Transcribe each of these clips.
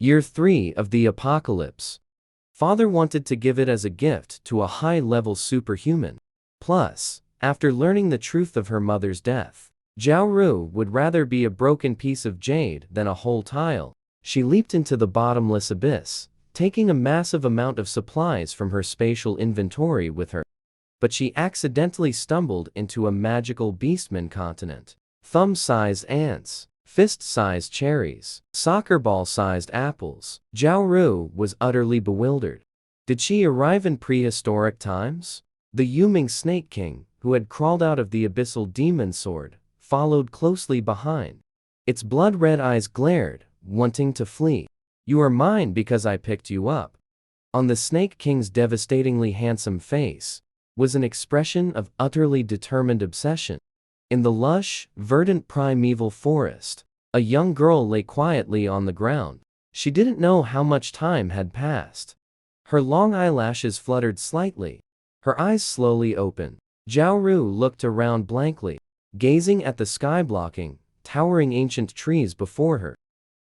Year 3 of the apocalypse. Father wanted to give it as a gift to a high-level superhuman. Plus, after learning the truth of her mother's death, Zhao Ru would rather be a broken piece of jade than a whole tile. She leaped into the bottomless abyss, taking a massive amount of supplies from her spatial inventory with her. But she accidentally stumbled into a magical beastman continent. Thumb-sized ants, fist-sized cherries, soccer ball-sized apples. Zhao Ru was utterly bewildered. Did she arrive in prehistoric times? The Yuming Snake King, who had crawled out of the abyssal demon sword, followed closely behind. Its blood-red eyes glared, wanting to flee. "You are mine because I picked you up." On the Snake King's devastatingly handsome face was an expression of utterly determined obsession. In the lush, verdant primeval forest, a young girl lay quietly on the ground. She didn't know how much time had passed. Her long eyelashes fluttered slightly. Her eyes slowly opened. Zhao Ru looked around blankly, gazing at the sky-blocking, towering ancient trees before her.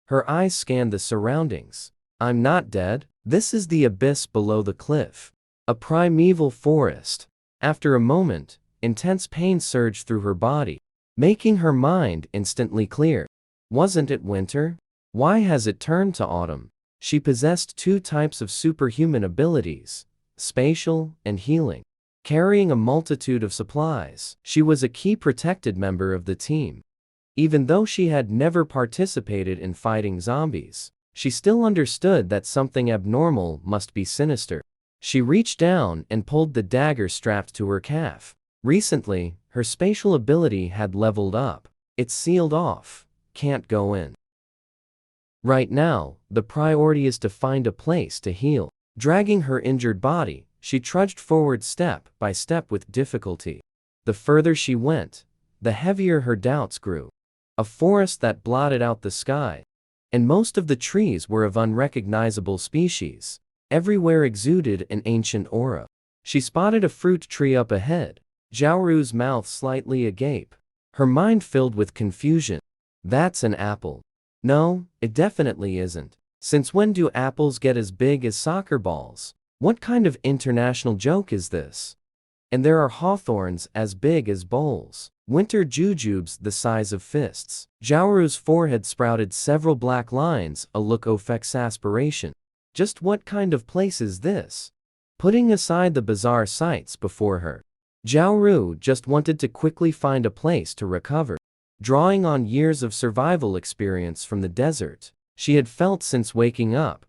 Her eyes scanned the surroundings. "I'm not dead. This is the abyss below the cliff. A primeval forest." After a moment, intense pain surged through her body, making her mind instantly clear. Wasn't it winter? Why has it turned to autumn? She possessed two types of superhuman abilities, spatial and healing. Carrying a multitude of supplies, she was a key protected member of the team. Even though she had never participated in fighting zombies, she still understood that something abnormal must be sinister. She reached down and pulled the dagger strapped to her calf. Recently, her spatial ability had leveled up. It's sealed off. Can't go in. Right now, the priority is to find a place to heal. Dragging her injured body, she trudged forward step by step with difficulty. The further she went, the heavier her doubts grew. A forest that blotted out the sky, and most of the trees were of unrecognizable species. Everywhere exuded an ancient aura. She spotted a fruit tree up ahead, Zhao Ru's mouth slightly agape. Her mind filled with confusion. That's an apple. No, it definitely isn't. Since when do apples get as big as soccer balls? What kind of international joke is this? And there are hawthorns as big as bowls. Winter jujubes the size of fists. Zhao Ru's forehead sprouted several black lines, a look of exasperation. Just what kind of place is this? Putting aside the bizarre sights before her, Zhao Ru just wanted to quickly find a place to recover. Drawing on years of survival experience from the desert, she had felt since waking up,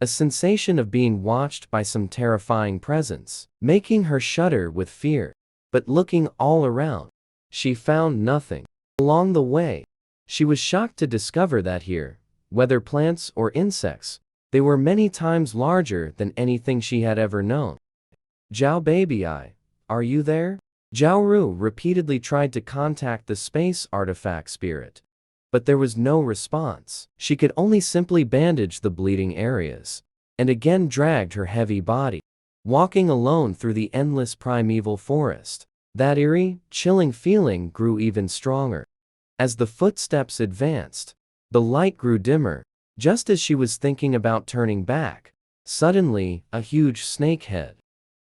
a sensation of being watched by some terrifying presence, making her shudder with fear. But looking all around, she found nothing. Along the way, she was shocked to discover that here, whether plants or insects, they were many times larger than anything she had ever known. "Zhao baby, are you there?" Zhao Ru repeatedly tried to contact the space artifact spirit, but there was no response. She could only simply bandage the bleeding areas, and again dragged her heavy body, walking alone through the endless primeval forest. That eerie, chilling feeling grew even stronger. As the footsteps advanced, the light grew dimmer. Just as she was thinking about turning back, suddenly, a huge snake head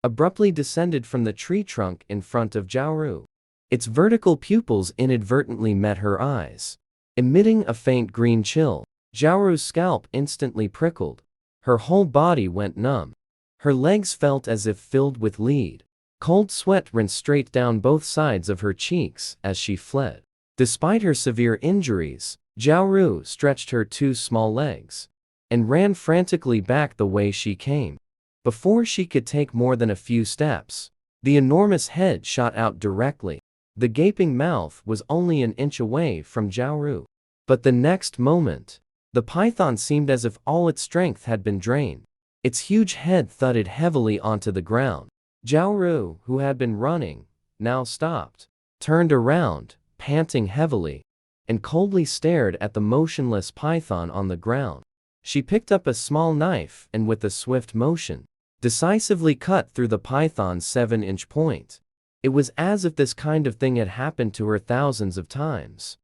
abruptly descended from the tree trunk in front of Zhao Ru. Its vertical pupils inadvertently met her eyes, emitting a faint green chill. Zhao Ru's scalp instantly prickled. Her whole body went numb. Her legs felt as if filled with lead. Cold sweat ran straight down both sides of her cheeks as she fled. Despite her severe injuries, Zhao Ru stretched her two small legs and ran frantically back the way she came. Before she could take more than a few steps, the enormous head shot out directly. The gaping mouth was only an inch away from Zhao Ru. But the next moment, the python seemed as if all its strength had been drained. Its huge head thudded heavily onto the ground. Zhao Ru, who had been running, now stopped, turned around, panting heavily, and coldly stared at the motionless python on the ground. She picked up a small knife and with a swift motion, decisively cut through the python's 7-inch point. It was as if this kind of thing had happened to her thousands of times.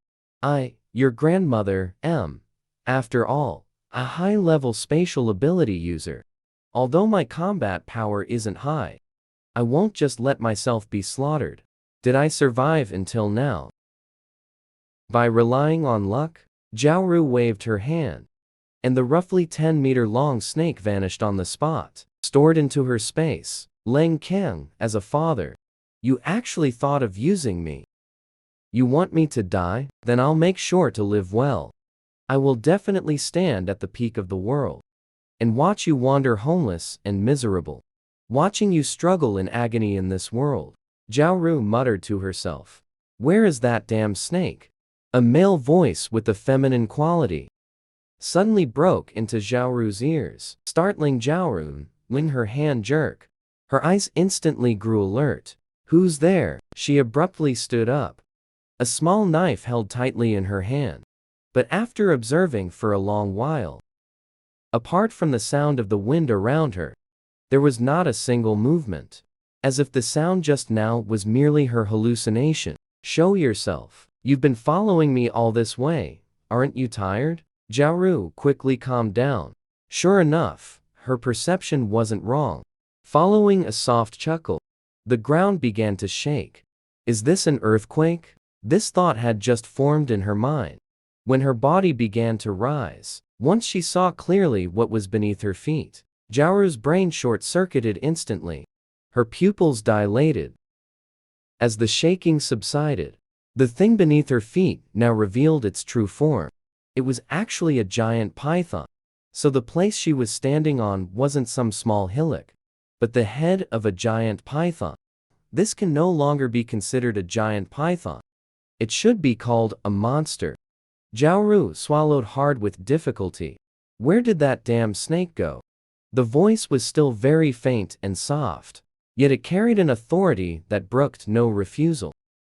Your grandmother, after all, A high-level spatial ability user. Although my combat power isn't high, I won't just let myself be slaughtered. Did I survive until now? By relying on luck? Jiaoru waved her hand, and the roughly 10-meter-long snake vanished on the spot, stored into her space. Leng Kang, as a father, you actually thought of using me. You want me to die? Then I'll make sure to live well. I will definitely stand at the peak of the world and watch you wander homeless and miserable, watching you struggle in agony in this world. Jiaoru muttered to herself. Where is that damn snake? A male voice with a feminine quality suddenly broke into Jiaoru's ears, startling Jiaoru. When her hand jerked, her eyes instantly grew alert. Who's there? She abruptly stood up, a small knife held tightly in her hand. But after observing for a long while, apart from the sound of the wind around her, there was not a single movement, as if the sound just now was merely her hallucination. Show yourself. You've been following me all this way, aren't you tired? Jiaoru quickly calmed down. Sure enough, her perception wasn't wrong. Following a soft chuckle, the ground began to shake. Is this an earthquake? This thought had just formed in her mind when her body began to rise. Once she saw clearly what was beneath her feet, Jiaoru's brain short-circuited instantly. Her pupils dilated. As the shaking subsided, the thing beneath her feet now revealed its true form. It was actually a giant python. So the place she was standing on wasn't some small hillock, but the head of a giant python. This can no longer be considered a giant python. It should be called a monster. Jiaoru swallowed hard with difficulty. Where did that damn snake go? The voice was still very faint and soft, yet it carried an authority that brooked no refusal.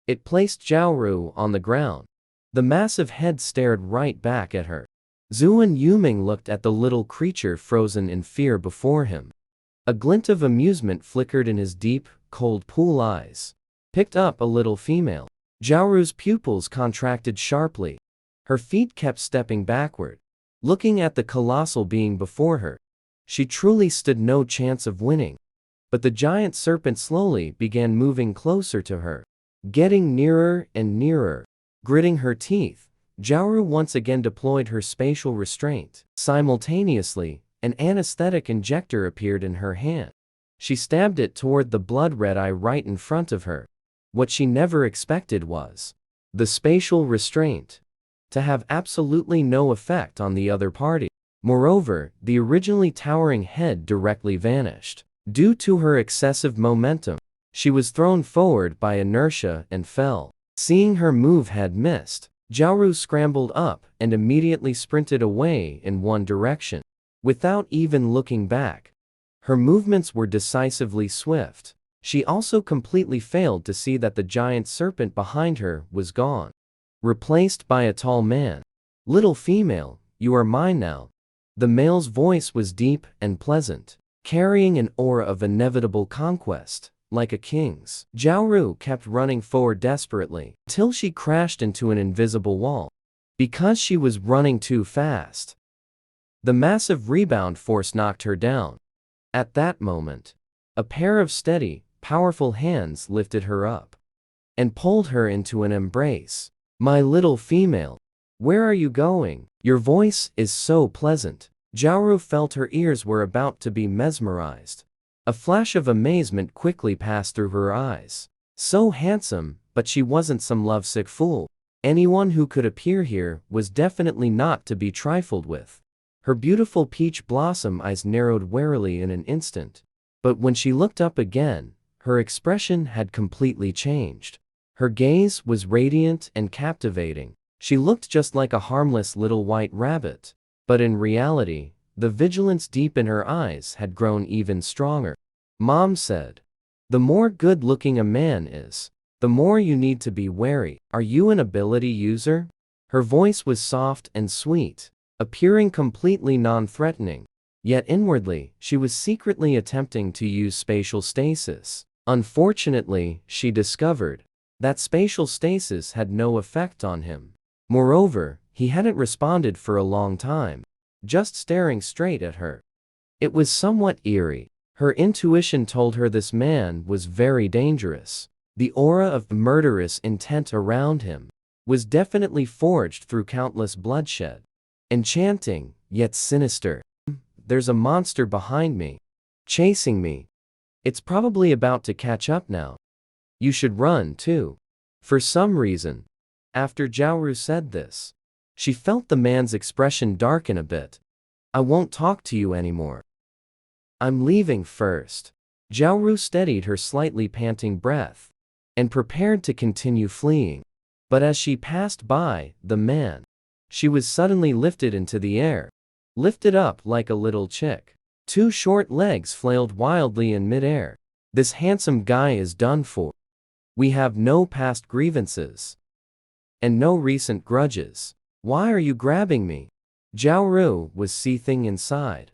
It placed Jiaoru on the ground. The massive head stared right back at her. Zuan Yuming looked at the little creature frozen in fear before him. A glint of amusement flickered in his deep, cold pool eyes. Picked up a little female. Jiaoru's pupils contracted sharply. Her feet kept stepping backward, looking at the colossal being before her. She truly stood no chance of winning. But the giant serpent slowly began moving closer to her, getting nearer and nearer. Gritting her teeth, Jiaoru once again deployed her spatial restraint. Simultaneously, an anesthetic injector appeared in her hand. She stabbed it toward the blood-red eye right in front of her. What she never expected was the spatial restraint to have absolutely no effect on the other party. Moreover, the originally towering head directly vanished. Due to her excessive momentum, she was thrown forward by inertia and fell. Seeing her move had missed, Jiaoru scrambled up and immediately sprinted away in one direction. Without even looking back, her movements were decisively swift. She also completely failed to see that the giant serpent behind her was gone, replaced by a tall man. Little female, you are mine now. The male's voice was deep and pleasant, carrying an aura of inevitable conquest, like a king's. Jiaoru kept running forward desperately, till she crashed into an invisible wall. Because she was running too fast, the massive rebound force knocked her down. At that moment, a pair of steady, powerful hands lifted her up and pulled her into an embrace. My little female, where are you going? Your voice is so pleasant. Jiaoru felt her ears were about to be mesmerized. A flash of amazement quickly passed through her eyes. So handsome, but she wasn't some lovesick fool. Anyone who could appear here was definitely not to be trifled with. Her beautiful peach blossom eyes narrowed warily in an instant. But when she looked up again, her expression had completely changed. Her gaze was radiant and captivating. She looked just like a harmless little white rabbit. But in reality, the vigilance deep in her eyes had grown even stronger. Mom said, the more good-looking a man is, the more you need to be wary. Are you an ability user? Her voice was soft and sweet, appearing completely non-threatening. Yet inwardly, she was secretly attempting to use spatial stasis. Unfortunately, she discovered that spatial stasis had no effect on him. Moreover, he hadn't responded for a long time. just staring straight at her. It was somewhat eerie. Her intuition told her this man was very dangerous. The aura of murderous intent around him was definitely forged through countless bloodshed. Enchanting, yet sinister. There's a monster behind me, chasing me. It's probably about to catch up now. You should run, too. For some reason, after Jiaoru said this, she felt the man's expression darken a bit. I won't talk to you anymore. I'm leaving first. Jiaoru steadied her slightly panting breath and prepared to continue fleeing. But as she passed by the man, she was suddenly lifted into the air, lifted up like a little chick. Two short legs flailed wildly in midair. This handsome guy is done for. We have no past grievances and no recent grudges. Why are you grabbing me? Jiaoru was seething inside.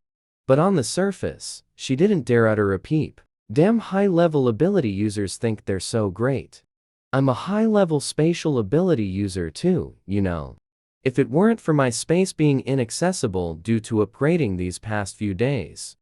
But on the surface, she didn't dare utter a peep. Damn high-level ability users think they're so great. I'm a high-level spatial ability user too, you know. If it weren't for my space being inaccessible due to upgrading these past few days,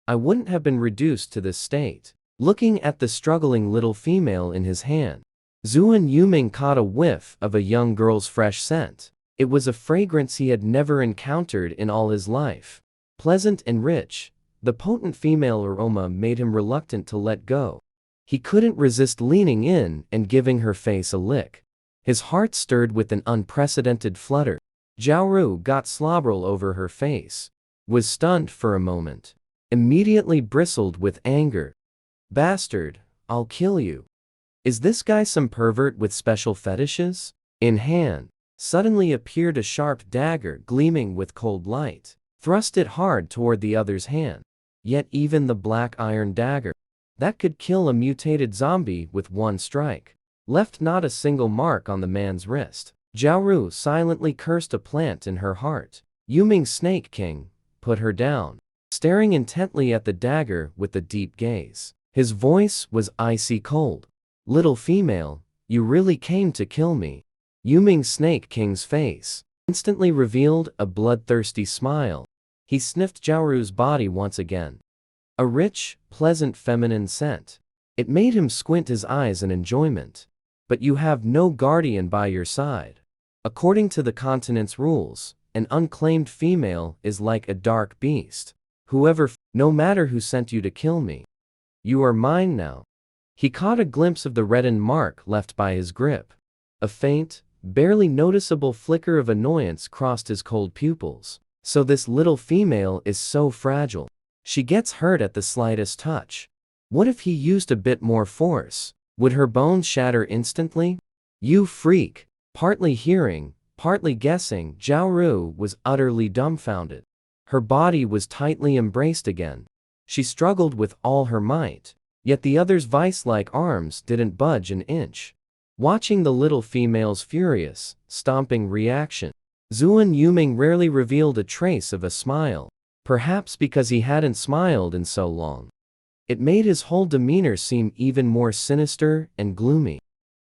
I wouldn't have been reduced to this state. Looking at the struggling little female in his hand, Zuan Yuming caught a whiff of a young girl's fresh scent. It was a fragrance he had never encountered in all his life. Pleasant and rich, the potent female aroma made him reluctant to let go. He couldn't resist leaning in and giving her face a lick. His heart stirred with an unprecedented flutter. Jiaoru got slobberl over her face, was stunned for a moment, immediately bristled with anger. Bastard, I'll kill you. Is this guy some pervert with special fetishes? In hand, suddenly appeared a sharp dagger gleaming with cold light. Thrust it hard toward the other's hand. Yet even the black iron dagger, that could kill a mutated zombie with one strike, left not a single mark on the man's wrist. Jiaoru silently cursed a plant in her heart. Yuming Snake King, put her down. Staring intently at the dagger with a deep gaze. His voice was icy cold. Little female, you really came to kill me. Yuming Snake King's face instantly revealed a bloodthirsty smile. He sniffed Jiaoru's body once again. A rich, pleasant feminine scent. It made him squint his eyes in enjoyment. But you have no guardian by your side. According to the continent's rules, an unclaimed female is like a dark beast. No matter who sent you to kill me, you are mine now. He caught a glimpse of the reddened mark left by his grip. A faint, barely noticeable flicker of annoyance crossed his cold pupils. So this little female is so fragile. She gets hurt at the slightest touch. What if he used a bit more force? Would her bones shatter instantly? You freak! Partly hearing, partly guessing, Jiaoru was utterly dumbfounded. Her body was tightly embraced again. She struggled with all her might, yet the other's vice-like arms didn't budge an inch. Watching the little female's furious, stomping reaction, Zuan Yuming rarely revealed a trace of a smile, perhaps because he hadn't smiled in so long. It made his whole demeanor seem even more sinister and gloomy.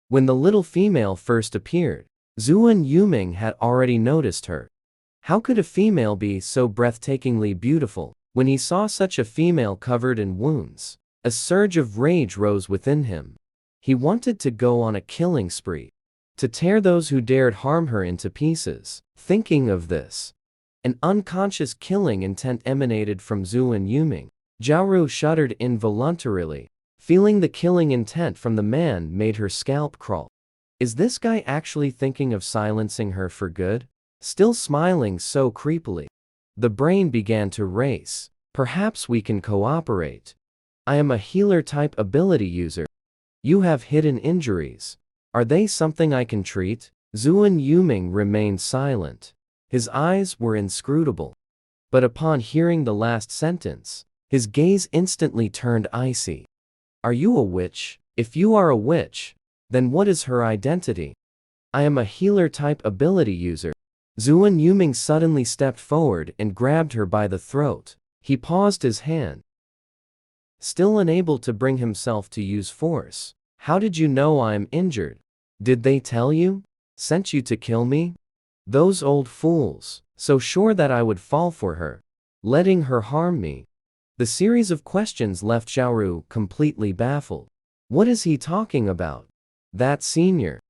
When the little female first appeared, Zuan Yuming had already noticed her. How could a female be so breathtakingly beautiful? When he saw such a female covered in wounds, a surge of rage rose within him. He wanted to go on a killing spree, to tear those who dared harm her into pieces. Thinking of this, an unconscious killing intent emanated from Zuan Yuming. Jiaoru shuddered involuntarily. Feeling the killing intent from the man made her scalp crawl. Is this guy actually thinking of silencing her for good? Still smiling so creepily, the brain began to race. Perhaps we can cooperate. I am a healer-type ability user. You have hidden injuries. Are they something I can treat? Zuan Yuming remained silent. His eyes were inscrutable. But upon hearing the last sentence, his gaze instantly turned icy. Are you a witch? If you are a witch, then what is her identity? I am a healer-type ability user. Zuan Yuming suddenly stepped forward and grabbed her by the throat. He paused his hand, still unable to bring himself to use force. How did you know I am injured? Did they tell you? Sent you to kill me? Those old fools. So sure that I would fall for her, letting her harm me. The series of questions left Xiaoru completely baffled. What is he talking about? That senior.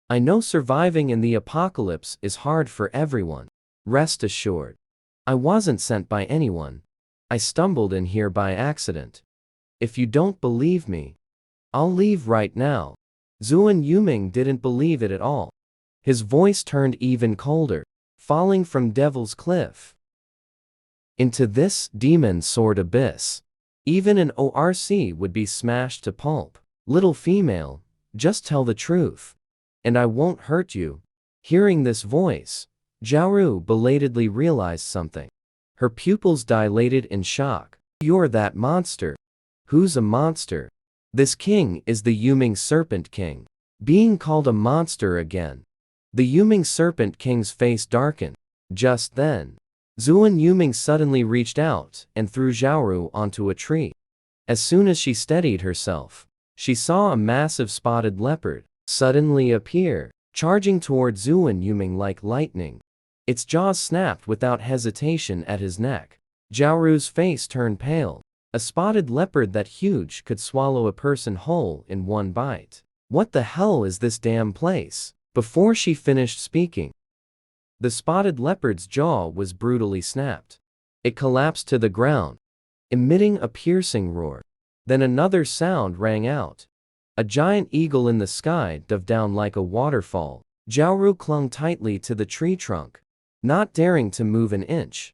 I know surviving in the apocalypse is hard for everyone. Rest assured. I wasn't sent by anyone. I stumbled in here by accident. If you don't believe me, I'll leave right now. Zuan Yuming didn't believe it at all. His voice turned even colder. Falling from Devil's Cliff into this demon sword abyss. Even an ORC would be smashed to pulp. Little female, just tell the truth, and I won't hurt you. Hearing this voice, Xiaoru belatedly realized something. Her pupils dilated in shock. You're that monster. Who's a monster? This king is the Yuming Serpent King. Being called a monster again. The Yuming Serpent King's face darkened. Just then, Zuan Yuming suddenly reached out and threw Xiaoru onto a tree. As soon as she steadied herself, she saw a massive spotted leopard suddenly appear, charging toward Zuan Yuming like lightning. Its jaws snapped without hesitation at his neck. Xiaoru's face turned pale. A spotted leopard that huge could swallow a person whole in one bite. What the hell is this damn place? Before she finished speaking, the spotted leopard's jaw was brutally snapped. It collapsed to the ground, emitting a piercing roar. Then another sound rang out. A giant eagle in the sky dove down like a waterfall. Xiaoru clung tightly to the tree trunk, not daring to move an inch.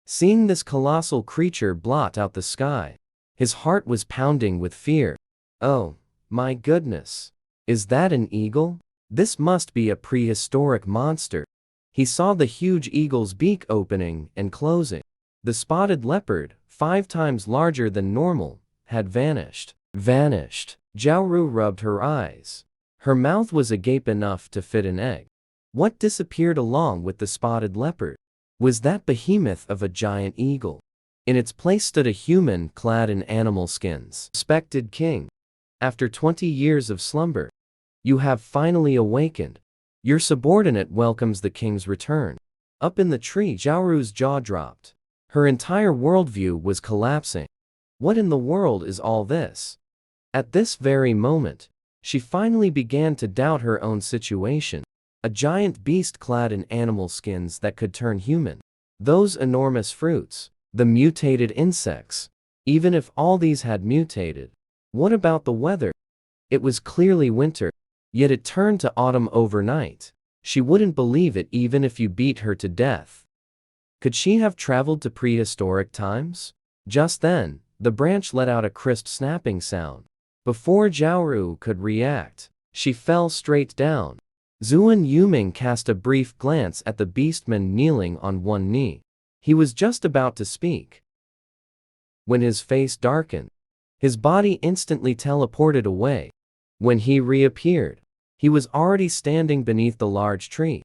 Seeing this colossal creature blot out the sky, his heart was pounding with fear. Oh, my goodness. Is that an eagle? This must be a prehistoric monster. He saw the huge eagle's beak opening and closing. The spotted leopard, 5 times larger than normal, had vanished. Vanished. Xiaoru rubbed her eyes. Her mouth was agape enough to fit an egg. What disappeared along with the spotted leopard? Was that behemoth of a giant eagle? In its place stood a human clad in animal skins. Respected king, after 20 years of slumber, you have finally awakened. Your subordinate welcomes the king's return. Up in the tree, Xiaoru's jaw dropped. Her entire worldview was collapsing. What in the world is all this? At this very moment, she finally began to doubt her own situation. A giant beast clad in animal skins that could turn human. Those enormous fruits. The mutated insects. Even if all these had mutated. What about the weather? It was clearly winter, yet it turned to autumn overnight. She wouldn't believe it even if you beat her to death. Could she have traveled to prehistoric times? Just then, the branch let out a crisp snapping sound. Before Xiaoru could react, she fell straight down. Zuan Yuming cast a brief glance at the beastman kneeling on one knee. He was just about to speak when his face darkened. His body instantly teleported away. When he reappeared, he was already standing beneath the large tree.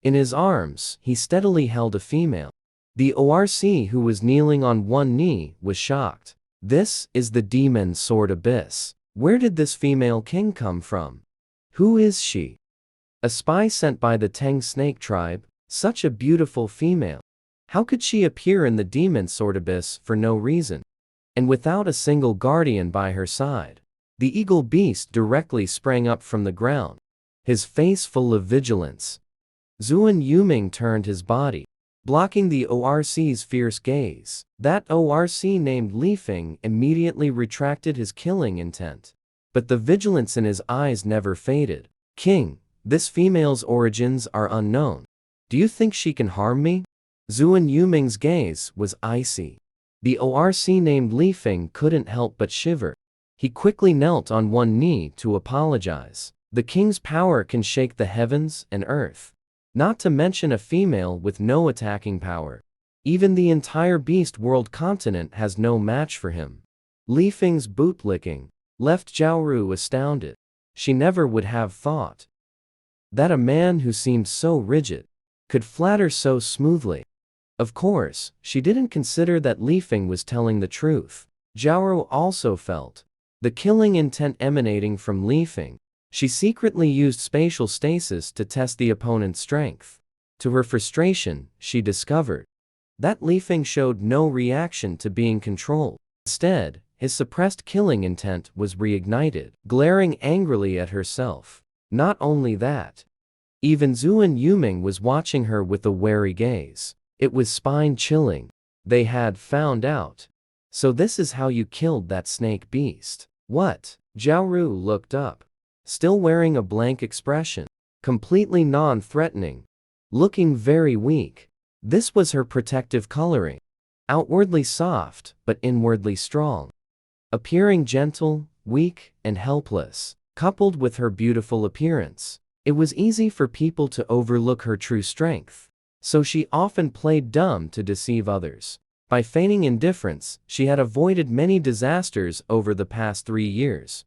In his arms, he steadily held a female. The ORC who was kneeling on one knee was shocked. This is the demon sword abyss. Where did this female king come from? Who is she? A spy sent by the Tang snake tribe? Such a beautiful female. How could she appear in the demon sword abyss for no reason? And without a single guardian by her side? The eagle beast directly sprang up from the ground, his face full of vigilance. Zuan Yuming turned his body, blocking the ORC's fierce gaze. That ORC named Li Feng immediately retracted his killing intent. But the vigilance in his eyes never faded. King, this female's origins are unknown. Do you think she can harm me? Zuan Yuming's gaze was icy. The ORC named Li Feng couldn't help but shiver. He quickly knelt on one knee to apologize. The king's power can shake the heavens and earth. Not to mention a female with no attacking power. Even the entire beast world continent has no match for him. Li Feng's bootlicking left Xiaoru astounded. She never would have thought that a man who seemed so rigid could flatter so smoothly. Of course, she didn't consider that Li Feng was telling the truth. Xiaoru also felt the killing intent emanating from Li Feng. She secretly used spatial stasis to test the opponent's strength. To her frustration, she discovered that Li-Feng showed no reaction to being controlled. Instead, his suppressed killing intent was reignited, glaring angrily at herself. Not only that, even Zuan Yuming was watching her with a wary gaze. It was spine-chilling. They had found out. So this is how you killed that snake beast. What? Zhao Ru looked up, still wearing a blank expression, completely non-threatening, looking very weak. This was her protective coloring, outwardly soft but inwardly strong, appearing gentle, weak, and helpless. Coupled with her beautiful appearance, it was easy for people to overlook her true strength, so she often played dumb to deceive others. By feigning indifference, she had avoided many disasters over the past 3 years.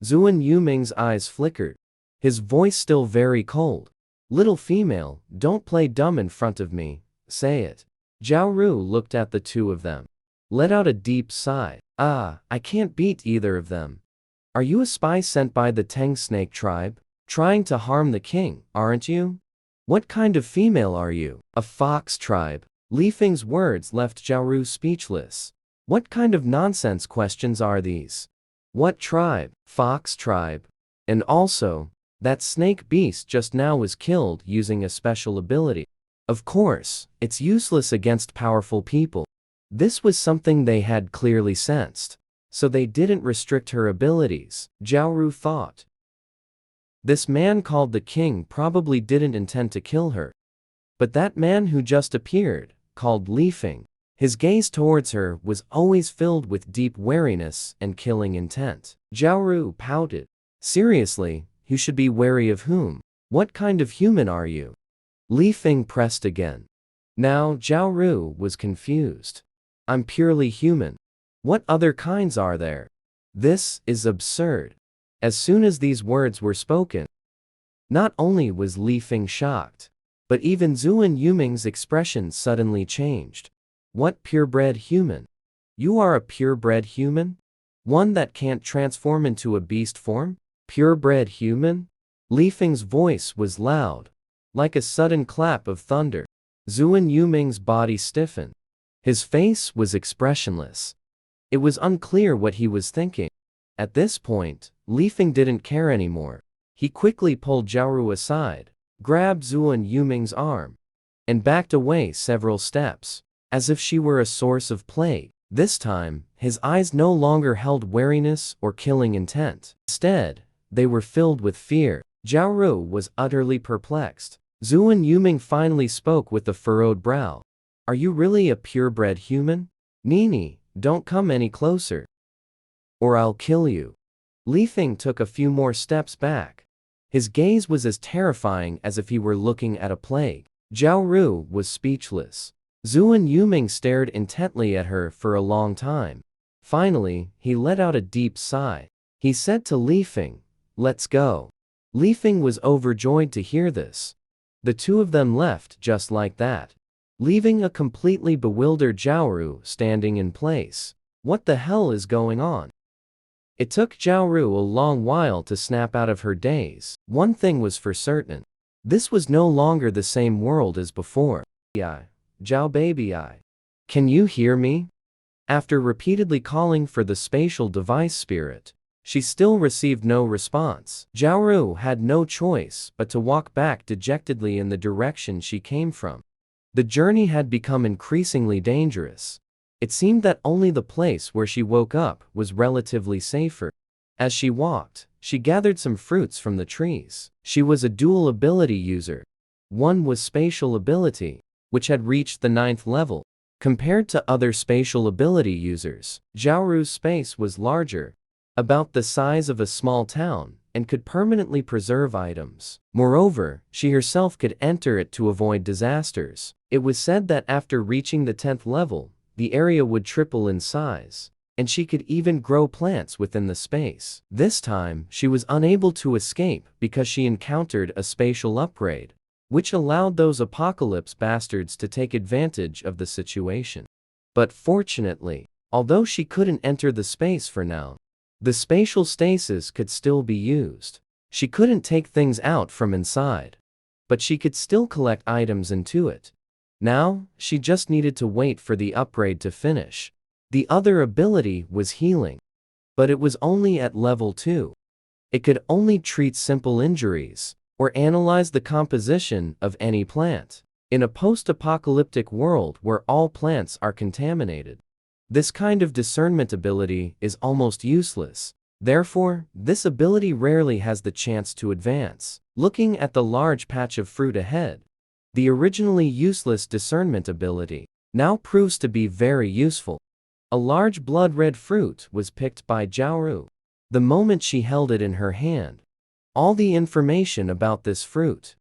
Zuan Yuming's eyes flickered, his voice still very cold. Little female, don't play dumb in front of me, say it. Zhao Ru looked at the two of them, let out a deep sigh. I can't beat either of them. Are you a spy sent by the Teng Snake tribe? Trying to harm the king, aren't you? What kind of female are you? A fox tribe. Li-Feng's words left Zhao Ru speechless. What kind of nonsense questions are these? What tribe? Fox tribe. And also, that snake beast just now was killed using a special ability. Of course, it's useless against powerful people. This was something they had clearly sensed, so they didn't restrict her abilities, Zhao Ru thought. This man called the king probably didn't intend to kill her. But that man who just appeared, called Li-Feng, his gaze towards her was always filled with deep wariness and killing intent. Zhao Ru pouted. Seriously, you should be wary of whom? What kind of human are you? Li-Feng pressed again. Now Zhao Ru was confused. I'm purely human. What other kinds are there? This is absurd. As soon as these words were spoken, not only was Li-Feng shocked, but even Zuan Yuming's expression suddenly changed. What purebred human? You are a purebred human? One that can't transform into a beast form? Purebred human? Li-Feng's voice was loud, like a sudden clap of thunder. Zuan Yuming's body stiffened. His face was expressionless. It was unclear what he was thinking. At this point, Li-Feng didn't care anymore. He quickly pulled Zhao Ru aside, grabbed Zuan Yuming's arm, and backed away several steps, as if she were a source of plague. This time, his eyes no longer held wariness or killing intent. Instead, they were filled with fear. Zhao Ru was utterly perplexed. Zuan Yuming finally spoke with a furrowed brow. Are you really a purebred human? Nini, don't come any closer, or I'll kill you. Li-Feng took a few more steps back. His gaze was as terrifying as if he were looking at a plague. Zhao Ru was speechless. Zuan Yuming stared intently at her for a long time. Finally, he let out a deep sigh. He said to Li-Feng, "Let's go." Li-Feng was overjoyed to hear this. The two of them left just like that, leaving a completely bewildered Zhao Ru standing in place. What the hell is going on? It took Zhao Ru a long while to snap out of her daze. One thing was for certain. This was no longer the same world as before. Zhao baby I. Can you hear me? After repeatedly calling for the spatial device spirit, she still received no response. Zhao Ru had no choice but to walk back dejectedly in the direction she came from. The journey had become increasingly dangerous. It seemed that only the place where she woke up was relatively safer. As she walked, she gathered some fruits from the trees. She was a dual ability user. One was spatial ability, which had reached the 9th level. Compared to other spatial ability users, Zhao Ru's space was larger, about the size of a small town, and could permanently preserve items. Moreover, she herself could enter it to avoid disasters. It was said that after reaching the 10th level, the area would triple in size, and she could even grow plants within the space. This time, she was unable to escape because she encountered a spatial upgrade, which allowed those apocalypse bastards to take advantage of the situation. But fortunately, although she couldn't enter the space for now, the spatial stasis could still be used. She couldn't take things out from inside. but she could still collect items into it. Now, she just needed to wait for the upgrade to finish. The other ability was healing, but it was only at level 2. It could only treat simple injuries, or analyze the composition of any plant. In a post-apocalyptic world where all plants are contaminated, this kind of discernment ability is almost useless. Therefore, this ability rarely has the chance to advance. Looking at the large patch of fruit ahead, the originally useless discernment ability now proves to be very useful. A large blood-red fruit was picked by Jiaoru. The moment she held it in her hand, all the information about this fruit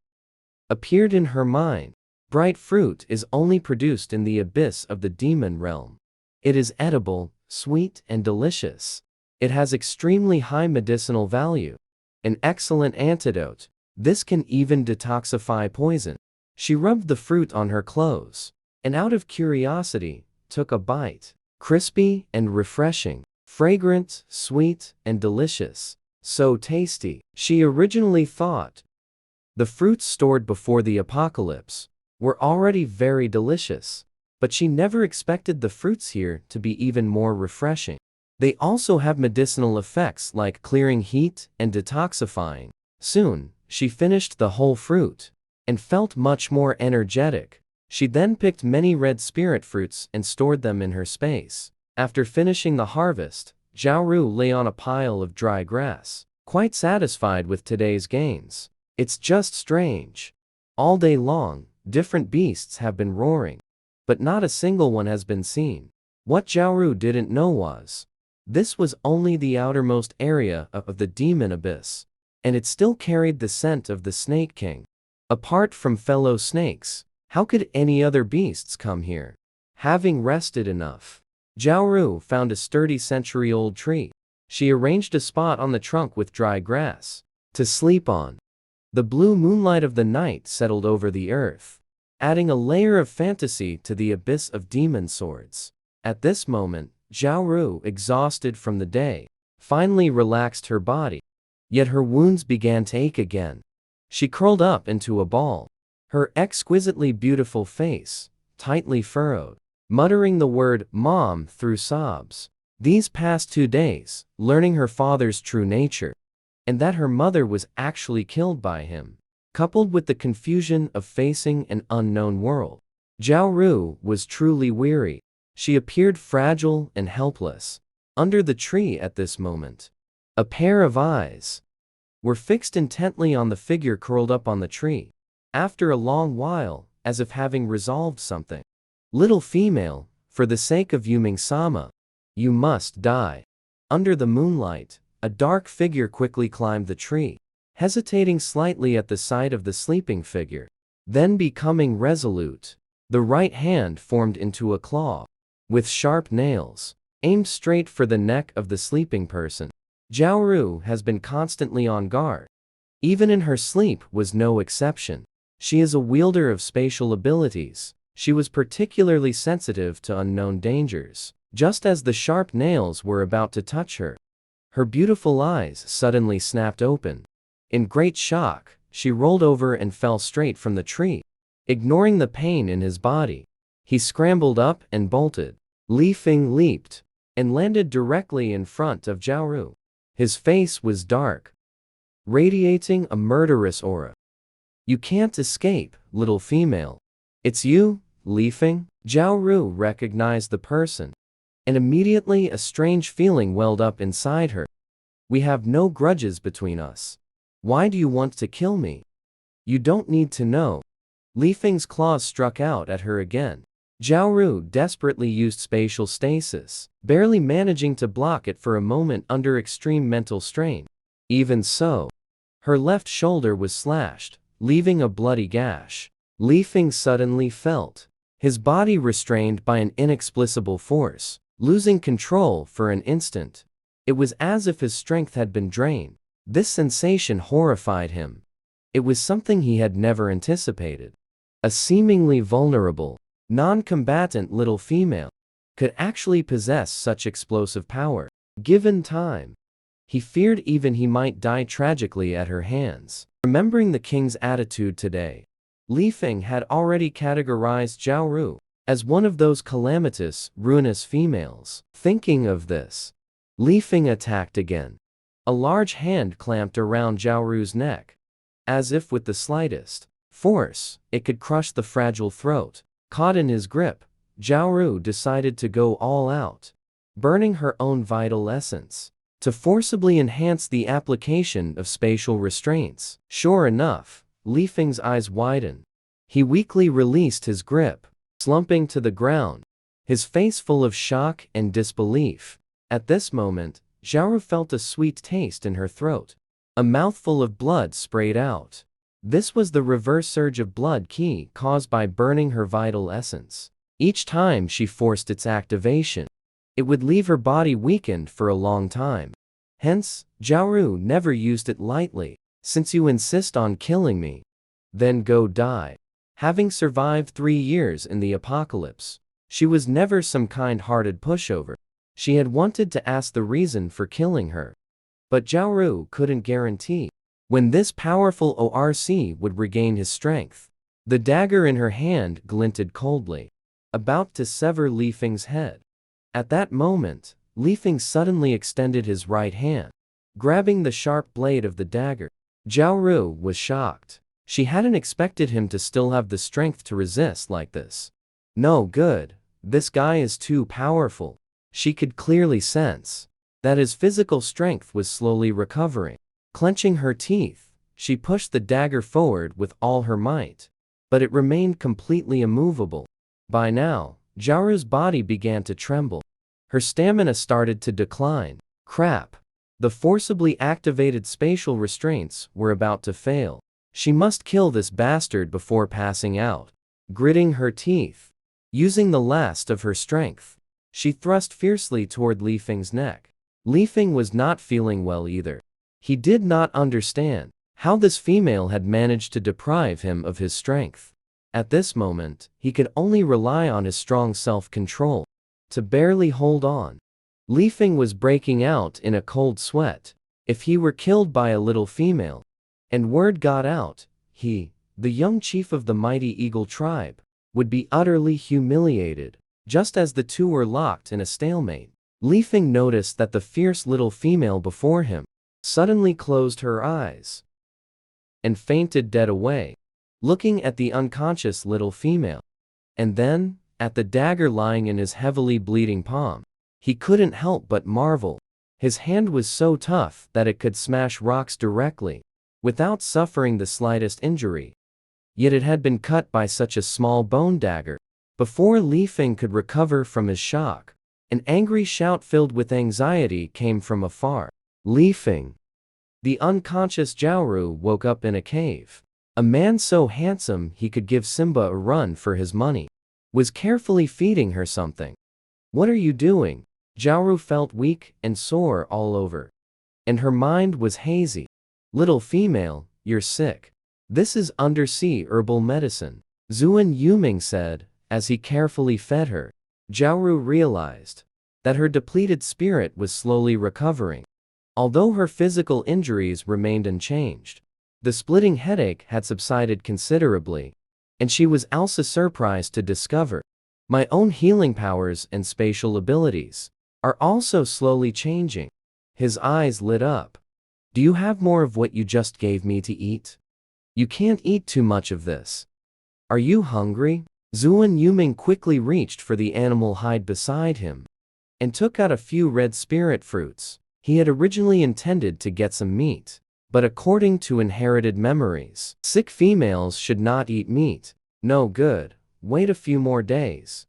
appeared in her mind. Bright fruit is only produced in the abyss of the demon realm. It is edible, sweet, and delicious. It has extremely high medicinal value. An excellent antidote. This can even detoxify poison. She rubbed the fruit on her clothes, and out of curiosity, took a bite. Crispy and refreshing. Fragrant, sweet, and delicious. So tasty. She originally thought the fruits stored before the apocalypse were already very delicious, but she never expected the fruits here to be even more refreshing. They also have medicinal effects like clearing heat and detoxifying. Soon, she finished the whole fruit and felt much more energetic. She then picked many red spirit fruits and stored them in her space. After finishing the harvest, Jiaoru lay on a pile of dry grass, quite satisfied with today's gains. It's just strange. All day long, different beasts have been roaring, but not a single one has been seen. What Jiaoru didn't know was, this was only the outermost area of the demon abyss, and it still carried the scent of the Snake King. Apart from fellow snakes, how could any other beasts come here? Having rested enough, Jiaoru found a sturdy century-old tree. She arranged a spot on the trunk with dry grass to sleep on. The blue moonlight of the night settled over the earth, adding a layer of fantasy to the abyss of demon swords. At this moment, Jiaoru, exhausted from the day, finally relaxed her body. Yet her wounds began to ache again. She curled up into a ball, her exquisitely beautiful face tightly furrowed, muttering the word "mom" through sobs. These past 2 days, learning her father's true nature, and that her mother was actually killed by him, coupled with the confusion of facing an unknown world, Jiaoru was truly weary. She appeared fragile and helpless under the tree at this moment. A pair of eyes were fixed intently on the figure curled up on the tree. After a long while, as if having resolved something, "Little female, for the sake of Yuming-sama, you must die." Under the moonlight, a dark figure quickly climbed the tree, hesitating slightly at the sight of the sleeping figure. Then, becoming resolute, the right hand formed into a claw, with sharp nails, aimed straight for the neck of the sleeping person. Jiaoru has been constantly on guard. Even in her sleep was no exception. She is a wielder of spatial abilities. She was particularly sensitive to unknown dangers. Just as the sharp nails were about to touch her, her beautiful eyes suddenly snapped open. In great shock, she rolled over and fell straight from the tree. Ignoring the pain in his body, he scrambled up and bolted. Li Feng leaped and landed directly in front of Jiaoru. His face was dark, radiating a murderous aura. "You can't escape, little female." "It's you, Li Feng?" Jiaoru recognized the person, and immediately a strange feeling welled up inside her. "We have no grudges between us. Why do you want to kill me?" "You don't need to know." Li Feng's claws struck out at her again. Jiaoru desperately used spatial stasis, barely managing to block it for a moment under extreme mental strain. Even so, her left shoulder was slashed, leaving a bloody gash. Li Feng suddenly felt his body restrained by an inexplicable force, losing control for an instant. It was as if his strength had been drained. This sensation horrified him. It was something he had never anticipated. A seemingly vulnerable, non-combatant little female could actually possess such explosive power. Given time, he feared even he might die tragically at her hands. Remembering the king's attitude today, Li Feng had already categorized Zhao Ru as one of those calamitous, ruinous females. Thinking of this, Li Feng attacked again. A large hand clamped around Zhao Ru's neck, as if with the slightest force, it could crush the fragile throat. Caught in his grip, Zhao Ru decided to go all out, burning her own vital essence to forcibly enhance the application of spatial restraints. Sure enough, Li Feng's eyes widened. He weakly released his grip, slumping to the ground, his face full of shock and disbelief. At this moment, Zhao Ru felt a sweet taste in her throat. A mouthful of blood sprayed out. This was the reverse surge of blood qi caused by burning her vital essence. Each time she forced its activation, it would leave her body weakened for a long time. Hence, Zhao Ru never used it lightly. Since you insist on killing me, then go die. Having survived 3 years in the apocalypse, she was never some kind-hearted pushover. She had wanted to ask the reason for killing her, but Zhao Ru couldn't guarantee when this powerful ORC would regain his strength. The dagger in her hand glinted coldly, about to sever Li Feng's head. At that moment, Li Feng suddenly extended his right hand, grabbing the sharp blade of the dagger. Zhao Ru was shocked. She hadn't expected him to still have the strength to resist like this. No good, this guy is too powerful. She could clearly sense that his physical strength was slowly recovering. Clenching her teeth, she pushed the dagger forward with all her might, but it remained completely immovable. By now, Zhao Ru's body began to tremble. Her stamina started to decline. Crap! The forcibly activated spatial restraints were about to fail. She must kill this bastard before passing out. Gritting her teeth, using the last of her strength, she thrust fiercely toward Li Feng's neck. Li Feng was not feeling well either. He did not understand how this female had managed to deprive him of his strength. At this moment, he could only rely on his strong self-control to barely hold on. Li Feng was breaking out in a cold sweat. If he were killed by a little female, and word got out, he, the young chief of the mighty eagle tribe, would be utterly humiliated. Just as the two were locked in a stalemate, Li Feng noticed that the fierce little female before him suddenly closed her eyes and fainted dead away, looking at the unconscious little female, and then at the dagger lying in his heavily bleeding palm. He couldn't help but marvel. His hand was so tough that it could smash rocks directly, without suffering the slightest injury. Yet it had been cut by such a small bone dagger. Before Li Feng could recover from his shock, an angry shout filled with anxiety came from afar. Li Feng! The unconscious Zhao Ru woke up in a cave. A man so handsome he could give Simba a run for his money was carefully feeding her something. What are you doing? Zhao Ru felt weak and sore all over, and her mind was hazy. Little female, you're sick. This is undersea herbal medicine, Zuan Yuming said, as he carefully fed her. Zhao Ru realized that her depleted spirit was slowly recovering. Although her physical injuries remained unchanged, the splitting headache had subsided considerably, and she was also surprised to discover my own healing powers and spatial abilities are also slowly changing. His eyes lit up. Do you have more of what you just gave me to eat? You can't eat too much of this. Are you hungry? Zuan Yuming quickly reached for the animal hide beside him and took out a few red spirit fruits. He had originally intended to get some meat, but according to inherited memories, sick females should not eat meat. No good. Wait a few more days.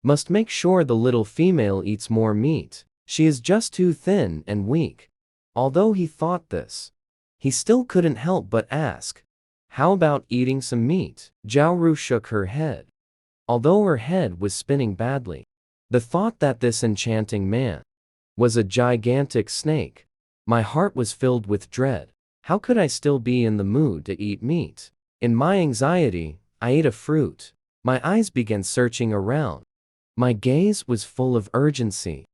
Must make sure the little female eats more meat. She is just too thin and weak. Although he thought this, he still couldn't help but ask, how about eating some meat? Zhao Ru shook her head. Although her head was spinning badly, the thought that this enchanting man was a gigantic snake. My heart was filled with dread. How could I still be in the mood to eat meat? In my anxiety, I ate a fruit. My eyes began searching around. My gaze was full of urgency.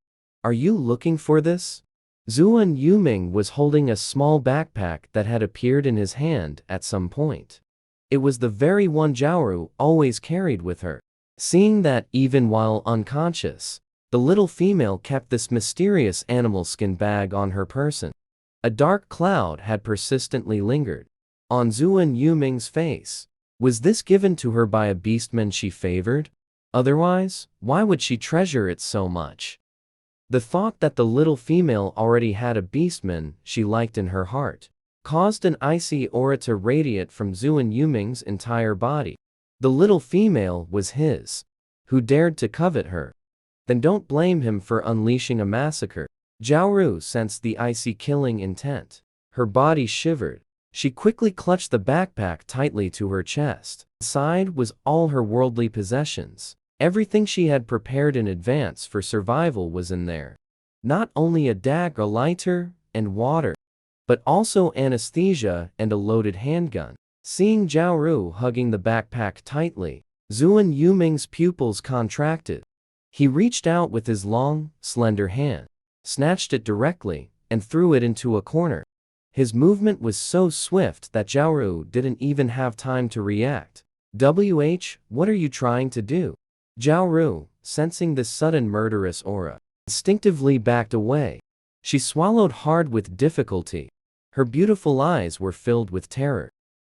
Are you looking for this? Zuan Yuming was holding a small backpack that had appeared in his hand at some point. It was the very one Jiaoru always carried with her. Seeing that even while unconscious, the little female kept this mysterious animal skin bag on her person. A dark cloud had persistently lingered on Zuan Yuming's face. Was this given to her by a beastman she favored? Otherwise, why would she treasure it so much? The thought that the little female already had a beastman she liked in her heart caused an icy aura to radiate from Zuan Yuming's entire body. The little female was his. Who dared to covet her? Then don't blame him for unleashing a massacre. Jiaoru sensed the icy killing intent. Her body shivered. She quickly clutched the backpack tightly to her chest. Inside was all her worldly possessions. Everything she had prepared in advance for survival was in there. Not only a dagger, a lighter, and water, but also anesthesia and a loaded handgun. Seeing Jiaoru hugging the backpack tightly, Zuan Yuming's pupils contracted. He reached out with his long, slender hand, snatched it directly, and threw it into a corner. His movement was so swift that Jiaoru didn't even have time to react. What are you trying to do? Jiaoru, sensing this sudden murderous aura, instinctively backed away. She swallowed hard with difficulty. Her beautiful eyes were filled with terror.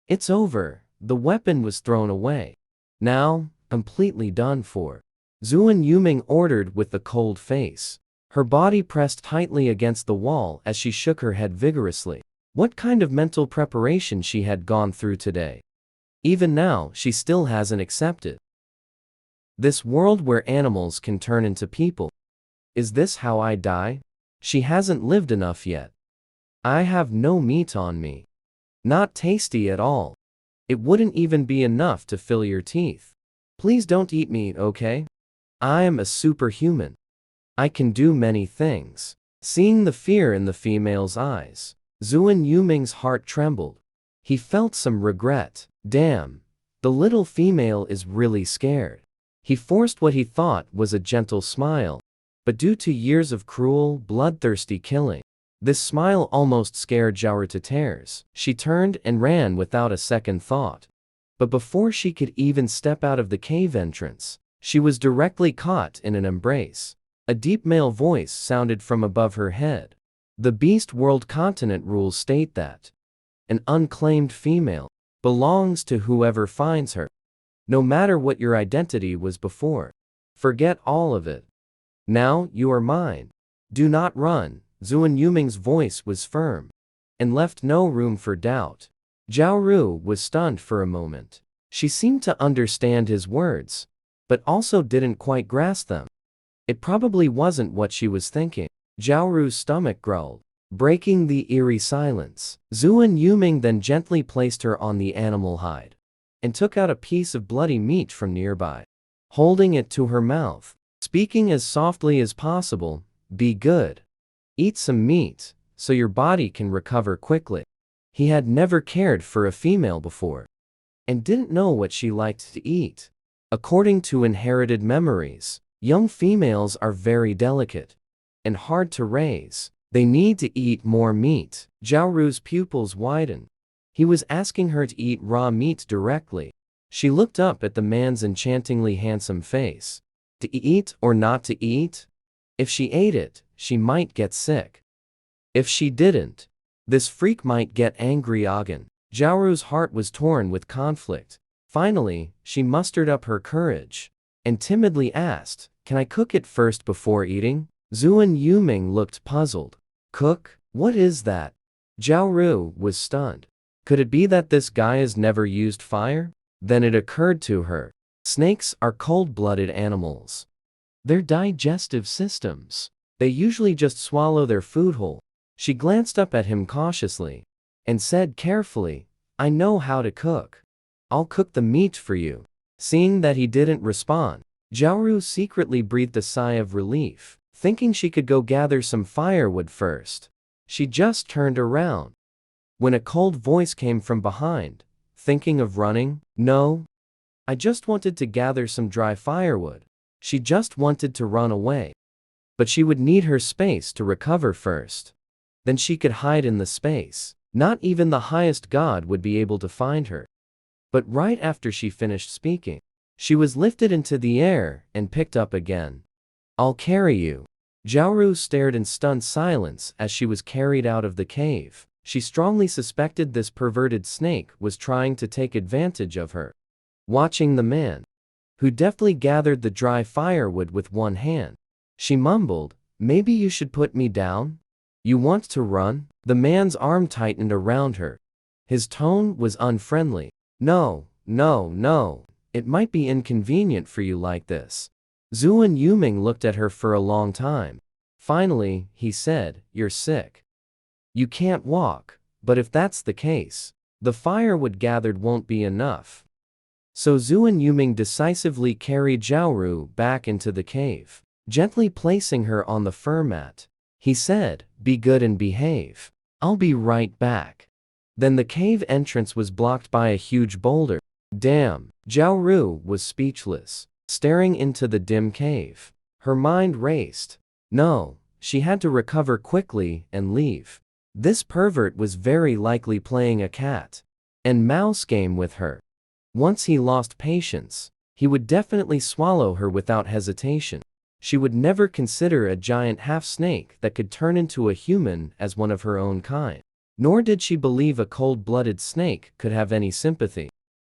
It's over. The weapon was thrown away. Now, completely done for. Zuan Yuming ordered with a cold face. Her body pressed tightly against the wall as she shook her head vigorously. What kind of mental preparation she had gone through today? Even now, she still hasn't accepted this world where animals can turn into people. Is this how I die? She hasn't lived enough yet. I have no meat on me. Not tasty at all. It wouldn't even be enough to fill your teeth. Please don't eat me, okay? I am a superhuman. I can do many things. Seeing the fear in the female's eyes, Zuan Yuming's heart trembled. He felt some regret. Damn, the little female is really scared. He forced what he thought was a gentle smile, but due to years of cruel, bloodthirsty killing, this smile almost scared Jiaoru to tears. She turned and ran without a second thought. But before she could even step out of the cave entrance, she was directly caught in an embrace. A deep male voice sounded from above her head. The Beast World continent rules state that an unclaimed female belongs to whoever finds her. No matter what your identity was before, forget all of it. Now you are mine. Do not run. Zuan Yuming's voice was firm and left no room for doubt. Jiaoru was stunned for a moment. She seemed to understand his words, but also didn't quite grasp them. It probably wasn't what she was thinking. Jiaoru's stomach growled, breaking the eerie silence. Zuan Yuming then gently placed her on the animal hide and took out a piece of bloody meat from nearby, holding it to her mouth, speaking as softly as possible. Be good. Eat some meat, so your body can recover quickly. He had never cared for a female before, and didn't know what she liked to eat. According to inherited memories, young females are very delicate and hard to raise. They need to eat more meat. Jiaoru's pupils widened. He was asking her to eat raw meat directly. She looked up at the man's enchantingly handsome face. To eat or not to eat? If she ate it, she might get sick. If she didn't, this freak might get angry again. Jiaoru's heart was torn with conflict. Finally, she mustered up her courage and timidly asked, "Can I cook it first before eating?" Zuan Yuming looked puzzled. Cook? What is that? Jiaoru was stunned. Could it be that this guy has never used fire? Then it occurred to her. Snakes are cold-blooded animals. Their digestive systems. They usually just swallow their food whole. She glanced up at him cautiously and said carefully, "I know how to cook. I'll cook the meat for you." Seeing that he didn't respond, Jiaoru secretly breathed a sigh of relief, thinking she could go gather some firewood first. She just turned around when a cold voice came from behind. Thinking of running? No. I just wanted to gather some dry firewood. She just wanted to run away. But she would need her space to recover first. Then she could hide in the space. Not even the highest god would be able to find her. But right after she finished speaking, she was lifted into the air and picked up again. I'll carry you. Zhaoru stared in stunned silence as she was carried out of the cave. She strongly suspected this perverted snake was trying to take advantage of her. Watching the man, who deftly gathered the dry firewood with one hand, she mumbled, "Maybe you should put me down? You want to run?" The man's arm tightened around her. His tone was unfriendly. No, no, no. It might be inconvenient for you like this. Zuan Yuming looked at her for a long time. Finally, he said, "You're sick. You can't walk, but if that's the case, the firewood gathered won't be enough." So Zuan Yuming decisively carried Zhaoru back into the cave, gently placing her on the fur mat. He said, "Be good and behave. I'll be right back." Then the cave entrance was blocked by a huge boulder. Damn, Zhaoru was speechless, staring into the dim cave. Her mind raced. No, she had to recover quickly and leave. This pervert was very likely playing a cat and mouse game with her. Once he lost patience, he would definitely swallow her without hesitation. She would never consider a giant half-snake that could turn into a human as one of her own kind. Nor did she believe a cold-blooded snake could have any sympathy.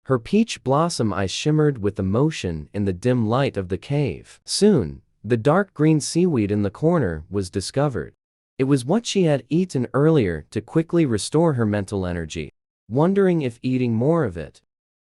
Her peach blossom eyes shimmered with emotion in the dim light of the cave. Soon, the dark green seaweed in the corner was discovered. It was what she had eaten earlier to quickly restore her mental energy, wondering if eating more of it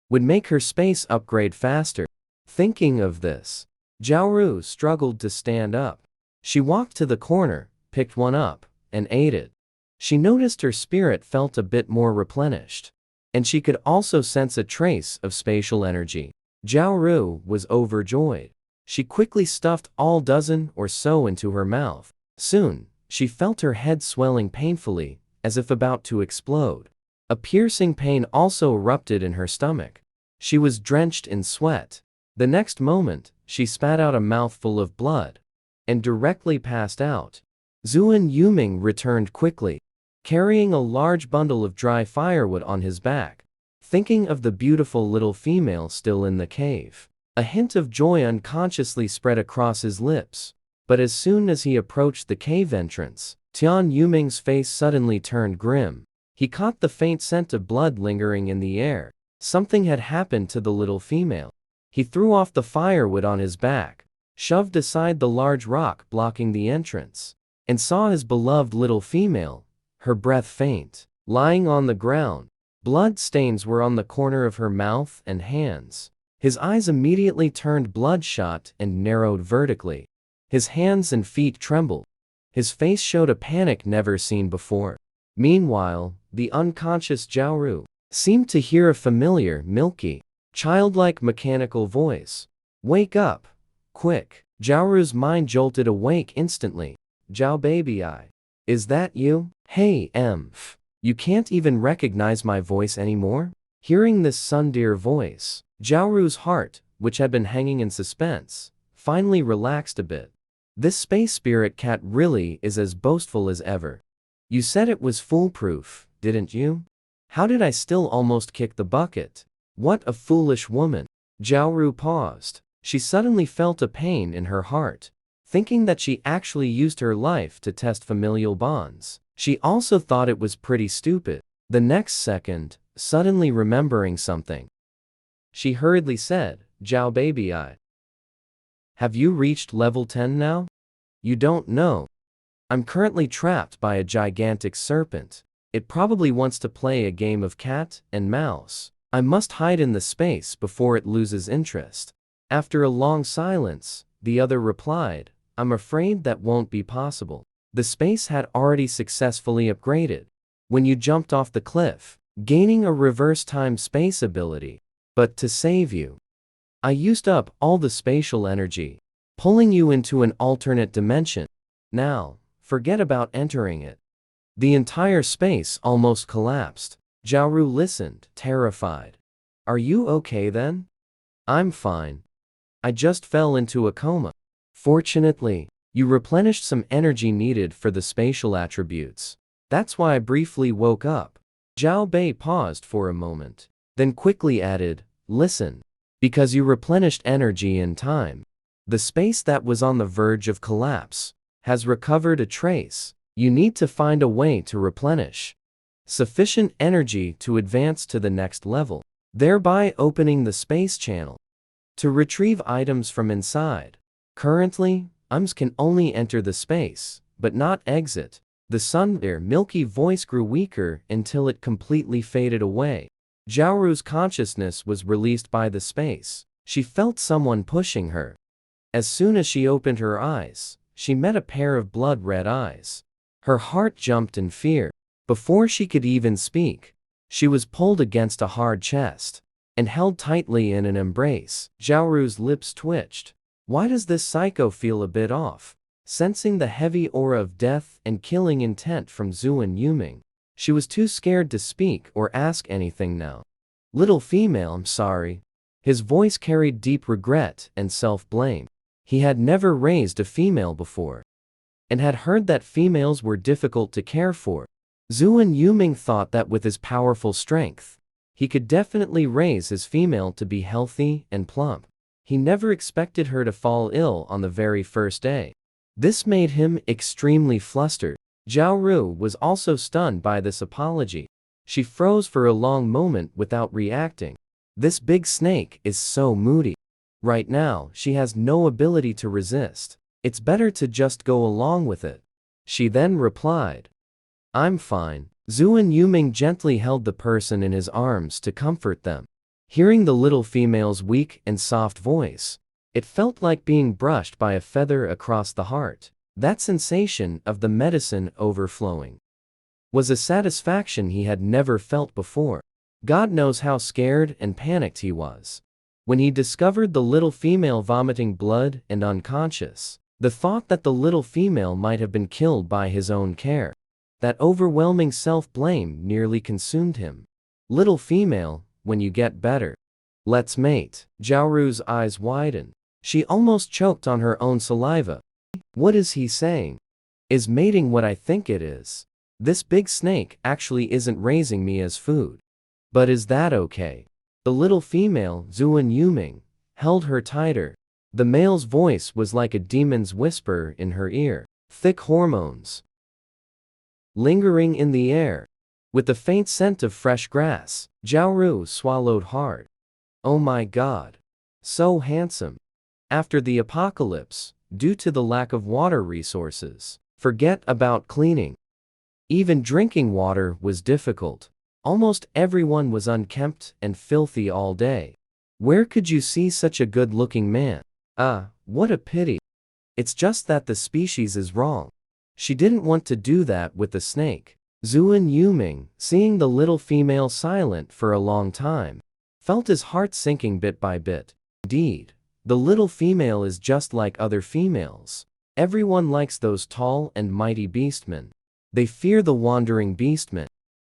would make her space upgrade faster. Thinking of this, Zhaoru struggled to stand up. She walked to the corner, picked one up, and ate it. She noticed her spirit felt a bit more replenished, and she could also sense a trace of spatial energy. Zhaoru was overjoyed. She quickly stuffed all dozen or so into her mouth. Soon, she felt her head swelling painfully, as if about to explode. A piercing pain also erupted in her stomach. She was drenched in sweat. The next moment, she spat out a mouthful of blood and directly passed out. Zuan Yuming returned quickly, carrying a large bundle of dry firewood on his back, thinking of the beautiful little female still in the cave. A hint of joy unconsciously spread across his lips, but as soon as he approached the cave entrance, Tian Yuming's face suddenly turned grim. He caught the faint scent of blood lingering in the air. Something had happened to the little female. He threw off the firewood on his back, shoved aside the large rock blocking the entrance, and saw his beloved little female, her breath faint, lying on the ground. Blood stains were on the corner of her mouth and hands. His eyes immediately turned bloodshot and narrowed vertically. His hands and feet trembled. His face showed a panic never seen before. Meanwhile, the unconscious Zhaoru seemed to hear a familiar, milky, childlike mechanical voice. "Wake up! Quick!" Zhaoru's mind jolted awake instantly. "Zhao baby is that you? Hey you can't even recognize my voice anymore?" Hearing this sundear voice, Zhaoru's heart, which had been hanging in suspense, finally relaxed a bit. This space spirit cat really is as boastful as ever. You said it was foolproof, didn't you? How did I still almost kick the bucket? What a foolish woman. Zhaoru paused. She suddenly felt a pain in her heart, thinking that she actually used her life to test familial bonds. She also thought it was pretty stupid. The next second, suddenly remembering something, she hurriedly said, "Zhao baby have you reached level 10 now? You don't know. I'm currently trapped by a gigantic serpent. It probably wants to play a game of cat and mouse. I must hide in the space before it loses interest." After a long silence, the other replied, "I'm afraid that won't be possible. The space had already successfully upgraded when you jumped off the cliff, gaining a reverse time space ability. But to save you, I used up all the spatial energy, pulling you into an alternate dimension. Now, forget about entering it." The entire space almost collapsed. Zhaoru listened, terrified. "Are you okay then?" "I'm fine. I just fell into a coma. Fortunately, you replenished some energy needed for the spatial attributes. That's why I briefly woke up. Zhao Bei paused for a moment, then quickly added, listen. Because you replenished energy in time. The space that was on the verge of collapse has recovered a trace. You need to find a way to replenish sufficient energy to advance to the next level, thereby opening the space channel to retrieve items from inside. Currently, items can only enter the space, but not exit. The their milky voice grew weaker until it completely faded away. Zhaoru's consciousness was released by the space. She felt someone pushing her. As soon as she opened her eyes, she met a pair of blood-red eyes. Her heart jumped in fear. Before she could even speak, she was pulled against a hard chest and held tightly in an embrace. Zhaoru's lips twitched. Why does this psycho feel a bit off? Sensing the heavy aura of death and killing intent from Zhuan Yuming, she was too scared to speak or ask anything now. Little female, I'm sorry. His voice carried deep regret and self-blame. He had never raised a female before, and had heard that females were difficult to care for. Zhuan Yuming thought that with his powerful strength, he could definitely raise his female to be healthy and plump. He never expected her to fall ill on the very first day. This made him extremely flustered. Zhao Ru was also stunned by this apology. She froze for a long moment without reacting. This big snake is so moody. Right now, she has no ability to resist. It's better to just go along with it. She then replied, I'm fine. Zhuan Yuming gently held the person in his arms to comfort them. Hearing the little female's weak and soft voice, it felt like being brushed by a feather across the heart. That sensation of the medicine overflowing was a satisfaction he had never felt before. God knows how scared and panicked he was when he discovered the little female vomiting blood and unconscious. The thought that the little female might have been killed by his own care, that overwhelming self-blame nearly consumed him. Little female, when you get better, let's mate. Zhaoru's eyes widened. She almost choked on her own saliva. What is he saying? Is mating what I think it is? This big snake actually isn't raising me as food. But is that okay? The little female, Zhuan Yuming, held her tighter. The male's voice was like a demon's whisper in her ear. Thick hormones lingering in the air, with the faint scent of fresh grass. Zhao Ru swallowed hard. Oh my God. So handsome. After the apocalypse, due to the lack of water resources, forget about cleaning. Even drinking water was difficult. Almost everyone was unkempt and filthy all day. Where could you see such a good-looking man? What a pity. It's just that the species is wrong. She didn't want to do that with the snake. Zhuan Yuming, seeing the little female silent for a long time, felt his heart sinking bit by bit. Indeed, the little female is just like other females. Everyone likes those tall and mighty beastmen. They fear the wandering beastmen.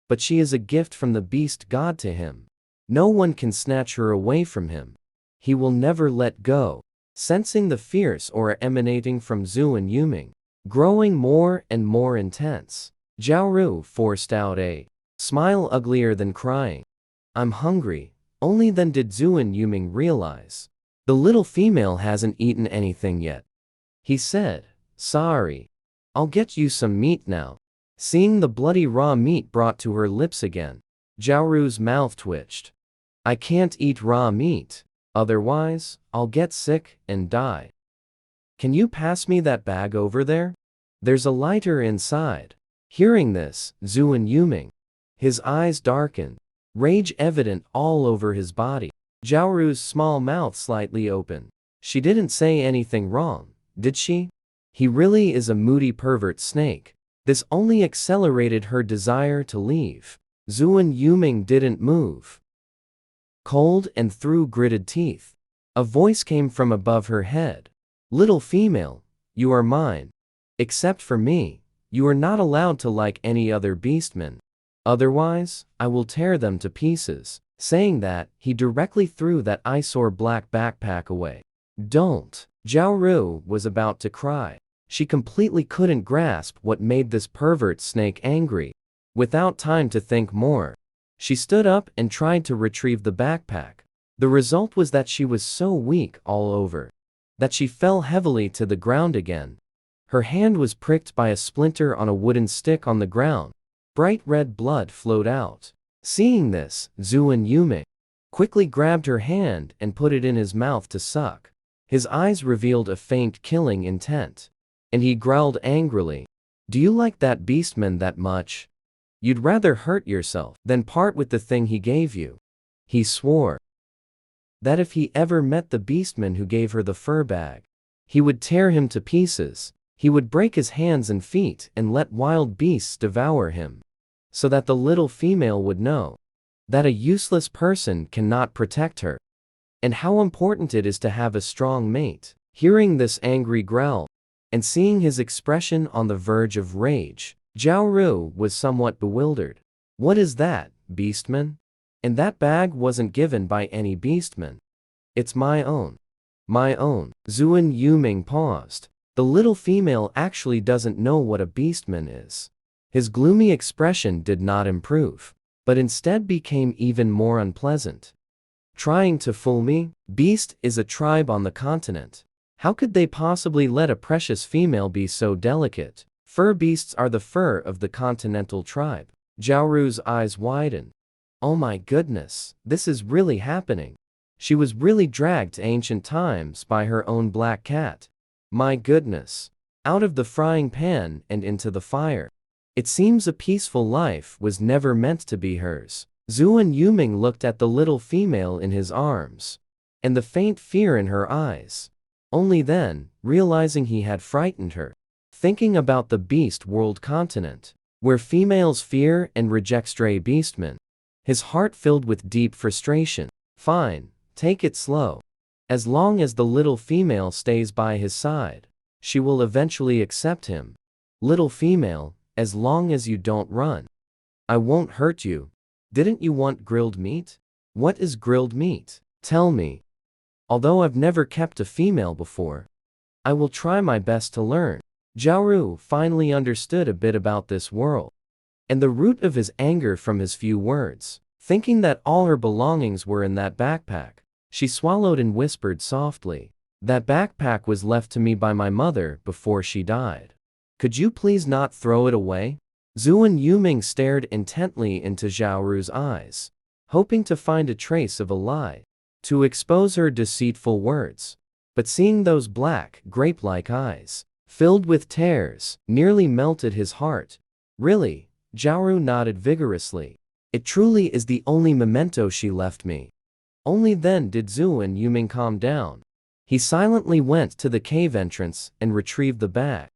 But she is a gift from the beast god to him. No one can snatch her away from him. He will never let go. Sensing the fierce aura emanating from Zhuan Yuming, growing more and more intense, Zhao Ru forced out a smile uglier than crying. I'm hungry. Only then did Zhuan Yuming realize the little female hasn't eaten anything yet. He said, sorry. I'll get you some meat now. Seeing the bloody raw meat brought to her lips again, Zhao Ru's mouth twitched. I can't eat raw meat. Otherwise, I'll get sick and die. Can you pass me that bag over there? There's a lighter inside. Hearing this, Zhuan Yuming, his eyes darkened, rage evident all over his body. Zhao Ru's small mouth slightly opened. She didn't say anything wrong, did she? He really is a moody pervert snake. This only accelerated her desire to leave. Zhuan Yuming didn't move. Cold and through gritted teeth, a voice came from above her head. Little female, you are mine. Except for me, you are not allowed to like any other beastmen. Otherwise, I will tear them to pieces. Saying that, he directly threw that eyesore black backpack away. Don't. Zhao Ru was about to cry. She completely couldn't grasp what made this pervert snake angry. Without time to think more, she stood up and tried to retrieve the backpack. The result was that she was so weak all over that she fell heavily to the ground again. Her hand was pricked by a splinter on a wooden stick on the ground. Bright red blood flowed out. Seeing this, Zhuan Yuming quickly grabbed her hand and put it in his mouth to suck. His eyes revealed a faint killing intent, and he growled angrily, "Do you like that beastman that much? You'd rather hurt yourself than part with the thing he gave you." He swore that if he ever met the beastman who gave her the fur bag, he would tear him to pieces. He would break his hands and feet and let wild beasts devour him, so that the little female would know that a useless person cannot protect her, and how important it is to have a strong mate. Hearing this angry growl, and seeing his expression on the verge of rage, Zhao Ru was somewhat bewildered. "What is that, beastman? And that bag wasn't given by any beastman. It's my own." "My own." Zhuan Yuming paused. The little female actually doesn't know what a beastman is. His gloomy expression did not improve, but instead became even more unpleasant. "Trying to fool me? Beast is a tribe on the continent. How could they possibly let a precious female be so delicate? Fur beasts are the fur of the continental tribe." Zhao Ru's eyes widened. "Oh my goodness, this is really happening." She was really dragged to ancient times by her own black cat. My goodness. Out of the frying pan and into the fire. It seems a peaceful life was never meant to be hers. Zhuan Yuming looked at the little female in his arms, and the faint fear in her eyes. Only then, realizing he had frightened her, thinking about the beast world continent, where females fear and reject stray beastmen, his heart filled with deep frustration. "Fine, take it slow. As long as the little female stays by his side, she will eventually accept him. Little female, as long as you don't run, I won't hurt you." "Didn't you want grilled meat?" "What is grilled meat? Tell me. Although I've never kept a female before, I will try my best to learn." Zhao Ru finally understood a bit about this world, and the root of his anger from his few words. Thinking that all her belongings were in that backpack, she swallowed and whispered softly, "That backpack was left to me by my mother before she died. Could you please not throw it away?" Zhuan Yuming stared intently into Zhao Ru's eyes, hoping to find a trace of a lie, to expose her deceitful words. But seeing those black, grape-like eyes, filled with tears, nearly melted his heart. "Really?" Zhao Ru nodded vigorously. "It truly is the only memento she left me." Only then did Zhuan Yuming calm down. He silently went to the cave entrance and retrieved the bag.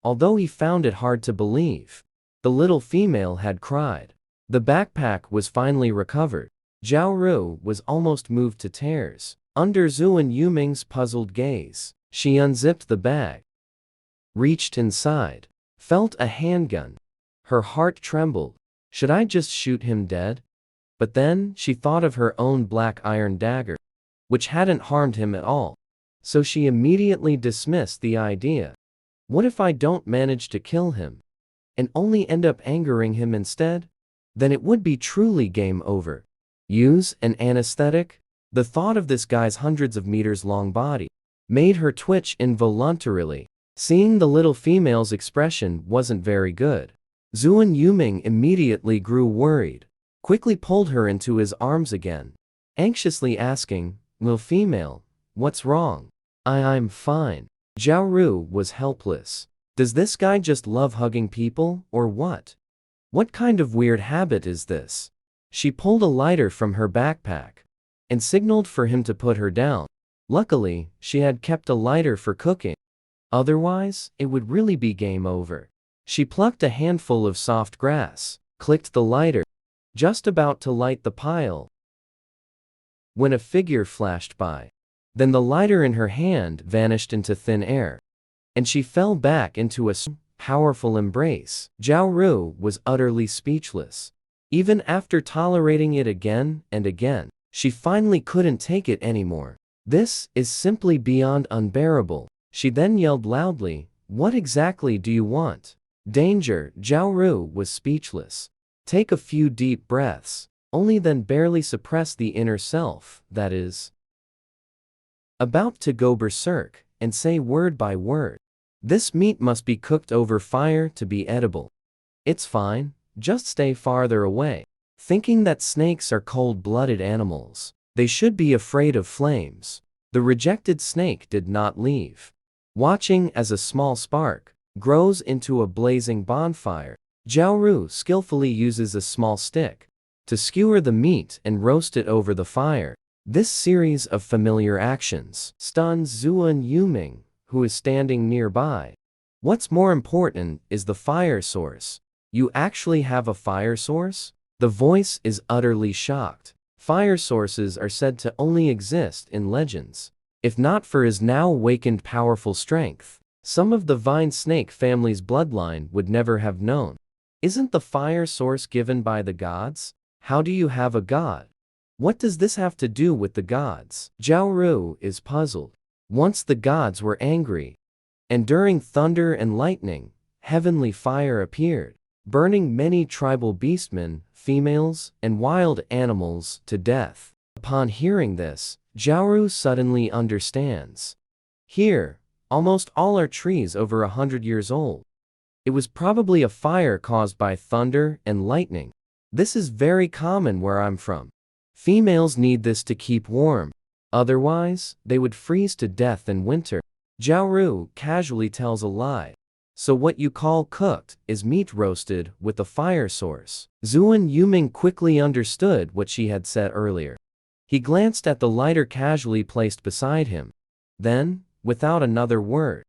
Although he found it hard to believe, the little female had cried. The backpack was finally recovered. Zhao Ru was almost moved to tears. Under Zhuan Yuming's puzzled gaze, she unzipped the bag, reached inside, felt a handgun. Her heart trembled. Should I just shoot him dead? But then she thought of her own black iron dagger, which hadn't harmed him at all. So she immediately dismissed the idea. What if I don't manage to kill him, and only end up angering him instead? Then it would be truly game over. Use an anesthetic? The thought of this guy's hundreds of meters long body made her twitch involuntarily. Seeing the little female's expression wasn't very good, Zhuan Yuming immediately grew worried, quickly pulled her into his arms again, anxiously asking, "Little female, what's wrong?" I'm fine." Zhao Ru was helpless. Does this guy just love hugging people, or what? What kind of weird habit is this? She pulled a lighter from her backpack and signaled for him to put her down. Luckily, she had kept a lighter for cooking. Otherwise, it would really be game over. She plucked a handful of soft grass, clicked the lighter, just about to light the pile, when a figure flashed by. Then the lighter in her hand vanished into thin air, and she fell back into a powerful embrace. Zhao Ru was utterly speechless. Even after tolerating it again and again, she finally couldn't take it anymore. "This is simply beyond unbearable." She then yelled loudly, What exactly do you want? Danger. Zhao Ru was speechless. Take a few deep breaths, only then barely suppress the inner self, that is about to go berserk, and say word by word. This meat must be cooked over fire to be edible. It's fine, just stay farther away. Thinking that snakes are cold-blooded animals, they should be afraid of flames. The rejected snake did not leave. Watching as a small spark grows into a blazing bonfire, Zhao Ru skillfully uses a small stick to skewer the meat and roast it over the fire. This series of familiar actions stuns Zuan Yuming, who is standing nearby. What's more important is the fire source. You actually have a fire source? The voice is utterly shocked. Fire sources are said to only exist in legends. If not for his now awakened powerful strength, some of the vine snake family's bloodline would never have known. Isn't the fire source given by the gods? How do you have a god? What does this have to do with the gods? Zhao Ru is puzzled. Once the gods were angry, and during thunder and lightning, heavenly fire appeared, burning many tribal beastmen, females, and wild animals to death. Upon hearing this, Zhao Ru suddenly understands. Here, almost all are trees over 100 years old. It was probably a fire caused by thunder and lightning. This is very common where I'm from. Females need this to keep warm. Otherwise, they would freeze to death in winter. Zhao Ru casually tells a lie. So what you call cooked is meat roasted with a fire source. Zuan Yuming quickly understood what she had said earlier. He glanced at the lighter casually placed beside him. Then, without another word,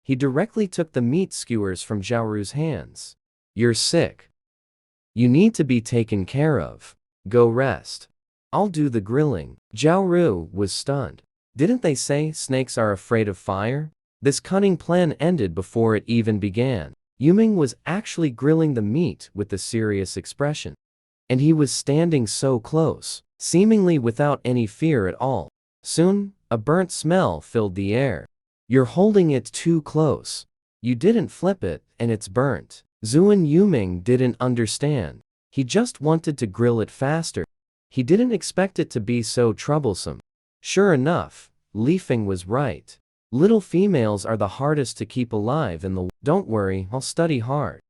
he directly took the meat skewers from Zhao Ru's hands. You're sick. You need to be taken care of. Go rest. I'll do the grilling. Zhao Ru was stunned. Didn't they say snakes are afraid of fire? This cunning plan ended before it even began. Yuming was actually grilling the meat with a serious expression. And he was standing so close, seemingly without any fear at all. Soon, a burnt smell filled the air. You're holding it too close. You didn't flip it, and it's burnt. Zuan Yuming didn't understand. He just wanted to grill it faster. He didn't expect it to be so troublesome. Sure enough, Li Feng was right. Little females are the hardest to keep alive in the world. Don't worry, I'll study hard.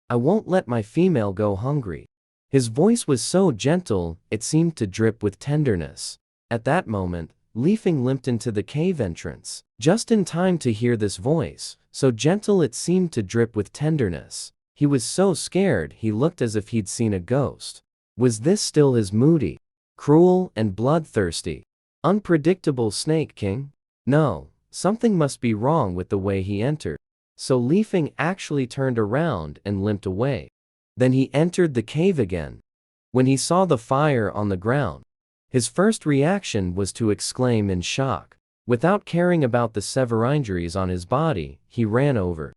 I won't let my female go hungry. His voice was so gentle, it seemed to drip with tenderness. At that moment, Li Feng limped into the cave entrance, just in time to hear this voice, so gentle it seemed to drip with tenderness. He was so scared he looked as if he'd seen a ghost. Was this still his moody, cruel and bloodthirsty, unpredictable Snake King? No, something must be wrong with the way he entered. So Li Feng actually turned around and limped away. Then he entered the cave again. When he saw the fire on the ground, his first reaction was to exclaim in shock. Without caring about the severe injuries on his body, he ran over.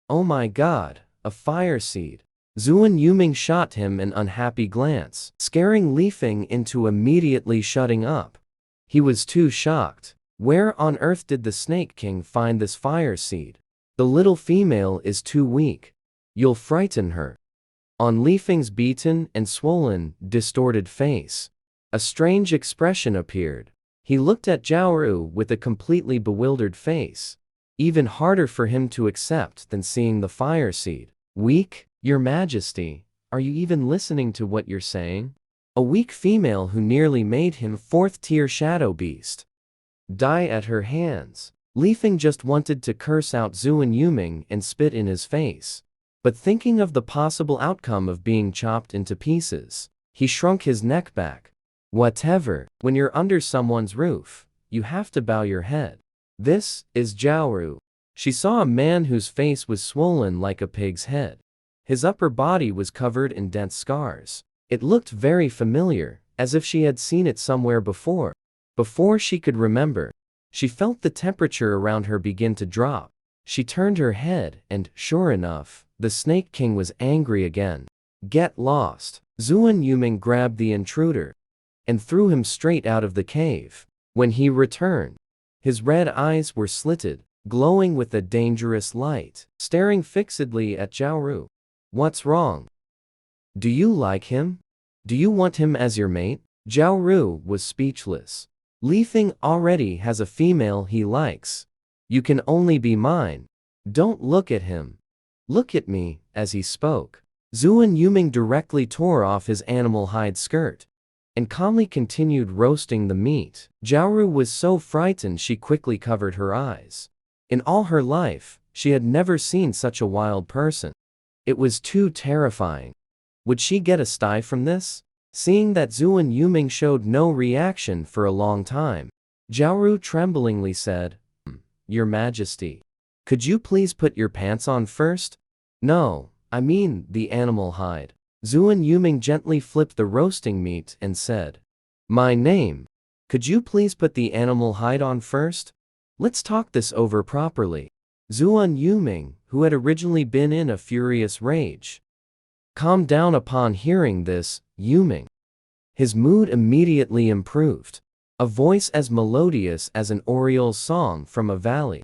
Oh my God, a fire seed. Zuan Yuming shot him an unhappy glance, scaring Li Feng into immediately shutting up. He was too shocked. Where on earth did the Snake King find this fire seed? The little female is too weak. You'll frighten her. On Li Feng's beaten and swollen, distorted face, a strange expression appeared. He looked at Zhao Ru with a completely bewildered face. Even harder for him to accept than seeing the fire seed. Weak? Your Majesty, are you even listening to what you're saying? A weak female who nearly made him fourth-tier shadow beast die at her hands. Li Feng just wanted to curse out Zuan Yuming and spit in his face. But thinking of the possible outcome of being chopped into pieces, he shrunk his neck back. Whatever, when you're under someone's roof, you have to bow your head. This is Zhao Ru. She saw a man whose face was swollen like a pig's head. His upper body was covered in dense scars. It looked very familiar, as if she had seen it somewhere before. Before she could remember, she felt the temperature around her begin to drop. She turned her head and, sure enough, the Snake King was angry again. Get lost. Zuan Yuming grabbed the intruder and threw him straight out of the cave. When he returned, his red eyes were slitted, glowing with a dangerous light, staring fixedly at Zhao Ru. What's wrong? Do you like him? Do you want him as your mate? Zhao Ru was speechless. Li Feng already has a female he likes. You can only be mine. Don't look at him. Look at me. As he spoke, Zuan Yuming directly tore off his animal hide skirt and calmly continued roasting the meat. Zhao Ru was so frightened she quickly covered her eyes. In all her life, she had never seen such a wild person. It was too terrifying. Would she get a sty from this? Seeing that Zuan Yuming showed no reaction for a long time, Zhao Ru tremblingly said, Your Majesty, could you please put your pants on first? No, I mean the animal hide. Zuan Yuming gently flipped the roasting meat and said, My name. Could you please put the animal hide on first? Let's talk this over properly. Zuan Yuming, who had originally been in a furious rage, calmed down upon hearing this. Yuming. His mood immediately improved. A voice as melodious as an oriole's song from a valley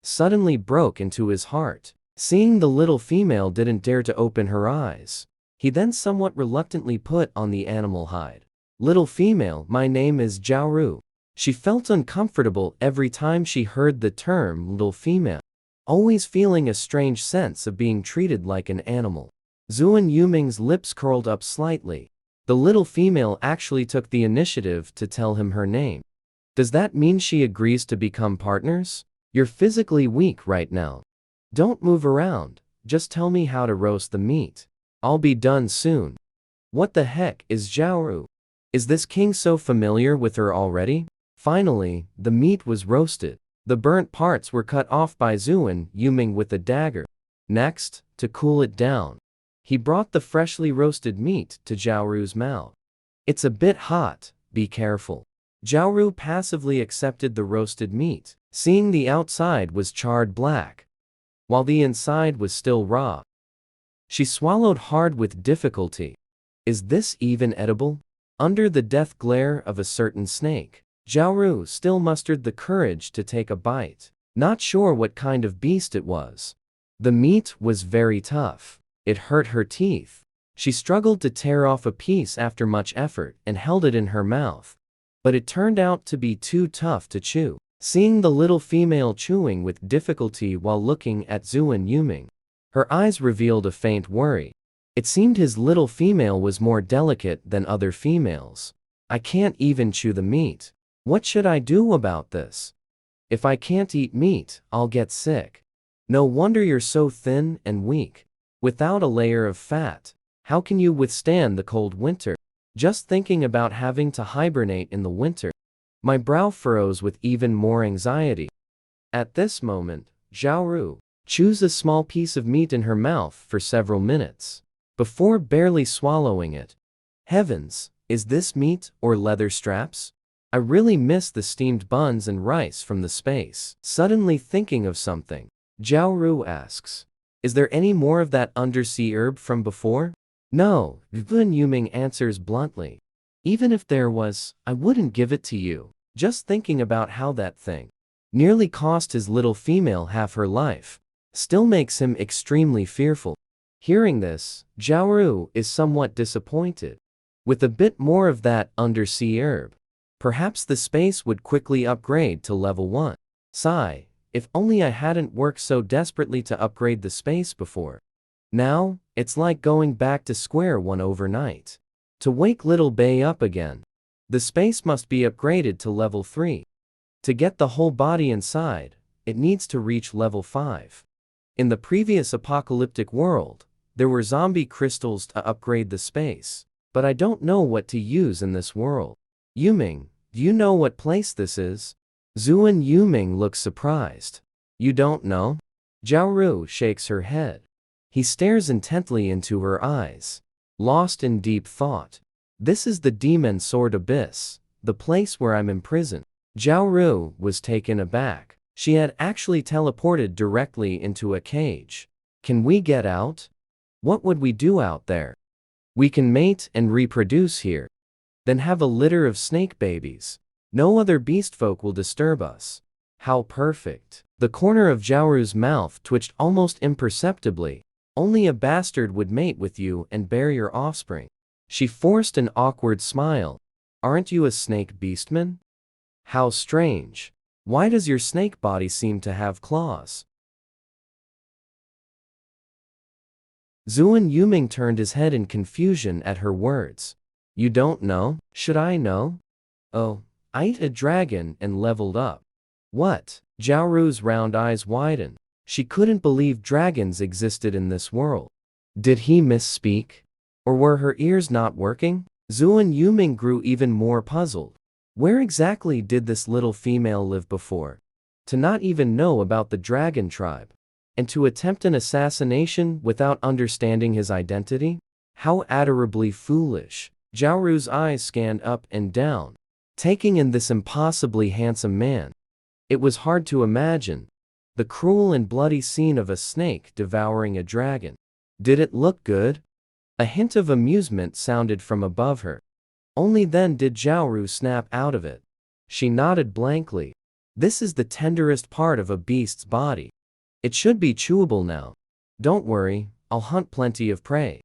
suddenly broke into his heart. Seeing the little female didn't dare to open her eyes, he then somewhat reluctantly put on the animal hide. Little female, my name is Zhao Ru. She felt uncomfortable every time she heard the term little female, always feeling a strange sense of being treated like an animal. Zuan Yuming's lips curled up slightly. The little female actually took the initiative to tell him her name. Does that mean she agrees to become partners? You're physically weak right now. Don't move around, just tell me how to roast the meat. I'll be done soon. What the heck is Zhao Ru? Is this king so familiar with her already? Finally, the meat was roasted. The burnt parts were cut off by Zuan Yuming with a dagger. Next, to cool it down, he brought the freshly roasted meat to Zhao Ru's mouth. It's a bit hot, be careful. Zhao Ru passively accepted the roasted meat, seeing the outside was charred black, while the inside was still raw. She swallowed hard with difficulty. Is this even edible? Under the death glare of a certain snake, Zhao Ru still mustered the courage to take a bite, not sure what kind of beast it was. The meat was very tough. It hurt her teeth. She struggled to tear off a piece after much effort and held it in her mouth, but it turned out to be too tough to chew. Seeing the little female chewing with difficulty while looking at Zuan Yuming, her eyes revealed a faint worry. It seemed his little female was more delicate than other females. I can't even chew the meat. What should I do about this? If I can't eat meat, I'll get sick. No wonder you're so thin and weak. Without a layer of fat, how can you withstand the cold winter? Just thinking about having to hibernate in the winter, my brow furrows with even more anxiety. At this moment, Zhao Ru chews a small piece of meat in her mouth for several minutes, before barely swallowing it. Heavens, is this meat or leather straps? I really miss the steamed buns and rice from the space. Suddenly thinking of something, Zhao Ru asks, is there any more of that undersea herb from before? No, Zuan Yuming answers bluntly. Even if there was, I wouldn't give it to you. Just thinking about how that thing nearly cost his little female half her life still makes him extremely fearful. Hearing this, Zhao Ru is somewhat disappointed. With a bit more of that undersea herb, perhaps the space would quickly upgrade to level 1. Sigh. If only I hadn't worked so desperately to upgrade the space before. Now, it's like going back to square one overnight. To wake little Bay up again, the space must be upgraded to level 3. To get the whole body inside, it needs to reach level 5. In the previous apocalyptic world, there were zombie crystals to upgrade the space, but I don't know what to use in this world. Yuming, do you know what place this is? Zuan Yuming looks surprised. You don't know? Zhao Ru shakes her head. He stares intently into her eyes, lost in deep thought. This is the Demon Sword Abyss, the place where I'm imprisoned. Zhao Ru was taken aback. She had actually teleported directly into a cage. Can we get out? What would we do out there? We can mate and reproduce here, then have a litter of snake babies. No other beast folk will disturb us. How perfect. The corner of Zhaoru's mouth twitched almost imperceptibly. Only a bastard would mate with you and bear your offspring. She forced an awkward smile. Aren't you a snake beastman? How strange. Why does your snake body seem to have claws? Zuan Yuming turned his head in confusion at her words. You don't know? Should I know? Oh, I ate a dragon and leveled up. What? Zhaoru's round eyes widened. She couldn't believe dragons existed in this world. Did he misspeak? Or were her ears not working? Zuan Yuming grew even more puzzled. Where exactly did this little female live before? To not even know about the dragon tribe. And to attempt an assassination without understanding his identity? How adorably foolish. Zhaoru's eyes scanned up and down, taking in this impossibly handsome man. It was hard to imagine. The cruel and bloody scene of a snake devouring a dragon. Did it look good? A hint of amusement sounded from above her. Only then did Zhaoru snap out of it. She nodded blankly. This is the tenderest part of a beast's body. It should be chewable now. Don't worry, I'll hunt plenty of prey.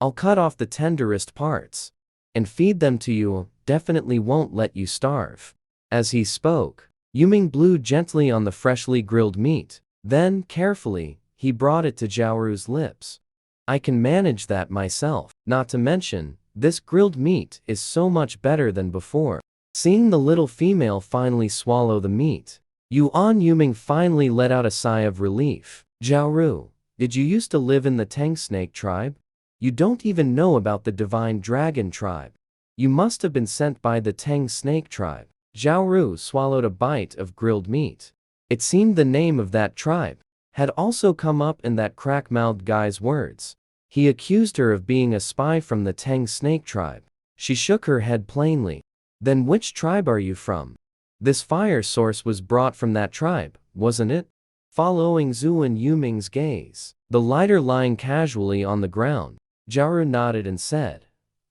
I'll cut off the tenderest parts and feed them to you. Definitely won't let you starve. As he spoke, Yuming blew gently on the freshly grilled meat. Then, carefully, he brought it to Zhaoru's lips. I can manage that myself. Not to mention, this grilled meat is so much better than before. Seeing the little female finally swallow the meat, Yuan Yuming finally let out a sigh of relief. Zhaoru, did you used to live in the Tang snake tribe? You don't even know about the divine dragon tribe. You must have been sent by the Tang snake tribe. Zhaoru swallowed a bite of grilled meat. It seemed the name of that tribe had also come up in that crack-mouthed guy's words. He accused her of being a spy from the Tang snake tribe. She shook her head plainly. Then which tribe are you from? This fire source was brought from that tribe, wasn't it? Following Zuan Yuming's gaze, the lighter lying casually on the ground, Zhaoru nodded and said,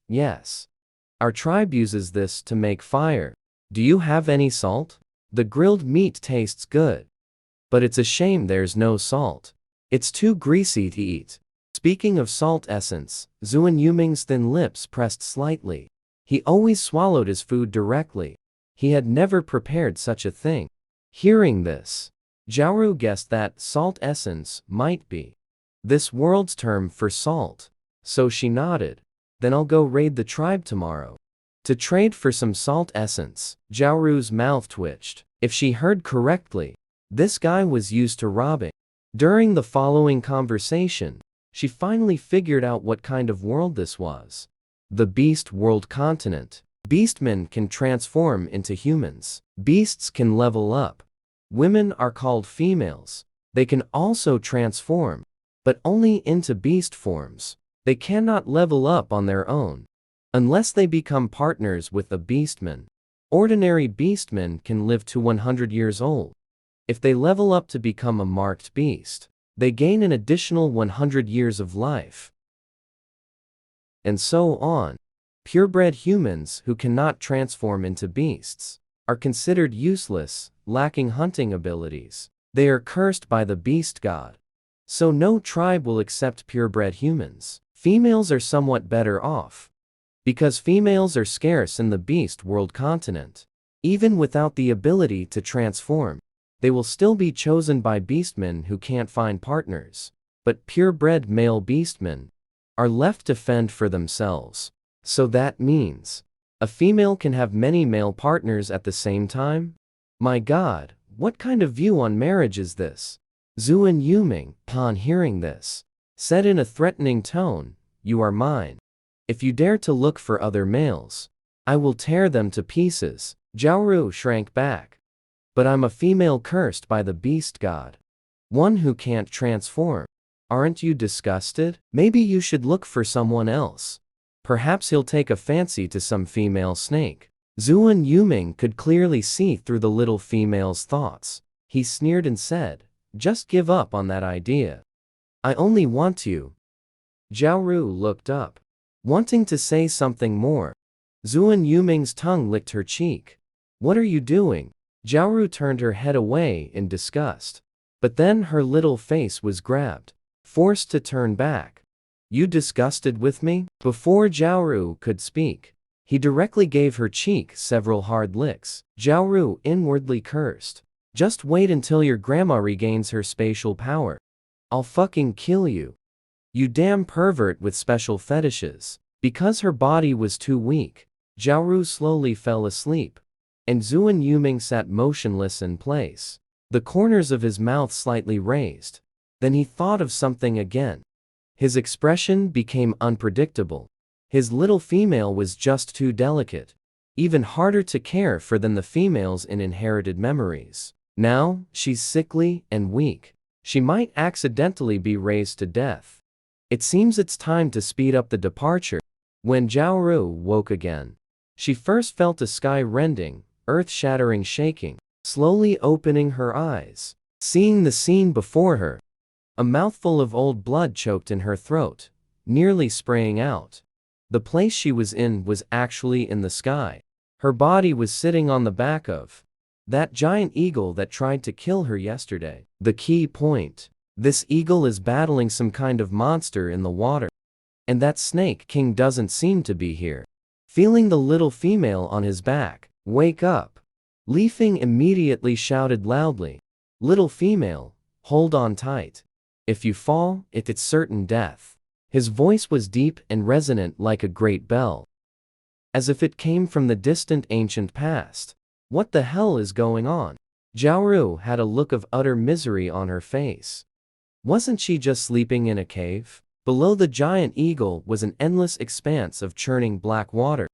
yes. Our tribe uses this to make fire. Do you have any salt? The grilled meat tastes good. But it's a shame there's no salt. It's too greasy to eat. Speaking of salt essence, Zuan Yuming's thin lips pressed slightly. He always swallowed his food directly. He had never prepared such a thing. Hearing this, Zhaoru guessed that salt essence might be this world's term for salt. So she nodded. Then I'll go raid the tribe tomorrow. To trade for some salt essence. Zhaoru's mouth twitched. If she heard correctly, this guy was used to robbing. During the following conversation, she finally figured out what kind of world this was. The beast world continent. Beastmen can transform into humans. Beasts can level up. Women are called females. They can also transform, but only into beast forms. They cannot level up on their own, unless they become partners with a beastman. Ordinary beastmen can live to 100 years old. If they level up to become a marked beast, they gain an additional 100 years of life. And so on. Purebred humans who cannot transform into beasts are considered useless, lacking hunting abilities. They are cursed by the beast god. So no tribe will accept purebred humans. Females are somewhat better off, because females are scarce in the beast world continent. Even without the ability to transform, they will still be chosen by beastmen who can't find partners. But purebred male beastmen are left to fend for themselves. So that means a female can have many male partners at the same time? My God, what kind of view on marriage is this? Zuan Yuming, upon hearing this, said in a threatening tone, you are mine. If you dare to look for other males, I will tear them to pieces. Zhaoru shrank back. But I'm a female cursed by the beast god. One who can't transform. Aren't you disgusted? Maybe you should look for someone else. Perhaps he'll take a fancy to some female snake. Zuan Yuming could clearly see through the little female's thoughts. He sneered and said, just give up on that idea. I only want you. Zhaoru looked up, wanting to say something more. Zuan Yuming's tongue licked her cheek. What are you doing? Zhaoru turned her head away in disgust. But then her little face was grabbed, forced to turn back. You disgusted with me? Before Jiaoru could speak, he directly gave her cheek several hard licks. Jiaoru inwardly cursed. Just wait until your grandma regains her spatial power. I'll fucking kill you. You damn pervert with special fetishes. Because her body was too weak, Jiaoru slowly fell asleep, and Zuan Yuming sat motionless in place, the corners of his mouth slightly raised. Then he thought of something again. His expression became unpredictable. His little female was just too delicate, even harder to care for than the females in inherited memories. Now, she's sickly and weak. She might accidentally be raised to death. It seems it's time to speed up the departure. When Jiaoru woke again, she first felt a sky-rending, earth-shattering shaking. Slowly opening her eyes, seeing the scene before her, a mouthful of old blood choked in her throat, nearly spraying out. The place she was in was actually in the sky. Her body was sitting on the back of that giant eagle that tried to kill her yesterday. The key point: this eagle is battling some kind of monster in the water. And that snake king doesn't seem to be here. Feeling the little female on his back, wake up. Li Feng immediately shouted loudly, little female, hold on tight. If you fall, it's certain death. His voice was deep and resonant like a great bell, as if it came from the distant ancient past. What the hell is going on? Jiaoru had a look of utter misery on her face. Wasn't she just sleeping in a cave? Below the giant eagle was an endless expanse of churning black water.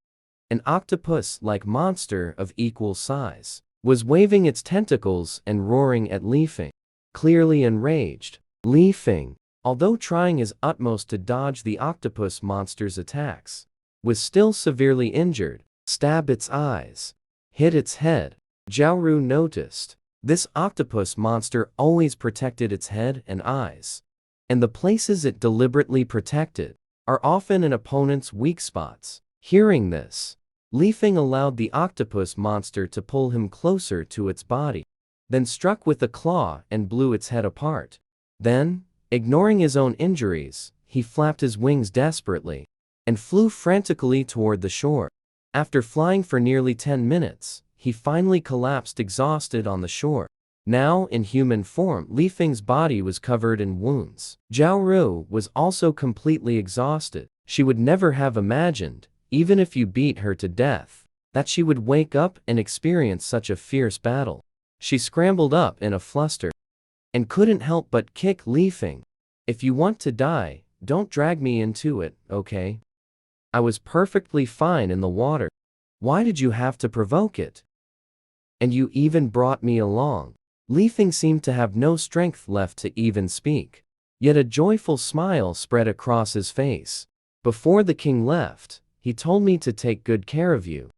An octopus-like monster of equal size was waving its tentacles and roaring at Li Feng. Clearly enraged, Li Feng, although trying his utmost to dodge the octopus monster's attacks, was still severely injured. Stabbed its eyes, hit its head. Jiaoru noticed this octopus monster always protected its head and eyes, and the places it deliberately protected are often an opponent's weak spots. Hearing this, Li Feng allowed the octopus monster to pull him closer to its body, then struck with a claw and blew its head apart. Then, ignoring his own injuries, he flapped his wings desperately and flew frantically toward the shore. After flying for nearly 10 minutes, he finally collapsed exhausted on the shore. Now in human form, Li Feng's body was covered in wounds. Jiaoru was also completely exhausted. She would never have imagined, even if you beat her to death, that she would wake up and experience such a fierce battle. She scrambled up in a fluster and couldn't help but kick Li Feng. If you want to die, don't drag me into it, okay? I was perfectly fine in the water. Why did you have to provoke it? And you even brought me along. Li Feng seemed to have no strength left to even speak. Yet a joyful smile spread across his face. Before the king left, he told me to take good care of you.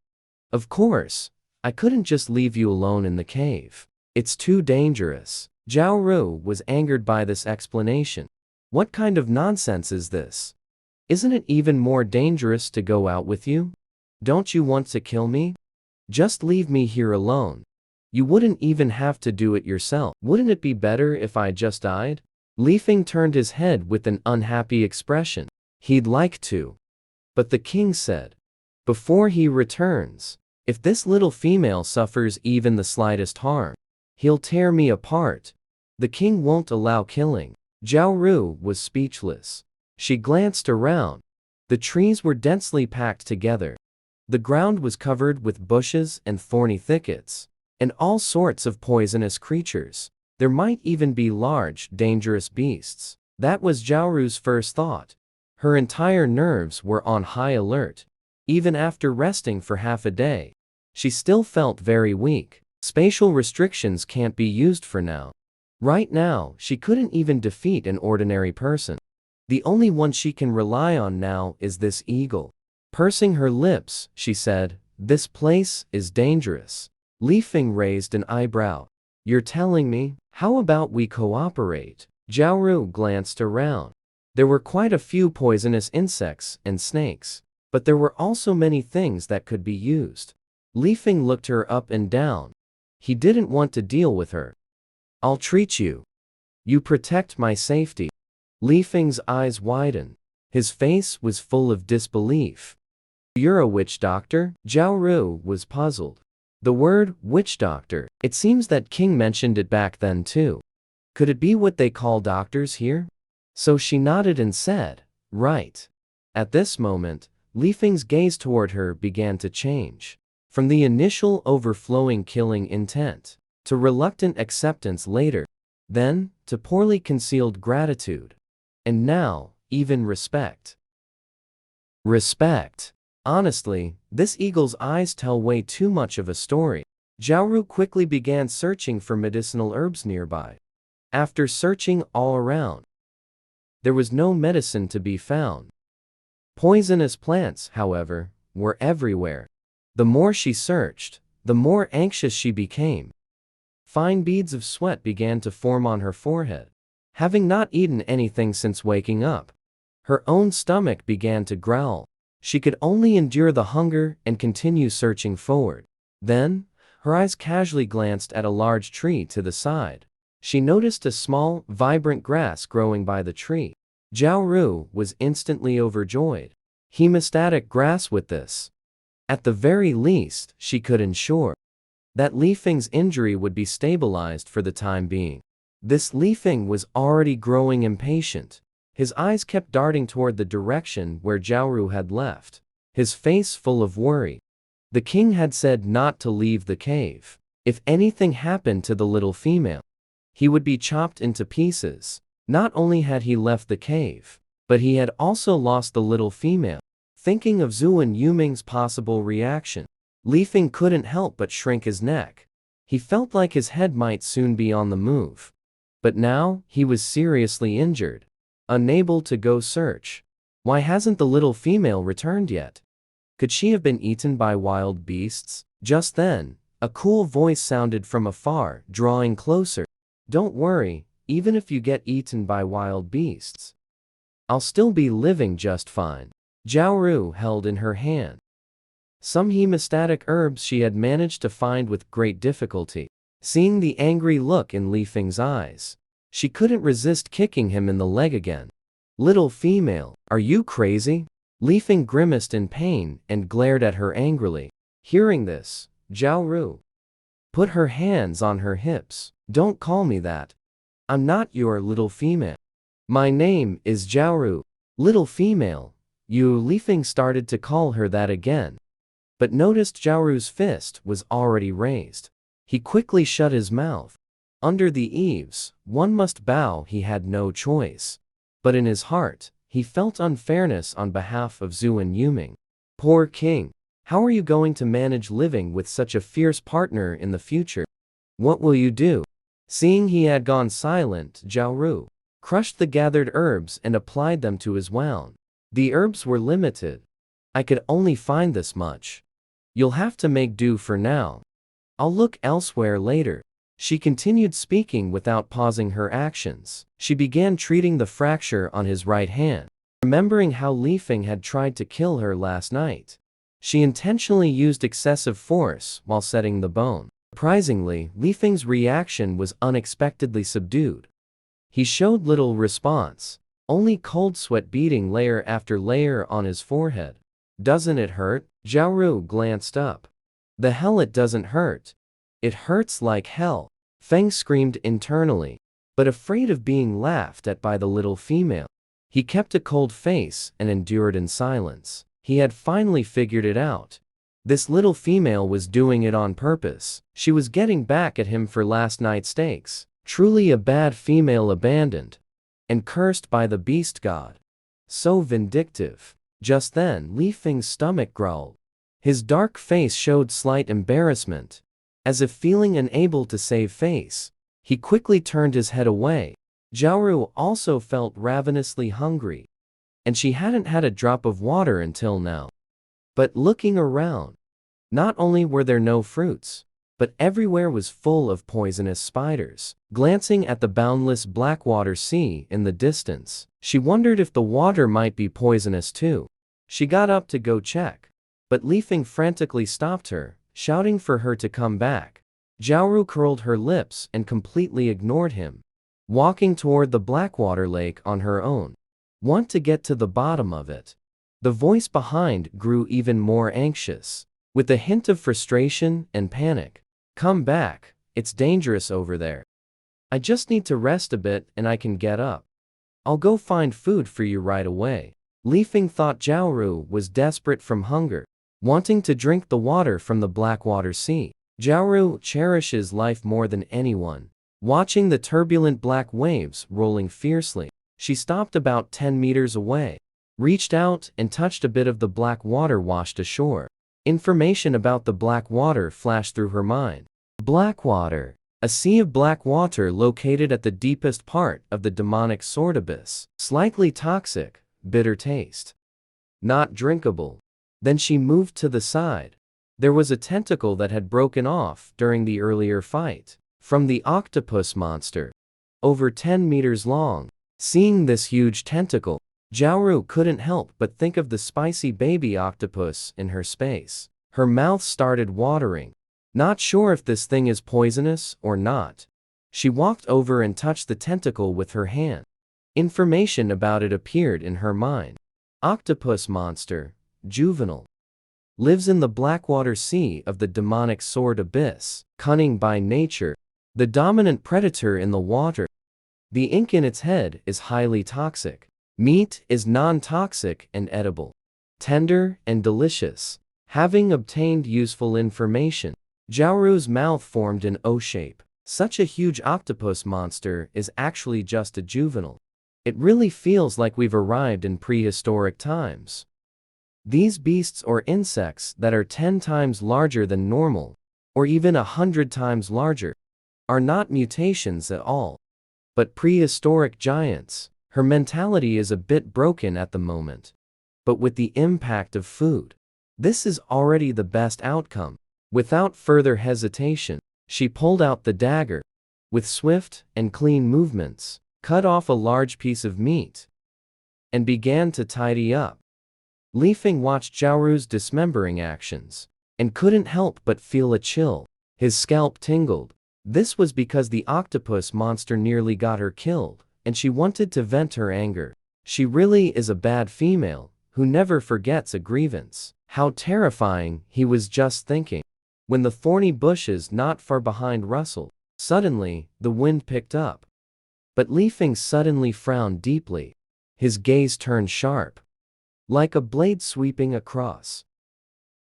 Of course, I couldn't just leave you alone in the cave. It's too dangerous. Jiaoru was angered by this explanation. What kind of nonsense is this? Isn't it even more dangerous to go out with you? Don't you want to kill me? Just leave me here alone. You wouldn't even have to do it yourself. Wouldn't it be better if I just died? Li Feng turned his head with an unhappy expression. He'd like to. But the king said, before he returns, if this little female suffers even the slightest harm, he'll tear me apart. The king won't allow killing. Jiaoru was speechless. She glanced around. The trees were densely packed together. The ground was covered with bushes and thorny thickets, and all sorts of poisonous creatures. There might even be large, dangerous beasts. That was Jiaoru's first thought. Her entire nerves were on high alert. Even after resting for half a day, she still felt very weak. Spatial restrictions can't be used for now. Right now, she couldn't even defeat an ordinary person. The only one she can rely on now is this eagle. Pursing her lips, she said, this place is dangerous. Li Feng raised an eyebrow. You're telling me? How about we cooperate? Jiaoru glanced around. There were quite a few poisonous insects and snakes, but there were also many things that could be used. Li Feng looked her up and down. He didn't want to deal with her. I'll treat you. You protect my safety. Li Feng's eyes widened. His face was full of disbelief. You're a witch doctor? Zhao Ru was puzzled. The word witch doctor, it seems that King mentioned it back then too. Could it be what they call doctors here? So she nodded and said, right. At this moment, Li Feng's gaze toward her began to change. From the initial overflowing killing intent, to reluctant acceptance later, then, to poorly concealed gratitude. And now, even respect. Respect. Honestly, this eagle's eyes tell way too much of a story. Zhao Ru quickly began searching for medicinal herbs nearby. After searching all around, there was no medicine to be found. Poisonous plants, however, were everywhere. The more she searched, the more anxious she became. Fine beads of sweat began to form on her forehead. Having not eaten anything since waking up, her own stomach began to growl. She could only endure the hunger and continue searching forward. Then, her eyes casually glanced at a large tree to the side. She noticed a small, vibrant grass growing by the tree. Zhao Ru was instantly overjoyed. Hemostatic grass with this. At the very least, she could ensure that Li Feng's injury would be stabilized for the time being. This Li Feng was already growing impatient. His eyes kept darting toward the direction where Zhao Ru had left, his face full of worry. The king had said not to leave the cave. If anything happened to the little female, he would be chopped into pieces. Not only had he left the cave, but he had also lost the little female. Thinking of Zhuan Yuming's possible reaction, Li Feng couldn't help but shrink his neck. He felt like his head might soon be on the move. But now, he was seriously injured. Unable to go search. Why hasn't the little female returned yet? Could she have been eaten by wild beasts? Just then, a cool voice sounded from afar, drawing closer. Don't worry, even if you get eaten by wild beasts, I'll still be living just fine. Zhao Ru held in her hand some hemostatic herbs she had managed to find with great difficulty. Seeing the angry look in Li Feng's eyes, she couldn't resist kicking him in the leg again. Little female, are you crazy? Li Feng grimaced in pain and glared at her angrily. Hearing this, Zhao Ru put her hands on her hips. Don't call me that. I'm not your little female. My name is Zhao Ru. Little female. Li Feng started to call her that again, but noticed Zhao Ru's fist was already raised. He quickly shut his mouth. Under the eaves, one must bow, he had no choice. But in his heart, he felt unfairness on behalf of Zhuan Yuming. Poor king. How are you going to manage living with such a fierce partner in the future? What will you do? Seeing he had gone silent, Zhao Ru crushed the gathered herbs and applied them to his wound. The herbs were limited. I could only find this much. You'll have to make do for now. I'll look elsewhere later. She continued speaking without pausing her actions. She began treating the fracture on his right hand. Remembering how Li Feng had tried to kill her last night, she intentionally used excessive force while setting the bone. Surprisingly, Li Feng's reaction was unexpectedly subdued. He showed little response, only cold sweat beading layer after layer on his forehead. Doesn't it hurt? Zhao Ru glanced up. The hell it doesn't hurt. It hurts like hell. Feng screamed internally, but afraid of being laughed at by the little female. He kept a cold face and endured in silence. He had finally figured it out. This little female was doing it on purpose. She was getting back at him for last night's stakes. Truly a bad female, abandoned and cursed by the beast god. So vindictive. Just then, Li Feng's stomach growled. His dark face showed slight embarrassment. As if feeling unable to save face, he quickly turned his head away. Zhao Ru also felt ravenously hungry, and she hadn't had a drop of water until now. But looking around, not only were there no fruits, but everywhere was full of poisonous spiders. Glancing at the boundless Blackwater Sea in the distance, she wondered if the water might be poisonous too. She got up to go check, but Li Feng frantically stopped her, shouting for her to come back. Zhao Ru curled her lips and completely ignored him. walking toward the Blackwater Lake on her own. Want to get to the bottom of it. The voice behind grew even more anxious, with a hint of frustration and panic. Come back, it's dangerous over there. I just need to rest a bit and I can get up. I'll go find food for you right away. Li Feng thought Zhao Ru was desperate from hunger, wanting to drink the water from the Blackwater Sea. Zhao Ru cherishes life more than anyone. Watching the turbulent black waves rolling fiercely, she stopped about 10 meters away, reached out and touched a bit of the black water washed ashore. Information about the black water flashed through her mind. Blackwater, a sea of black water located at the deepest part of the demonic sword abyss. Slightly toxic, bitter taste. Not drinkable. Then she moved to the side. There was a tentacle that had broken off during the earlier fight from the octopus monster, over 10 meters long. Seeing this huge tentacle, Zhao Ru couldn't help but think of the spicy baby octopus in her space. Her mouth started watering. Not sure if this thing is poisonous or not. She walked over and touched the tentacle with her hand. Information about it appeared in her mind. Octopus monster, juvenile. Lives in the Blackwater Sea of the demonic sword abyss. Cunning by nature. The dominant predator in the water. The ink in its head is highly toxic. Meat is non-toxic and edible. Tender and delicious. Having obtained useful information, Zhao Ru's mouth formed an O shape. Such a huge octopus monster is actually just a juvenile. It really feels like we've arrived in prehistoric times. These beasts or insects that are 10 times larger than normal, or even 100 times larger, are not mutations at all, but prehistoric giants. Her mentality is a bit broken at the moment. But with the impact of food, this is already the best outcome. Without further hesitation, she pulled out the dagger. With swift and clean movements, cut off a large piece of meat and began to tidy up. Li Feng watched Zhao Ru's dismembering actions and couldn't help but feel a chill. His scalp tingled. This was because the octopus monster nearly got her killed, and she wanted to vent her anger. She really is a bad female, who never forgets a grievance. How terrifying, he was just thinking, when the thorny bushes not far behind rustled. Suddenly, the wind picked up. But Li Feng suddenly frowned deeply. His gaze turned sharp, like a blade sweeping across.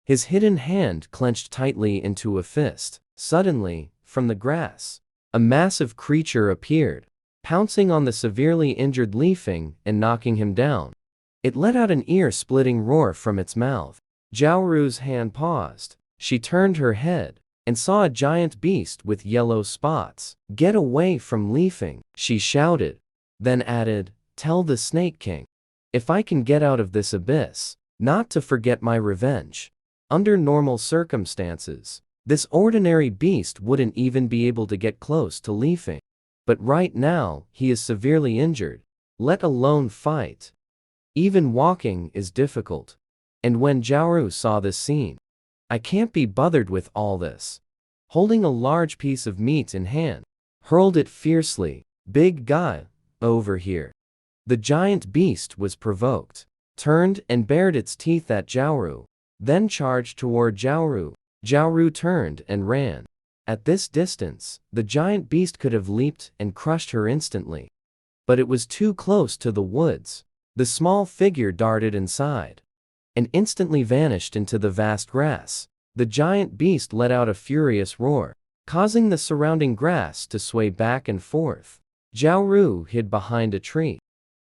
His hidden hand clenched tightly into a fist. Suddenly, from the grass, a massive creature appeared, pouncing on the severely injured Li Feng and knocking him down. It let out an ear-splitting roar from its mouth. Zhao Ru's hand paused. She turned her head and saw a giant beast with yellow spots. Get away from Li Feng, she shouted, then added, tell the Snake King, if I can get out of this abyss, not to forget my revenge. Under normal circumstances, this ordinary beast wouldn't even be able to get close to Li Feng. But right now, he is severely injured, let alone fight. Even walking is difficult. And when Zhao Ru saw this scene, I can't be bothered with all this. Holding a large piece of meat in hand, hurled it fiercely. Big guy, over here. The giant beast was provoked, turned and bared its teeth at Zhao Ru, then charged toward Zhao Ru. Zhao Ru turned and ran. At this distance, the giant beast could have leaped and crushed her instantly. But it was too close to the woods. The small figure darted inside and instantly vanished into the vast grass. The giant beast let out a furious roar, causing the surrounding grass to sway back and forth. Zhao Ru hid behind a tree,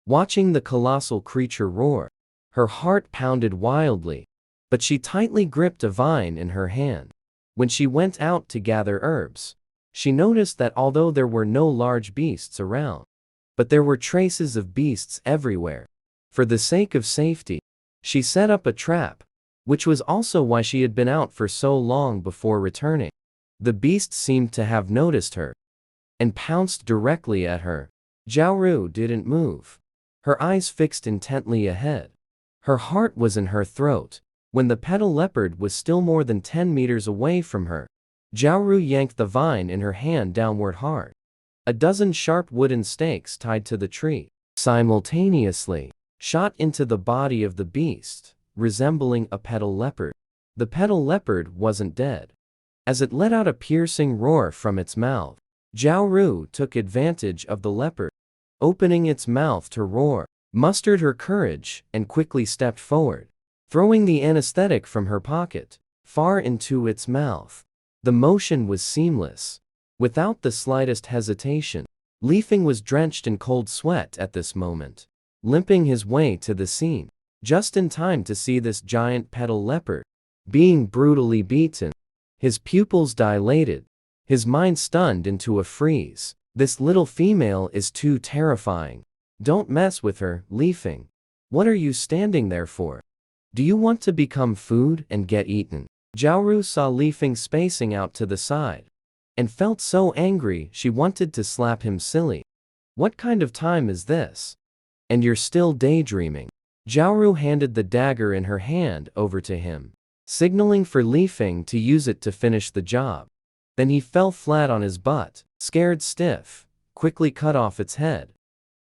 watching the colossal creature roar. Her heart pounded wildly, but she tightly gripped a vine in her hand. When she went out to gather herbs, she noticed that although there were no large beasts around, but there were traces of beasts everywhere. For the sake of safety, she set up a trap, which was also why she had been out for so long before returning. The beast seemed to have noticed her and pounced directly at her. Zhao Ru didn't move, her eyes fixed intently ahead. Her heart was in her throat. When the petal leopard was still more than 10 meters away from her, Zhao Ru yanked the vine in her hand downward hard. A dozen sharp wooden stakes tied to the tree, simultaneously, shot into the body of the beast, resembling a petal leopard. The petal leopard wasn't dead. As it let out a piercing roar from its mouth, Zhao Ru took advantage of the leopard, opening its mouth to roar, mustered her courage, and quickly stepped forward, throwing the anesthetic from her pocket, far into its mouth. The motion was seamless. Without the slightest hesitation, Li Feng was drenched in cold sweat at this moment, limping his way to the scene, just in time to see this giant petal leopard being brutally beaten. His pupils dilated, his mind stunned into a freeze. This little female is too terrifying. Don't mess with her, Li Feng. What are you standing there for? Do you want to become food and get eaten? Zhao Ru saw Li Feng spacing out to the side, and felt so angry she wanted to slap him silly. What kind of time is this? And you're still daydreaming. Zhao Ru handed the dagger in her hand over to him, signaling for Li Feng to use it to finish the job. Then he fell flat on his butt, scared stiff, quickly cut off its head.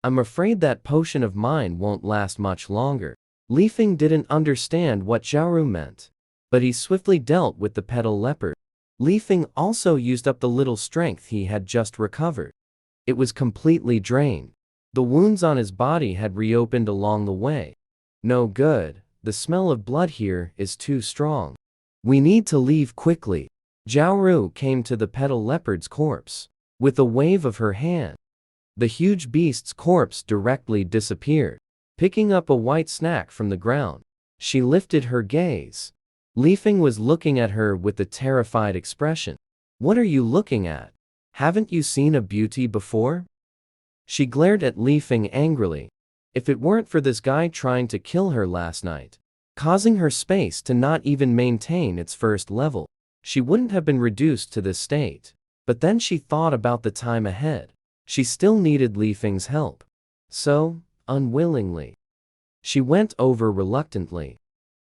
I'm afraid that potion of mine won't last much longer. Li Feng didn't understand what Zhao Ru meant, but he swiftly dealt with the petal leopard. Li Feng also used up the little strength he had just recovered. It was completely drained. The wounds on his body had reopened along the way. No good, the smell of blood here is too strong. We need to leave quickly. Zhao Ru came to the petal leopard's corpse. With a wave of her hand, the huge beast's corpse directly disappeared. Picking up a white snack from the ground, she lifted her gaze. Li Feng was looking at her with a terrified expression. What are you looking at? Haven't you seen a beauty before? She glared at Li Feng angrily. If it weren't for this guy trying to kill her last night, causing her space to not even maintain its first level, she wouldn't have been reduced to this state. But then she thought about the time ahead. She still needed Li Feng's help. So, unwillingly, she went over reluctantly,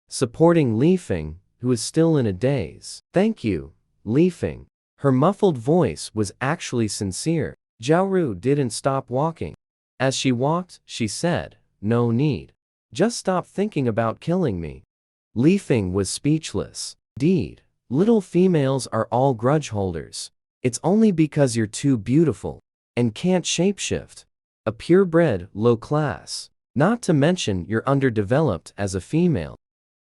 supporting Li Feng, who was still in a daze. Thank you, Li Feng. Her muffled voice was actually sincere. Zhao Ru didn't stop walking. As she walked, she said, no need. Just stop thinking about killing me. Li Feng was speechless. Indeed, little females are all grudge holders. It's only because you're too beautiful and can't shapeshift. A purebred, low class. Not to mention you're underdeveloped as a female,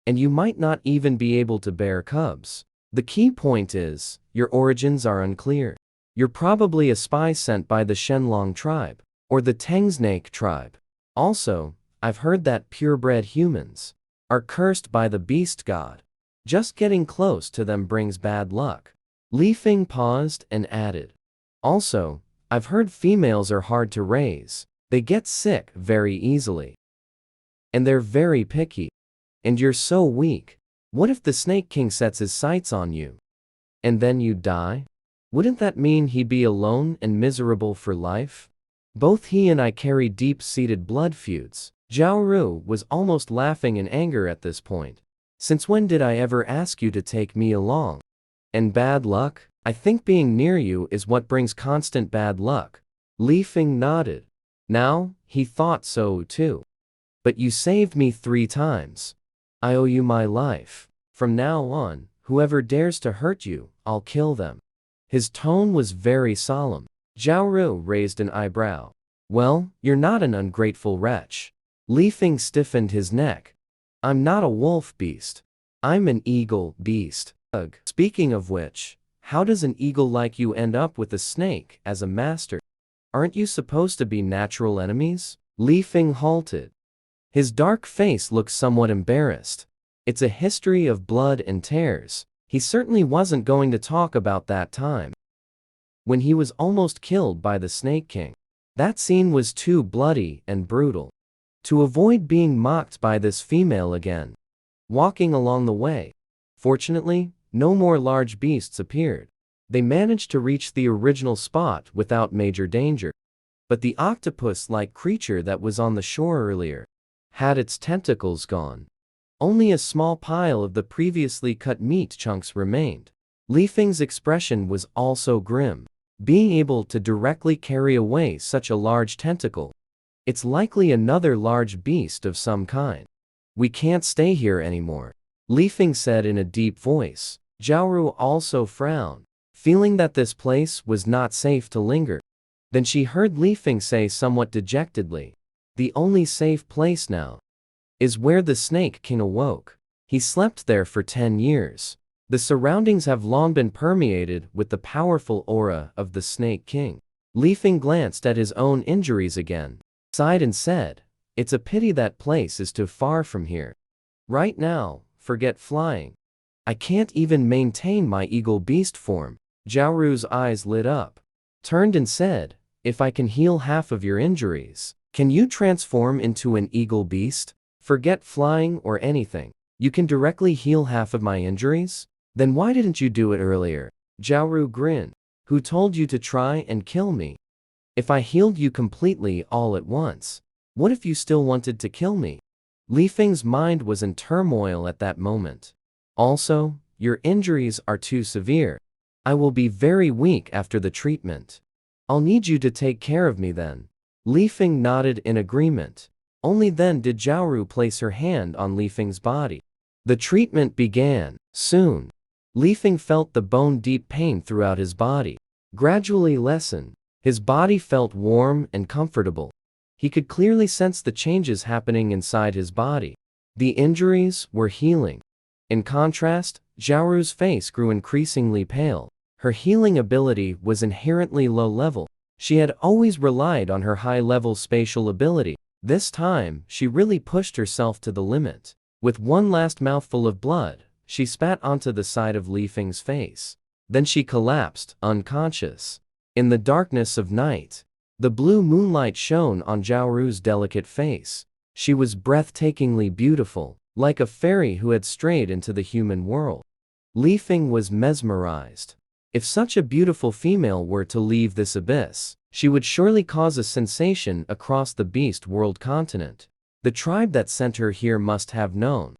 and you might not even be able to bear cubs. The key point is, your origins are unclear. You're probably a spy sent by the Shenlong tribe, or the Tengsnake tribe. Also, I've heard that purebred humans are cursed by the beast god. Just getting close to them brings bad luck. Li Feng paused and added, also, I've heard females are hard to raise. They get sick very easily. And they're very picky. And you're so weak. What if the Snake King sets his sights on you? And then you die? Wouldn't that mean he'd be alone and miserable for life? Both he and I carry deep-seated blood feuds. Zhao Ru was almost laughing in anger at this point. Since when did I ever ask you to take me along? And bad luck? I think being near you is what brings constant bad luck. Li Feng nodded. Now, he thought so too. But you saved me 3 times. I owe you my life. From now on, whoever dares to hurt you, I'll kill them. His tone was very solemn. Zhao Ru raised an eyebrow. Well, you're not an ungrateful wretch. Li Feng stiffened his neck. I'm not a wolf beast. I'm an eagle beast. Ugh. Speaking of which, how does an eagle like you end up with a snake as a master? Aren't you supposed to be natural enemies? Li Feng halted. His dark face looked somewhat embarrassed. It's a history of blood and tears. He certainly wasn't going to talk about that time when he was almost killed by the Snake King. That scene was too bloody and brutal to avoid being mocked by this female again. Walking along the way, fortunately, no more large beasts appeared. They managed to reach the original spot without major danger. But the octopus-like creature that was on the shore earlier had its tentacles gone. Only a small pile of the previously cut meat chunks remained. Li Feng's expression was also grim. being able to directly carry away such a large tentacle. It's likely another large beast of some kind. We can't stay here anymore, Li Feng said in a deep voice. Zhao Ru also frowned, feeling that this place was not safe to linger. Then she heard Li Feng say somewhat dejectedly, "The only safe place now is where the Snake King awoke. He slept there for 10 years. The surroundings have long been permeated with the powerful aura of the Snake King." Li Feng glanced at his own injuries again, sighed and said, "It's a pity that place is too far from here. Right now, forget flying. I can't even maintain my eagle beast form." Zhao Ru's eyes lit up, turned and said, "If I can heal half of your injuries, can you transform into an eagle beast? Forget flying or anything. You can directly heal half of my injuries? Then why didn't you do it earlier?" Zhao Ru grinned. "Who told you to try and kill me? If I healed you completely all at once, what if you still wanted to kill me?" Li Feng's mind was in turmoil at that moment. "Also, your injuries are too severe. I will be very weak after the treatment. I'll need you to take care of me then." Li Feng nodded in agreement. Only then did Zhao Ru place her hand on Li Feng's body. The treatment began. Soon, Li Feng felt the bone-deep pain throughout his body gradually lessen. His body felt warm and comfortable. He could clearly sense the changes happening inside his body. The injuries were healing. In contrast, Zhao Ru's face grew increasingly pale. Her healing ability was inherently low level. She had always relied on her high-level spatial ability. This time, she really pushed herself to the limit. With one last mouthful of blood, she spat onto the side of Li Feng's face. Then she collapsed, unconscious. In the darkness of night, the blue moonlight shone on Zhao Ru's delicate face. She was breathtakingly beautiful, like a fairy who had strayed into the human world. Li Feng was mesmerized. If such a beautiful female were to leave this abyss, she would surely cause a sensation across the beast world continent. The tribe that sent her here must have known.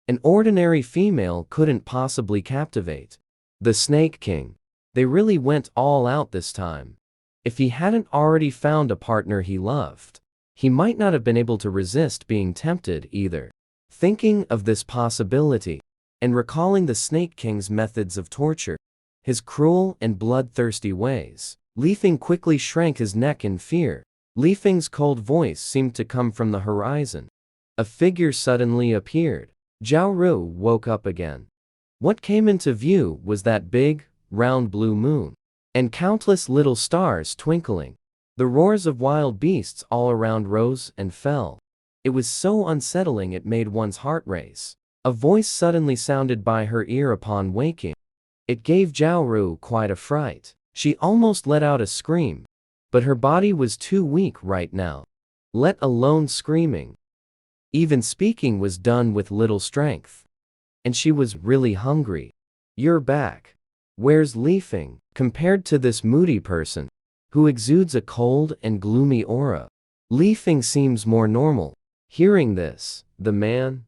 An ordinary female couldn't possibly captivate the Snake King. They really went all out this time. If he hadn't already found a partner he loved, he might not have been able to resist being tempted either. Thinking of this possibility, and recalling the Snake King's methods of torture, his cruel and bloodthirsty ways, Li Feng quickly shrank his neck in fear. Li Feng's cold voice seemed to come from the horizon. A figure suddenly appeared. Zhao Ru woke up again. What came into view was that big, round blue moon, and countless little stars twinkling. The roars of wild beasts all around rose and fell. It was so unsettling it made one's heart race. A voice suddenly sounded by her ear upon waking. It gave Zhao Ru quite a fright. She almost let out a scream, but her body was too weak right now, let alone screaming. Even speaking was done with little strength. And she was really hungry. "You're back. Where's Li Feng?" Compared to this moody person, who exudes a cold and gloomy aura, Li Feng seems more normal. Hearing this, the man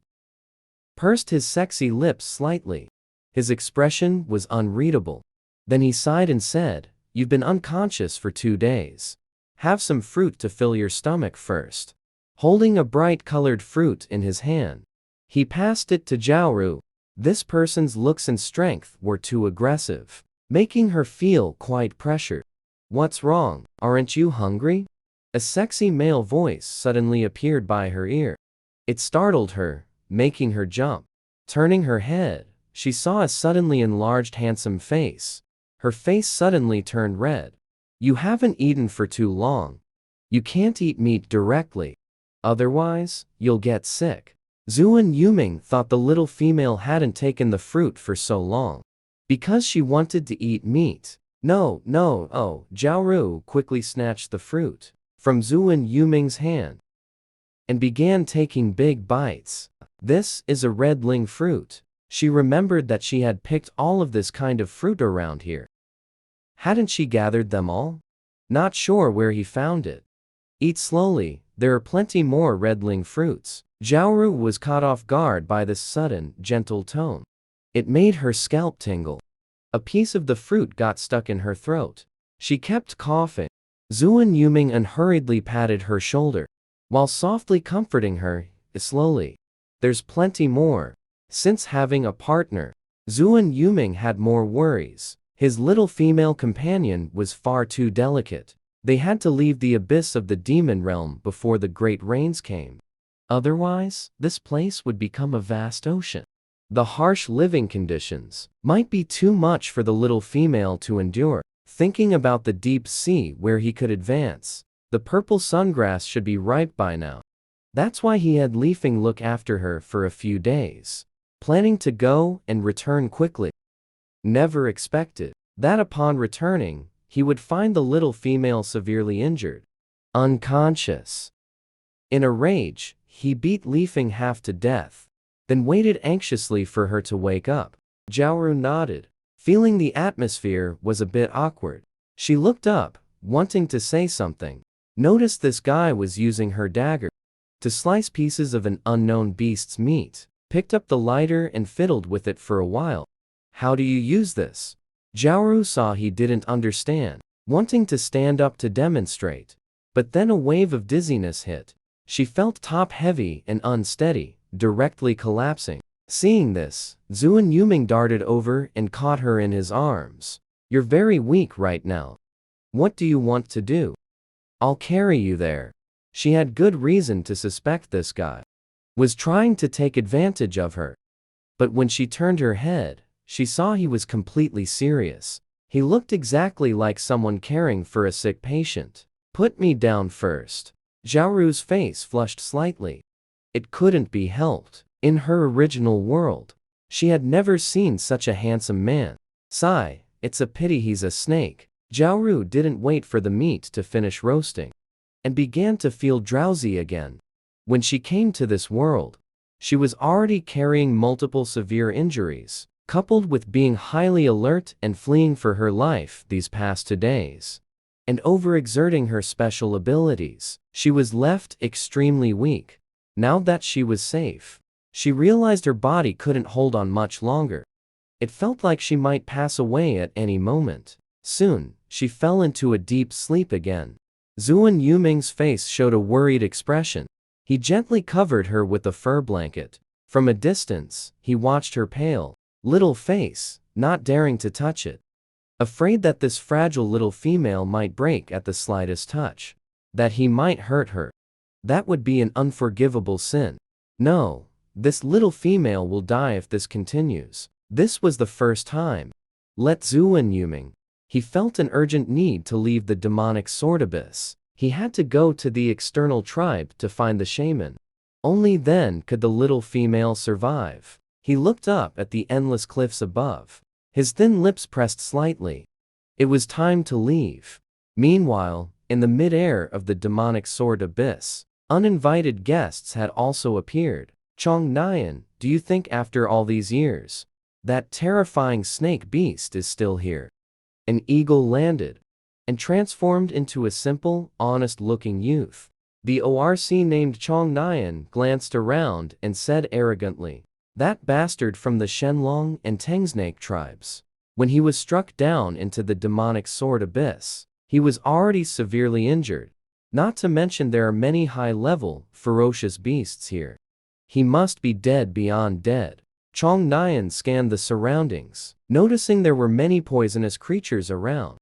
pursed his sexy lips slightly. His expression was unreadable. Then he sighed and said, "You've been unconscious for 2 days. Have some fruit to fill your stomach first." Holding a bright-colored fruit in his hand, he passed it to Zhao Ru. This person's looks and strength were too aggressive, making her feel quite pressured. "What's wrong? Aren't you hungry?" A sexy male voice suddenly appeared by her ear. It startled her, making her jump. Turning her head, she saw a suddenly enlarged handsome face. Her face suddenly turned red. "You haven't eaten for too long. You can't eat meat directly. Otherwise, you'll get sick." Zuan Yuming thought the little female hadn't taken the fruit for so long because she wanted to eat meat. No, Zhao Ru quickly snatched the fruit from Zuan Yuming's hand and began taking big bites. "This is a red ling fruit." She remembered that she had picked all of this kind of fruit around here. Hadn't she gathered them all? Not sure where he found it. "Eat slowly, there are plenty more red ling fruits." Zhao Ru was caught off guard by this sudden, gentle tone. It made her scalp tingle. A piece of the fruit got stuck in her throat. She kept coughing. Zuan Yuming unhurriedly patted her shoulder, while softly comforting her, slowly. There's plenty more. Since having a partner, Zuan Yuming had more worries. His little female companion was far too delicate. They had to leave the abyss of the demon realm before the great rains came. Otherwise, this place would become a vast ocean. The harsh living conditions might be too much for the little female to endure. Thinking about the deep sea where he could advance, the purple sungrass should be ripe by now. That's why he had Li Feng look after her for a few days, planning to go and return quickly. Never expected that upon returning, he would find the little female severely injured, unconscious. In a rage, he beat Li Feng half to death, then waited anxiously for her to wake up. Zhao nodded, feeling the atmosphere was a bit awkward. She looked up, wanting to say something. Noticed this guy was using her dagger to slice pieces of an unknown beast's meat. Picked up the lighter and fiddled with it for a while. How do you use this? Zhao saw he didn't understand, wanting to stand up to demonstrate. But then a wave of dizziness hit. She felt top-heavy and unsteady, directly collapsing. Seeing this, Zuan Yuming darted over and caught her in his arms. You're very weak right now. What do you want to do? I'll carry you there. She had good reason to suspect this guy was trying to take advantage of her. But when she turned her head, she saw he was completely serious. He looked exactly like someone caring for a sick patient. Put me down first. Zhaoru's face flushed slightly. It couldn't be helped. In her original world, she had never seen such a handsome man. Sigh, it's a pity he's a snake. Zhao didn't wait for the meat to finish roasting, and began to feel drowsy again. When she came to this world, she was already carrying multiple severe injuries, coupled with being highly alert and fleeing for her life these past 2 days, and overexerting her special abilities. She was left extremely weak. Now that she was safe, she realized her body couldn't hold on much longer. It felt like she might pass away at any moment. Soon, she fell into a deep sleep again. Zuan Yuming's face showed a worried expression. He gently covered her with a fur blanket. From a distance, he watched her pale little face, not daring to touch it, afraid that this fragile little female might break at the slightest touch, that he might hurt her. That would be an unforgivable sin. No, this little female will die if this continues. This was the first time. Let Zuan Yuming. He felt an urgent need to leave the demonic sword abyss. He had to go to the external tribe to find the shaman. Only then could the little female survive. He looked up at the endless cliffs above. His thin lips pressed slightly. It was time to leave. Meanwhile, in the mid-air of the demonic sword abyss, uninvited guests had also appeared. Chong Nian, do you think after all these years, that terrifying snake beast is still here? An eagle landed and transformed into a simple, honest-looking youth. The ORC named Chong Nian glanced around and said arrogantly, that bastard from the Shenlong and Tengsnake tribes. When he was struck down into the demonic sword abyss, he was already severely injured. Not to mention there are many high-level, ferocious beasts here. He must be dead beyond dead. Chong Nian scanned the surroundings, noticing there were many poisonous creatures around,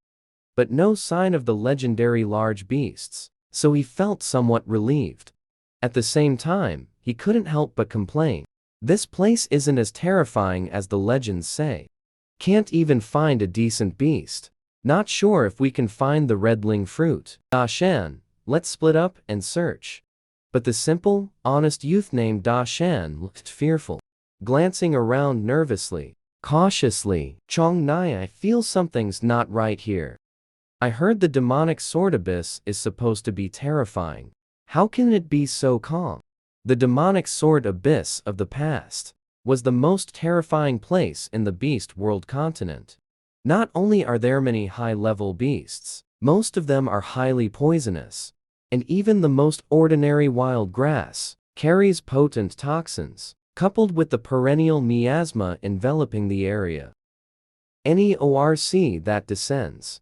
but no sign of the legendary large beasts, so he felt somewhat relieved. At the same time, he couldn't help but complain. This place isn't as terrifying as the legends say. Can't even find a decent beast. Not sure if we can find the redling fruit. Da Shan, let's split up and search. But the simple, honest youth named Da Shan looked fearful, glancing around nervously. Cautiously, Chong Nai, I feel something's not right here. I heard the demonic sword abyss is supposed to be terrifying. How can it be so calm? The demonic sword abyss of the past was the most terrifying place in the beast world continent. Not only are there many high-level beasts, most of them are highly poisonous, and even the most ordinary wild grass carries potent toxins, coupled with the perennial miasma enveloping the area. Any ORC that descends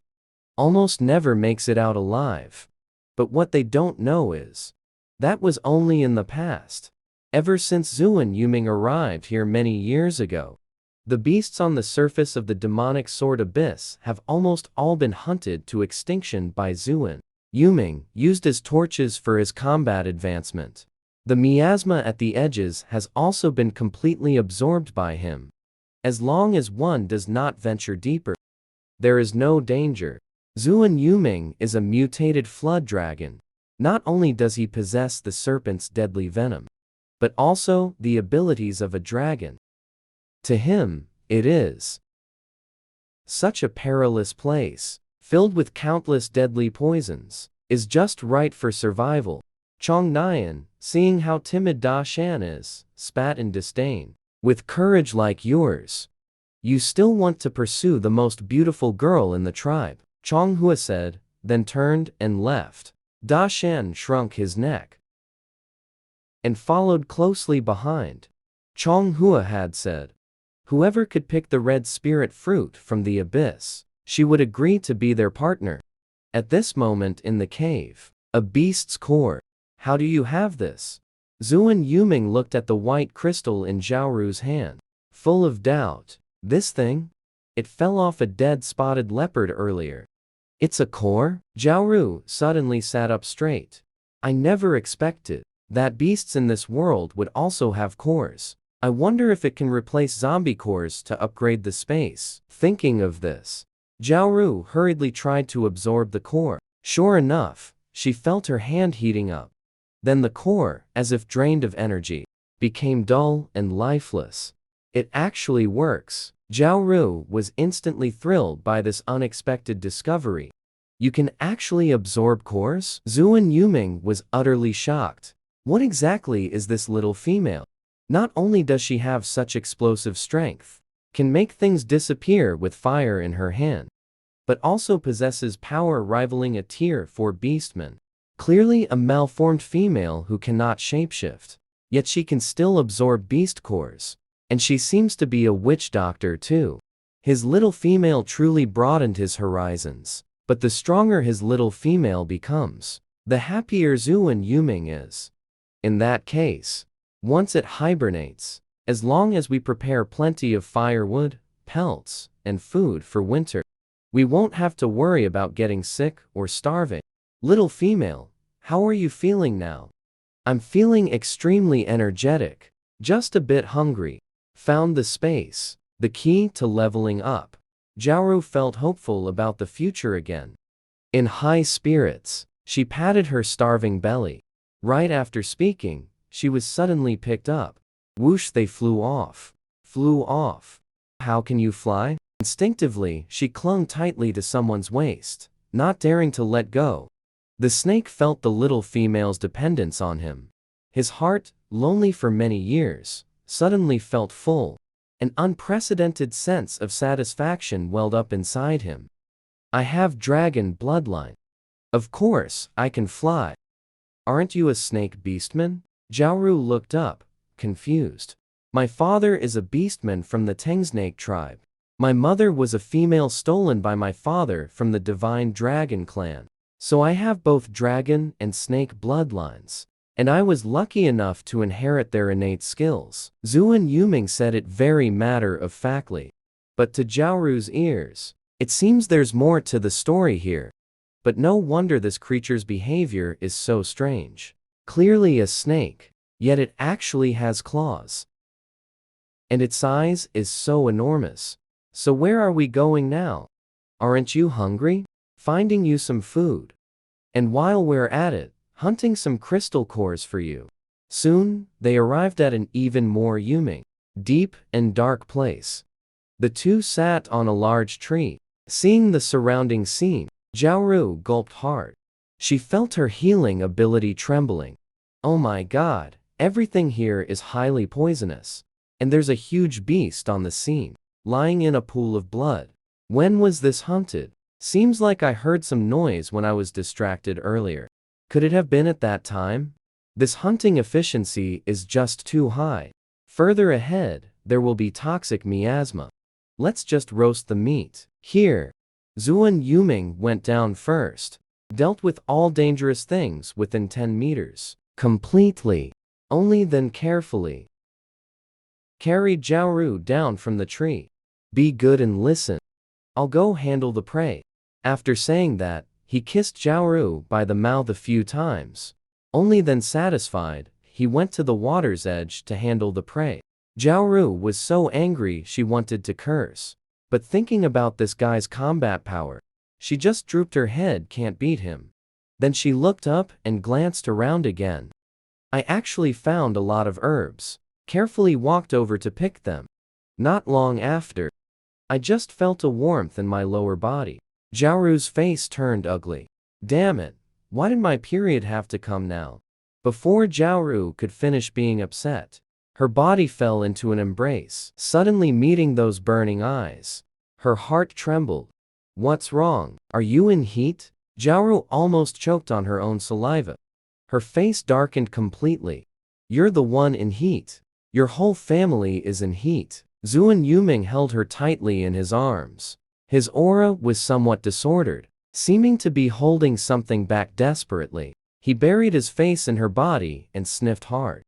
almost never makes it out alive. But what they don't know is, that was only in the past. Ever since Zuan Yuming arrived here many years ago, the beasts on the surface of the demonic sword abyss have almost all been hunted to extinction by Zuan Yuming, used as torches for his combat advancement. The miasma at the edges has also been completely absorbed by him. As long as one does not venture deeper, there is no danger. Zuan Yuming is a mutated flood dragon. Not only does he possess the serpent's deadly venom, but also the abilities of a dragon. To him, it is such a perilous place, filled with countless deadly poisons, is just right for survival. Chong Nian, seeing how timid Da Shan is, spat in disdain. With courage like yours, you still want to pursue the most beautiful girl in the tribe, Chong Hua said, then turned and left. Da Shan shrunk his neck and followed closely behind. Chong Hua had said, whoever could pick the red spirit fruit from the abyss, she would agree to be their partner. At this moment in the cave, a beast's core. How do you have this? Zuan Yuming looked at the white crystal in Zhao Ru's hand, full of doubt. This thing? It fell off a dead spotted leopard earlier. It's a core? Zhao Ru suddenly sat up straight. I never expected that beasts in this world would also have cores. I wonder if it can replace zombie cores to upgrade the space. Thinking of this, Zhao Ru hurriedly tried to absorb the core. Sure enough, she felt her hand heating up. Then the core, as if drained of energy, became dull and lifeless. It actually works. Zhao Ru was instantly thrilled by this unexpected discovery. You can actually absorb cores? Zuan Yuming was utterly shocked. What exactly is this little female? Not only does she have such explosive strength, can make things disappear with fire in her hand, but also possesses power rivaling a tier 4 beastman. Clearly a malformed female who cannot shapeshift. Yet she can still absorb beast cores. And she seems to be a witch doctor too. His little female truly broadened his horizons. But the stronger his little female becomes, the happier Zuan Yuming is. In that case, once it hibernates, as long as we prepare plenty of firewood, pelts, and food for winter, we won't have to worry about getting sick or starving. Little female, how are you feeling now? I'm feeling extremely energetic, just a bit hungry. Found the space, the key to leveling up. Zhao Ru felt hopeful about the future again. In high spirits, she patted her starving belly. Right after speaking, she was suddenly picked up. Whoosh, they flew off. Flew off. How can you fly? Instinctively, she clung tightly to someone's waist, not daring to let go. The snake felt the little female's dependence on him. His heart, lonely for many years, suddenly felt full. An unprecedented sense of satisfaction welled up inside him. I have dragon bloodline. Of course, I can fly. Aren't you a snake beastman? Zhao Ru looked up, confused. My father is a beastman from the Tengsnake tribe. My mother was a female stolen by my father from the divine dragon clan. So I have both dragon and snake bloodlines. And I was lucky enough to inherit their innate skills. Zuan Yuming said it very matter-of-factly. But to Zhao Ru's ears, it seems there's more to the story here. But no wonder this creature's behavior is so strange. Clearly a snake, yet it actually has claws. And its size is so enormous. So where are we going now? Aren't you hungry? Finding you some food. And while we're at it, hunting some crystal cores for you. Soon, they arrived at an even more Yuming, deep and dark place. The two sat on a large tree. Seeing the surrounding scene, Zhao Ru gulped hard. She felt her healing ability trembling. Oh my god, everything here is highly poisonous. And there's a huge beast on the scene, lying in a pool of blood. When was this hunted? Seems like I heard some noise when I was distracted earlier. Could it have been at that time? This hunting efficiency is just too high. Further ahead, there will be toxic miasma. Let's just roast the meat. Here. Zuan Yuming went down first, dealt with all dangerous things within 10 meters, completely, only then carefully carried Zhao down from the tree. Be good and listen. I'll go handle the prey. After saying that, he kissed Zhao by the mouth a few times. Only then satisfied, he went to the water's edge to handle the prey. Zhao was so angry she wanted to curse. But thinking about this guy's combat power, she just drooped her head, can't beat him. Then she looked up and glanced around again. I actually found a lot of herbs. Carefully walked over to pick them. Not long after, I just felt a warmth in my lower body. Zhao's face turned ugly. Damn it, why did my period have to come now? Before Zhao could finish being upset, her body fell into an embrace, suddenly meeting those burning eyes. Her heart trembled. What's wrong? Are you in heat? Zhao almost choked on her own saliva. Her face darkened completely. You're the one in heat. Your whole family is in heat. Zuan Yuming held her tightly in his arms. His aura was somewhat disordered, seeming to be holding something back desperately. He buried his face in her body and sniffed hard.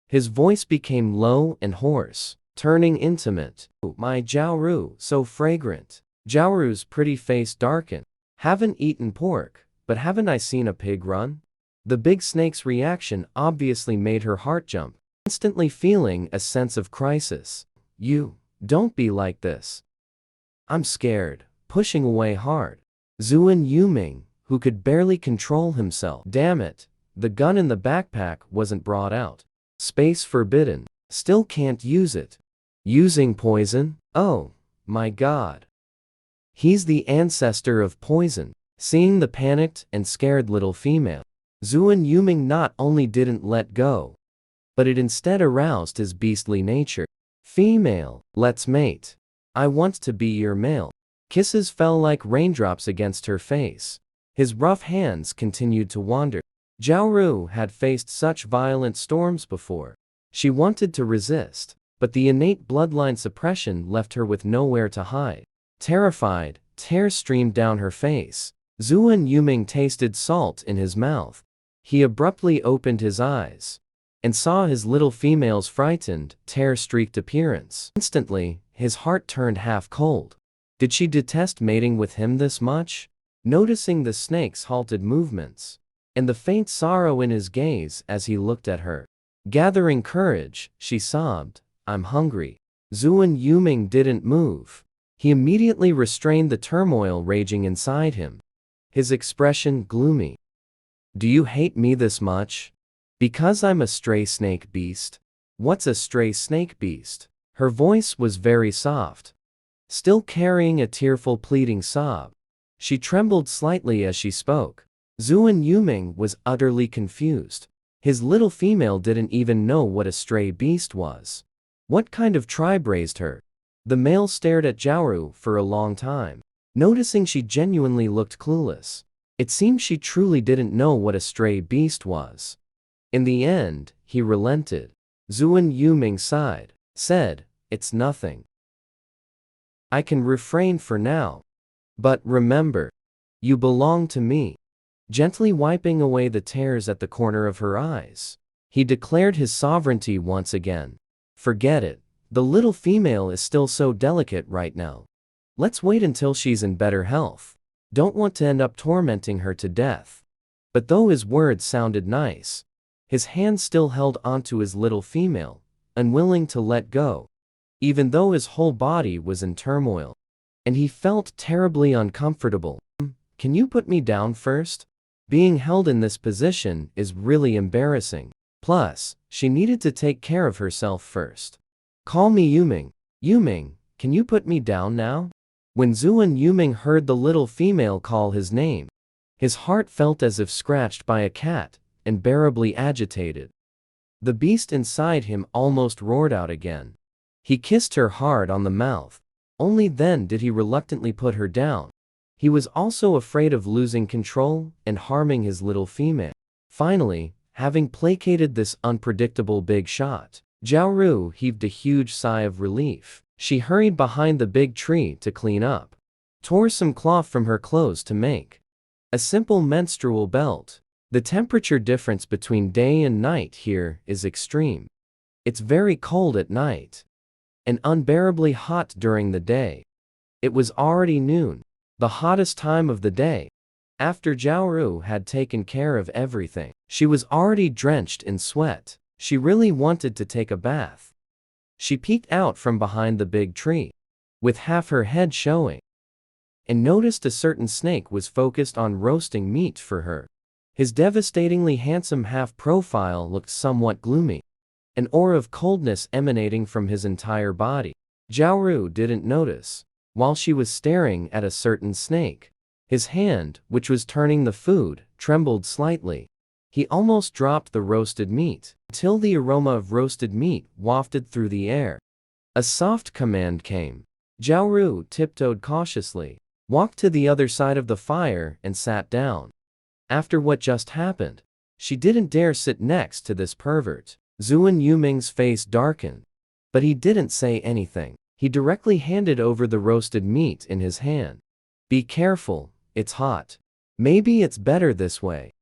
His voice became low and hoarse, turning intimate. Oh, my Zhao, so fragrant. Zhao's pretty face darkened. Haven't eaten pork, but haven't I seen a pig run? The big snake's reaction obviously made her heart jump, instantly feeling a sense of crisis. You, don't be like this. I'm scared, pushing away hard. Zuan Yuming, who could barely control himself. Damn it, the gun in the backpack wasn't brought out. Space forbidden. Still can't use it. Using poison? Oh, my God. He's the ancestor of poison. Seeing the panicked and scared little female, Zuan Yuming not only didn't let go, but it instead aroused his beastly nature. Female, let's mate. I want to be your male. Kisses fell like raindrops against her face. His rough hands continued to wander. Zhao had faced such violent storms before. She wanted to resist, but the innate bloodline suppression left her with nowhere to hide. Terrified, tears streamed down her face. Zuan Yuming tasted salt in his mouth. He abruptly opened his eyes and saw his little female's frightened, tear-streaked appearance. Instantly, his heart turned half cold. Did she detest mating with him this much? Noticing the snake's halted movements and the faint sorrow in his gaze as he looked at her, gathering courage, she sobbed, I'm hungry. Zuan Yuming didn't move. He immediately restrained the turmoil raging inside him. His expression gloomy. Do you hate me this much? Because I'm a stray snake beast? What's a stray snake beast? Her voice was very soft, still carrying a tearful pleading sob. She trembled slightly as she spoke. Zuan Yuming was utterly confused. His little female didn't even know what a stray beast was. What kind of tribe raised her? The male stared at Zhao for a long time, noticing she genuinely looked clueless. It seemed she truly didn't know what a stray beast was. In the end, he relented. Zuan Yuming sighed, said, It's nothing. I can refrain for now. But remember, you belong to me. Gently wiping away the tears at the corner of her eyes, he declared his sovereignty once again. Forget it. The little female is still so delicate right now. Let's wait until she's in better health. Don't want to end up tormenting her to death. But though his words sounded nice, his hand still held onto his little female, unwilling to let go, even though his whole body was in turmoil. And he felt terribly uncomfortable. Can you put me down first? Being held in this position is really embarrassing. Plus, she needed to take care of herself first. Call me Yuming. Yuming, can you put me down now? When Zuan Yuming heard the little female call his name, his heart felt as if scratched by a cat, unbearably agitated. The beast inside him almost roared out again. He kissed her hard on the mouth. Only then did he reluctantly put her down. He was also afraid of losing control and harming his little female. Finally, having placated this unpredictable big shot, Zhao heaved a huge sigh of relief. She hurried behind the big tree to clean up. tore some cloth from her clothes to make a simple menstrual belt. The temperature difference between day and night here is extreme. It's very cold at night and unbearably hot during the day. It was already noon, the hottest time of the day. After Zhao had taken care of everything, she was already drenched in sweat. She really wanted to take a bath. She peeked out from behind the big tree, with half her head showing, and noticed a certain snake was focused on roasting meat for her. His devastatingly handsome half-profile looked somewhat gloomy, an aura of coldness emanating from his entire body. Zhao didn't notice, while she was staring at a certain snake. His hand, which was turning the food, trembled slightly. He almost dropped the roasted meat, until the aroma of roasted meat wafted through the air. A soft command came. Zhao tiptoed cautiously, walked to the other side of the fire and sat down. After what just happened, she didn't dare sit next to this pervert. Zuan Yuming's face darkened, but he didn't say anything. He directly handed over the roasted meat in his hand. Be careful, it's hot. Maybe it's better this way.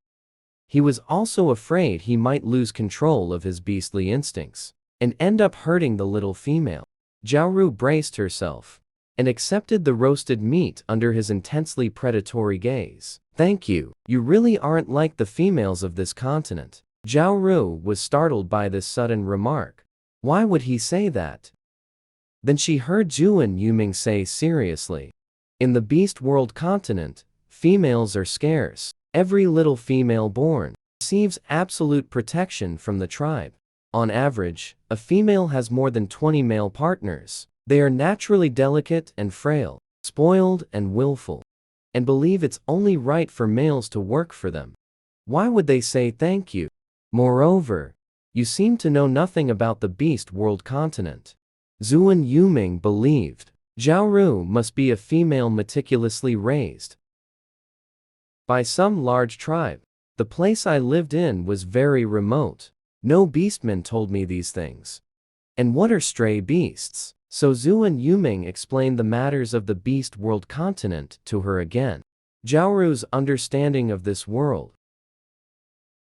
He was also afraid he might lose control of his beastly instincts and end up hurting the little female. Zhao braced herself and accepted the roasted meat under his intensely predatory gaze. Thank you, you really aren't like the females of this continent. Zhao was startled by this sudden remark. Why would he say that? Then she heard Zuan Yuming say seriously, in the beast world continent, females are scarce. Every little female born receives absolute protection from the tribe. On average, a female has more than 20 male partners. They are naturally delicate and frail, spoiled and willful, and believe it's only right for males to work for them. Why would they say thank you? Moreover, you seem to know nothing about the beast world continent. Zuan Yuming believed Zhao must be a female meticulously raised by some large tribe. The place I lived in was very remote. No beastmen told me these things. And what are stray beasts? So Zuan Yuming explained the matters of the beast world continent to her again. Zhao's understanding of this world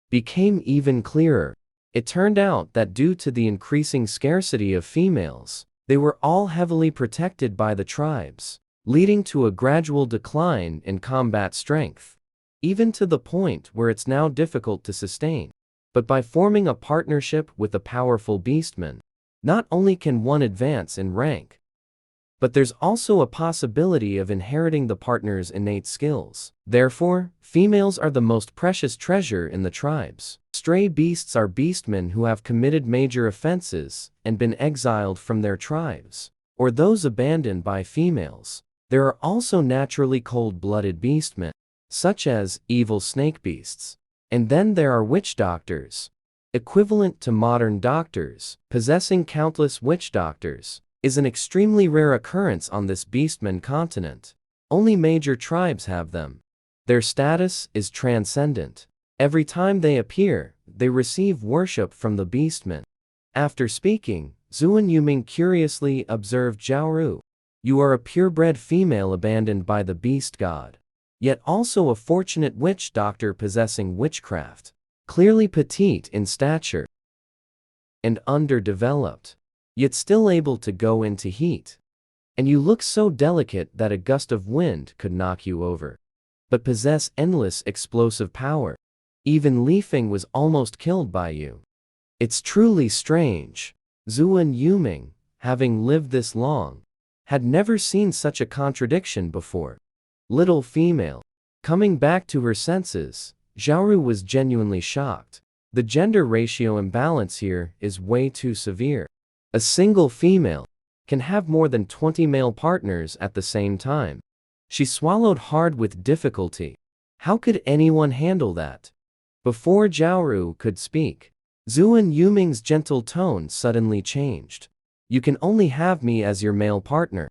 became even clearer. It turned out that due to the increasing scarcity of females, they were all heavily protected by the tribes, leading to a gradual decline in combat strength, even to the point where it's now difficult to sustain. But by forming a partnership with a powerful beastman, not only can one advance in rank, but there's also a possibility of inheriting the partner's innate skills. Therefore, females are the most precious treasure in the tribes. Stray beasts are beastmen who have committed major offenses and been exiled from their tribes, or those abandoned by females. There are also naturally cold-blooded beastmen, such as evil snake beasts. And then there are witch doctors, equivalent to modern doctors. Possessing countless witch doctors is an extremely rare occurrence on this beastman continent. Only major tribes have them. Their status is transcendent. Every time they appear, they receive worship from the beastmen. After speaking, Zuan Yuming curiously observed Zhao. You are a purebred female abandoned by the beast god, yet also a fortunate witch doctor possessing witchcraft, clearly petite in stature and underdeveloped, yet still able to go into heat. And you look so delicate that a gust of wind could knock you over, but possess endless explosive power. Even Li Feng was almost killed by you. It's truly strange. Zuan Yuming, having lived this long, had never seen such a contradiction before. Little female. Coming back to her senses, Zhao was genuinely shocked. The gender ratio imbalance here is way too severe. A single female can have more than 20 male partners at the same time. She swallowed hard with difficulty. How could anyone handle that? Before Zhao could speak, Zuan Yuming's gentle tone suddenly changed. You can only have me as your male partner.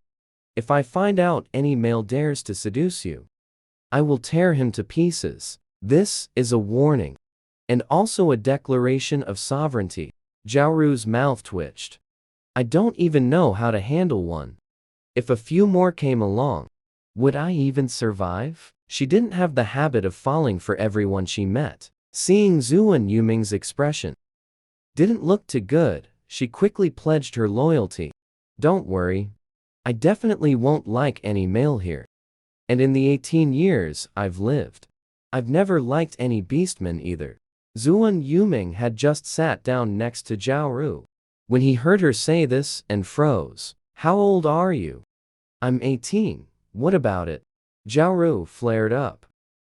If I find out any male dares to seduce you, I will tear him to pieces. This is a warning, and also a declaration of sovereignty. Zhao's mouth twitched. I don't even know how to handle one. If a few more came along, Would I even survive? She didn't have the habit of falling for everyone she met. Seeing Zuan Yuming's expression didn't look too good, she quickly pledged her loyalty. Don't worry. I definitely won't like any male here. And in the 18 years I've lived, I've never liked any beastmen either. Zuan Yuming had just sat down next to Zhao Ru when he heard her say this and froze. How old are you? I'm 18. What about it? Zhao Ru flared up.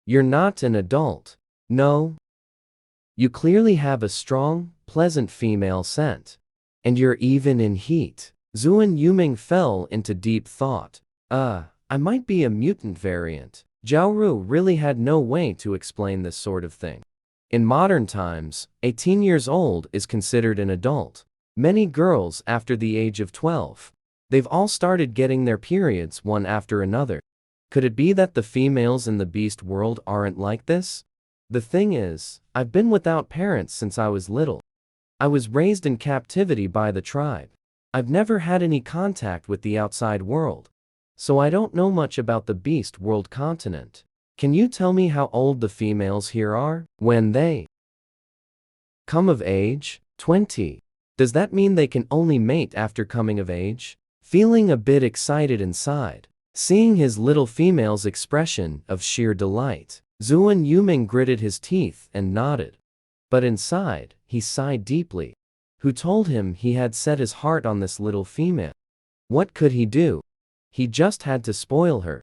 You're not an adult. No. You clearly have a strong, pleasant female scent. And you're even in heat. Zuan Yuming fell into deep thought. I might be a mutant variant. Zhao Ru really had no way to explain this sort of thing. In modern times, 18 years old is considered an adult. Many girls after the age of 12. They've all started getting their periods one after another. Could it be that the females in the beast world aren't like this? The thing is, I've been without parents since I was little. I was raised in captivity by the tribe. I've never had any contact with the outside world, so I don't know much about the beast world continent. Can you tell me how old the females here are? When they come of age? 20. Does that mean they can only mate after coming of age? Feeling a bit excited inside, seeing his little female's expression of sheer delight, Zuan Yuming gritted his teeth and nodded. But inside, he sighed deeply. Who told him he had set his heart on this little female? What could he do? He just had to spoil her.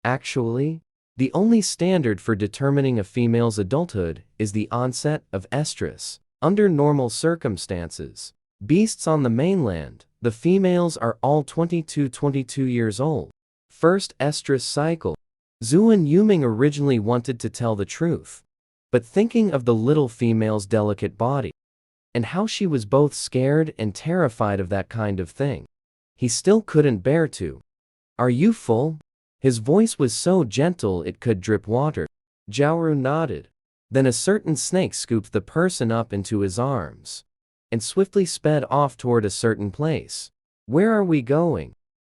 Actually, the only standard for determining a female's adulthood is the onset of estrus. Under normal circumstances, beasts on the mainland, the females are all 22 years old. First estrus cycle. Zuan Yuming originally wanted to tell the truth, but thinking of the little female's delicate body, and how she was both scared and terrified of that kind of thing, he still couldn't bear to. Are you full? His voice was so gentle it could drip water. Zhao Ru nodded. Then a certain snake scooped the person up into his arms and swiftly sped off toward a certain place. Where are we going?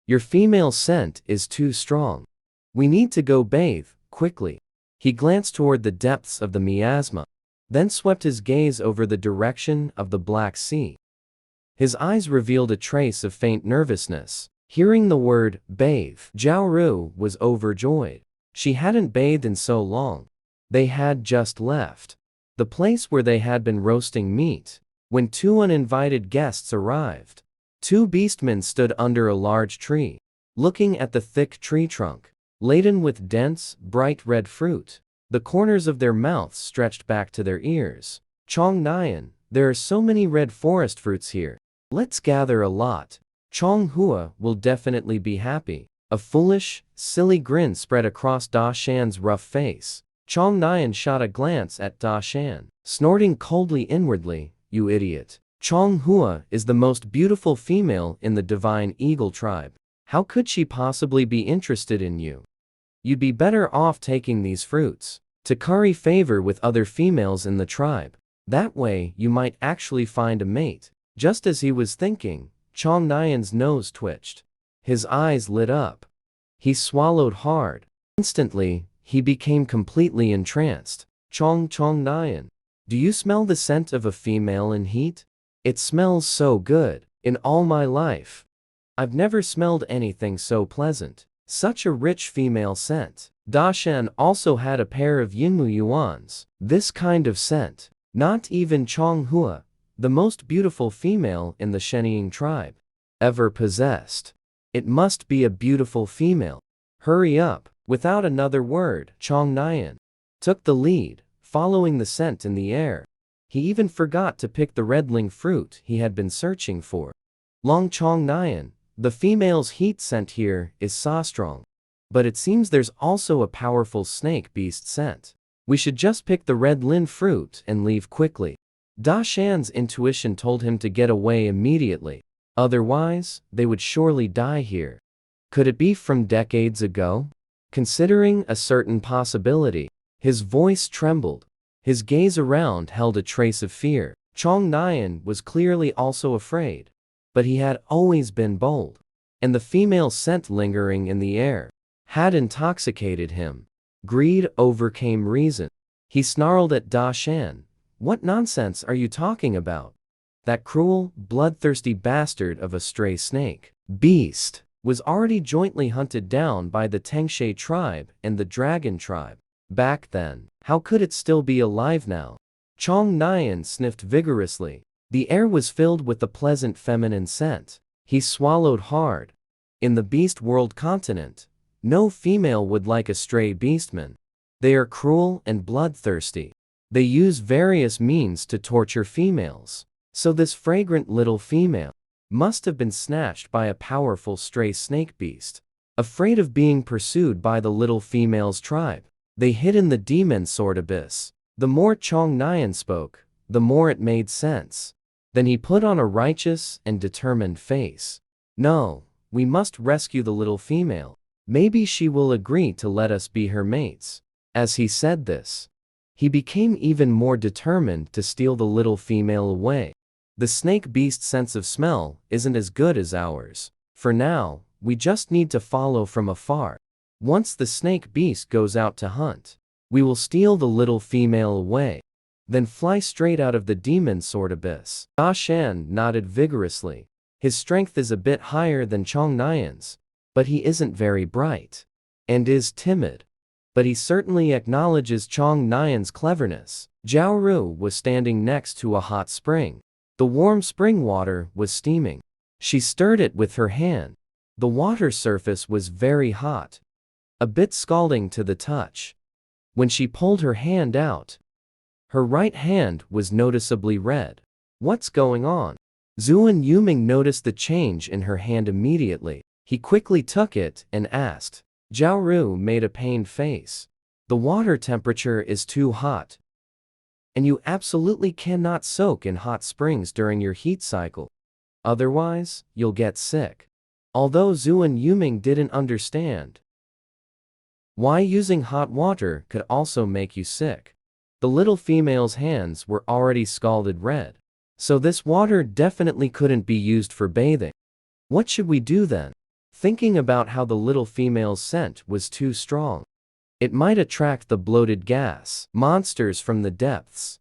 Your female scent is too strong. We need to go bathe, quickly. He glanced toward the depths of the miasma, then swept his gaze over the direction of the Black Sea. His eyes revealed a trace of faint nervousness. Hearing the word, bathe, Zhao Ru was overjoyed. She hadn't bathed in so long. They had just left the place where they had been roasting meat when two uninvited guests arrived. Two beastmen stood under a large tree, looking at the thick tree trunk, laden with dense, bright red fruit. The corners of their mouths stretched back to their ears. Chong Nian, there are so many red forest fruits here. Let's gather a lot. Chong Hua will definitely be happy. A foolish, silly grin spread across Da Shan's rough face. Chong Nian shot a glance at Da Shan, snorting coldly inwardly, you idiot. Chong Hua is the most beautiful female in the Divine Eagle tribe. How could she possibly be interested in you? You'd be better off taking these fruits to curry favor with other females in the tribe. That way you might actually find a mate. Just as he was thinking, Chong Nian's nose twitched. His eyes lit up. He swallowed hard. Instantly, he became completely entranced. Chong Nian, do you smell the scent of a female in heat? It smells so good. In all my life, I've never smelled anything so pleasant. Such a rich female scent. Da Shan also had a pair of Yinmu Yuans. This kind of scent. Not even Chong Hua, the most beautiful female in the Shenying tribe, ever possessed. It must be a beautiful female. Hurry up. Without another word, Chong Nian took the lead, following the scent in the air. He even forgot to pick the redling fruit he had been searching for. Long Chong Nian, the female's heat scent here is so strong. But it seems there's also a powerful snake beast scent. We should just pick the red lin fruit and leave quickly. Da Shan's intuition told him to get away immediately. Otherwise, they would surely die here. Could it be from decades ago? Considering a certain possibility, his voice trembled. His gaze around held a trace of fear. Chong Nian was clearly also afraid. But he had always been bold. And the female scent lingering in the air had intoxicated him. Greed overcame reason. He snarled at Da Shan. What nonsense are you talking about? That cruel, bloodthirsty bastard of a stray snake beast was already jointly hunted down by the Tengshe tribe and the Dragon tribe. Back then, how could it still be alive now? Chong Nian sniffed vigorously. The air was filled with a pleasant feminine scent. He swallowed hard. In the beast world continent, no female would like a stray beastman. They are cruel and bloodthirsty. They use various means to torture females. So this fragrant little female must have been snatched by a powerful stray snake beast. Afraid of being pursued by the little female's tribe, they hid in the demon sword abyss. The more Chong Nian spoke, the more it made sense. Then he put on a righteous and determined face. No, we must rescue the little female. Maybe she will agree to let us be her mates. As he said this, he became even more determined to steal the little female away. The snake beast's sense of smell isn't as good as ours. For now, we just need to follow from afar. Once the snake beast goes out to hunt, we will steal the little female away, then fly straight out of the demon sword abyss. Da Shan nodded vigorously. His strength is a bit higher than Chong Nian's, but he isn't very bright, and is timid. But he certainly acknowledges Chong Nian's cleverness. Zhao Ru was standing next to a hot spring. The warm spring water was steaming. She stirred it with her hand. The water surface was very hot, a bit scalding to the touch. When she pulled her hand out, her right hand was noticeably red. What's going on? Zuan Yuming noticed the change in her hand immediately. He quickly took it and asked. Zhao Ru made a pained face. The water temperature is too hot, and you absolutely cannot soak in hot springs during your heat cycle. Otherwise, you'll get sick. Although Zuan Yuming didn't understand why using hot water could also make you sick. The little female's hands were already scalded red, so this water definitely couldn't be used for bathing. What should we do then? Thinking about how the little female's scent was too strong. It might attract the bloated gas monsters from the depths,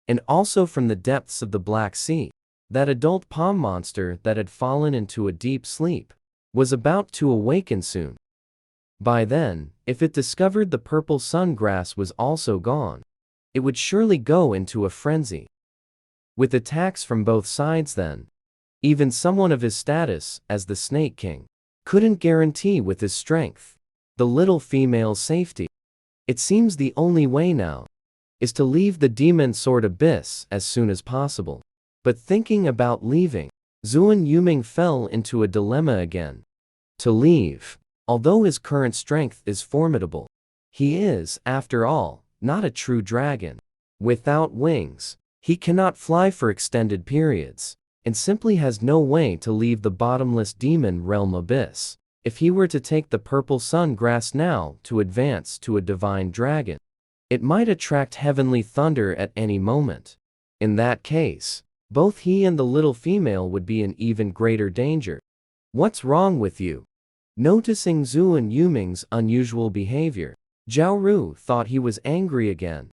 and also from the depths of the Black Sea. That adult palm monster that had fallen into a deep sleep was about to awaken soon. By then, if it discovered the purple sungrass was also gone, it would surely go into a frenzy. With attacks from both sides then, even someone of his status as the Snake King couldn't guarantee with his strength the little female's safety. It seems the only way now is to leave the demon sword abyss as soon as possible. But thinking about leaving, Zuan Yuming fell into a dilemma again. To leave, although his current strength is formidable, he is, after all, not a true dragon. Without wings, he cannot fly for extended periods, and simply has no way to leave the bottomless demon realm abyss. If he were to take the purple sun grass now to advance to a divine dragon, it might attract heavenly thunder at any moment. In that case, both he and the little female would be in even greater danger. What's wrong with you? Noticing Zuan Yuming's unusual behavior, Zhao Ru thought he was angry again,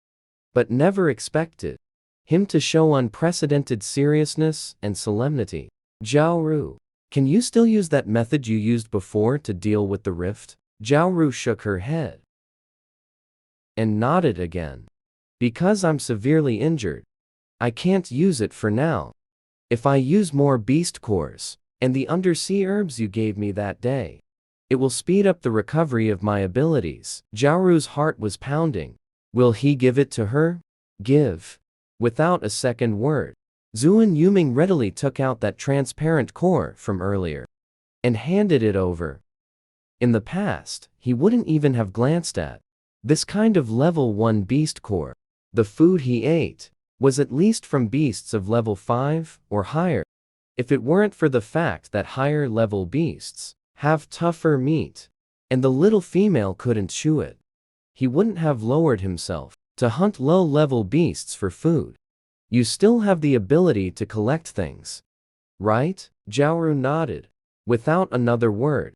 but never expected him to show unprecedented seriousness and solemnity. Zhao Ru, can you still use that method you used before to deal with the rift? Zhao Ru shook her head and nodded again. Because I'm severely injured, I can't use it for now. If I use more beast cores and the undersea herbs you gave me that day, it will speed up the recovery of my abilities. Zhao Ru's heart was pounding. Will he give it to her? Give. Without a second word, Zuan Yuming readily took out that transparent core from earlier and handed it over. In the past, he wouldn't even have glanced at this kind of level 1 beast core. The food he ate was at least from beasts of level 5 or higher. If it weren't for the fact that higher level beasts have tougher meat, and the little female couldn't chew it, he wouldn't have lowered himself to hunt low-level beasts for food. You still have the ability to collect things, right? Zhao Ru nodded. Without another word,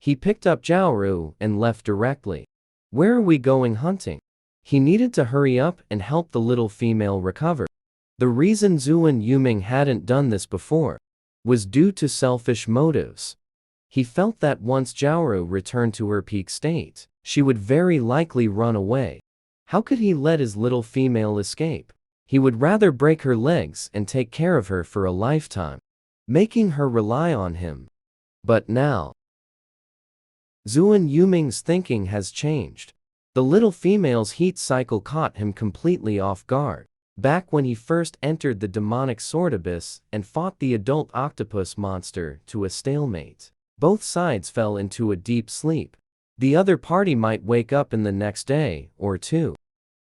He picked up Jiaoru and left directly. Where are we going hunting? He needed to hurry up and help the little female recover. The reason Zuan Yuming hadn't done this before was due to selfish motives. He felt that once Jiaoru returned to her peak state, she would very likely run away. How could he let his little female escape? He would rather break her legs and take care of her for a lifetime, making her rely on him. But now, Zuan Yuming's thinking has changed. The little female's heat cycle caught him completely off guard. Back when he first entered the demonic sword abyss and fought the adult octopus monster to a stalemate, both sides fell into a deep sleep. The other party might wake up in the next day or two.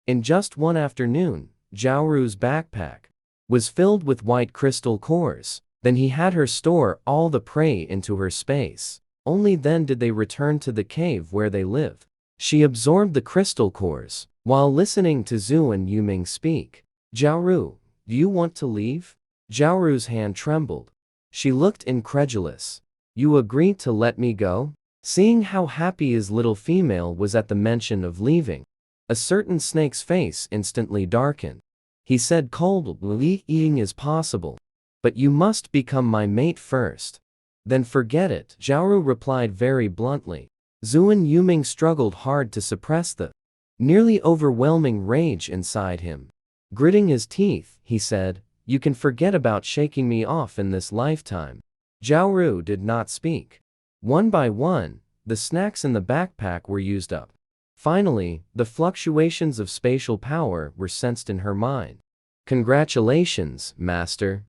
In just one afternoon, Jiaoru's backpack was filled with white crystal cores. Then he had her store all the prey into her space. Only then did they return to the cave where they live. She absorbed the crystal cores while listening to Zuan Yuming speak. Jiaoru, do you want to leave? Jiaoru's hand trembled. She looked incredulous. You agree to let me go? Seeing how happy his little female was at the mention of leaving, a certain snake's face instantly darkened. He said coldly, eating is possible, but you must become my mate first. Then forget it, Jiaoru replied very bluntly. Zuan Yuming struggled hard to suppress the nearly overwhelming rage inside him. Gritting his teeth, he said, you can forget about shaking me off in this lifetime. Jiaoru did not speak. One by one, the snacks in the backpack were used up. Finally, the fluctuations of spatial power were sensed in her mind. Congratulations, Master.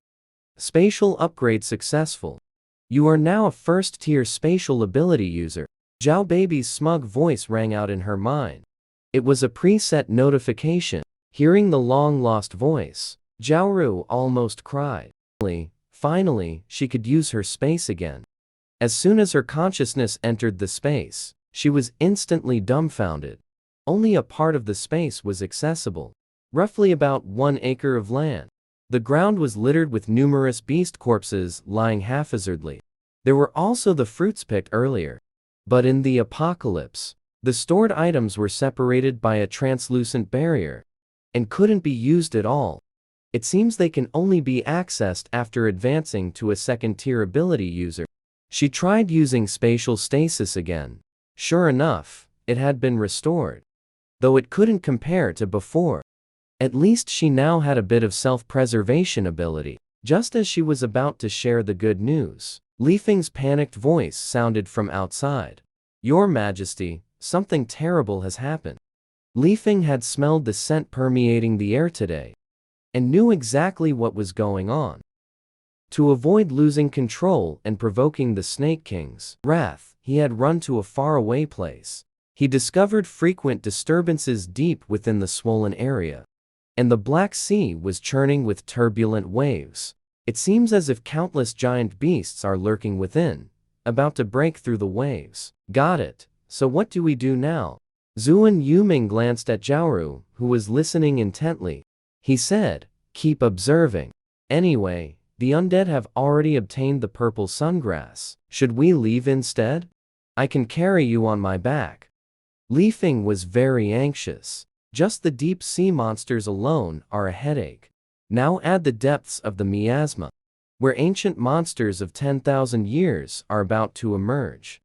Spatial upgrade successful. You are now a first-tier spatial ability user. Zhao Baby's smug voice rang out in her mind. It was a preset notification. Hearing the long-lost voice, Jiaoru almost cried. Finally, she could use her space again. As soon as her consciousness entered the space, she was instantly dumbfounded. Only a part of the space was accessible. Roughly about 1 acre of land. The ground was littered with numerous beast corpses lying haphazardly. There were also the fruits picked earlier. But in the apocalypse, the stored items were separated by a translucent barrier and couldn't be used at all. It seems they can only be accessed after advancing to a second-tier ability user. She tried using spatial stasis again. Sure enough, it had been restored, though it couldn't compare to before. At least she now had a bit of self-preservation ability. Just as she was about to share the good news, Li Feng's panicked voice sounded from outside. Your Majesty, something terrible has happened. Li Feng had smelled the scent permeating the air today and knew exactly what was going on. To avoid losing control and provoking the Snake King's wrath, he had run to a faraway place. He discovered frequent disturbances deep within the swollen area, and the Black Sea was churning with turbulent waves. It seems as if countless giant beasts are lurking within, about to break through the waves. Got it. So what do we do now? Zuan Yuming glanced at Jiaoru, who was listening intently. He said, keep observing. Anyway, the undead have already obtained the purple sungrass. Should we leave instead? I can carry you on my back. Li Feng was very anxious. Just the deep sea monsters alone are a headache. Now add the depths of the miasma, where ancient monsters of 10,000 years are about to emerge.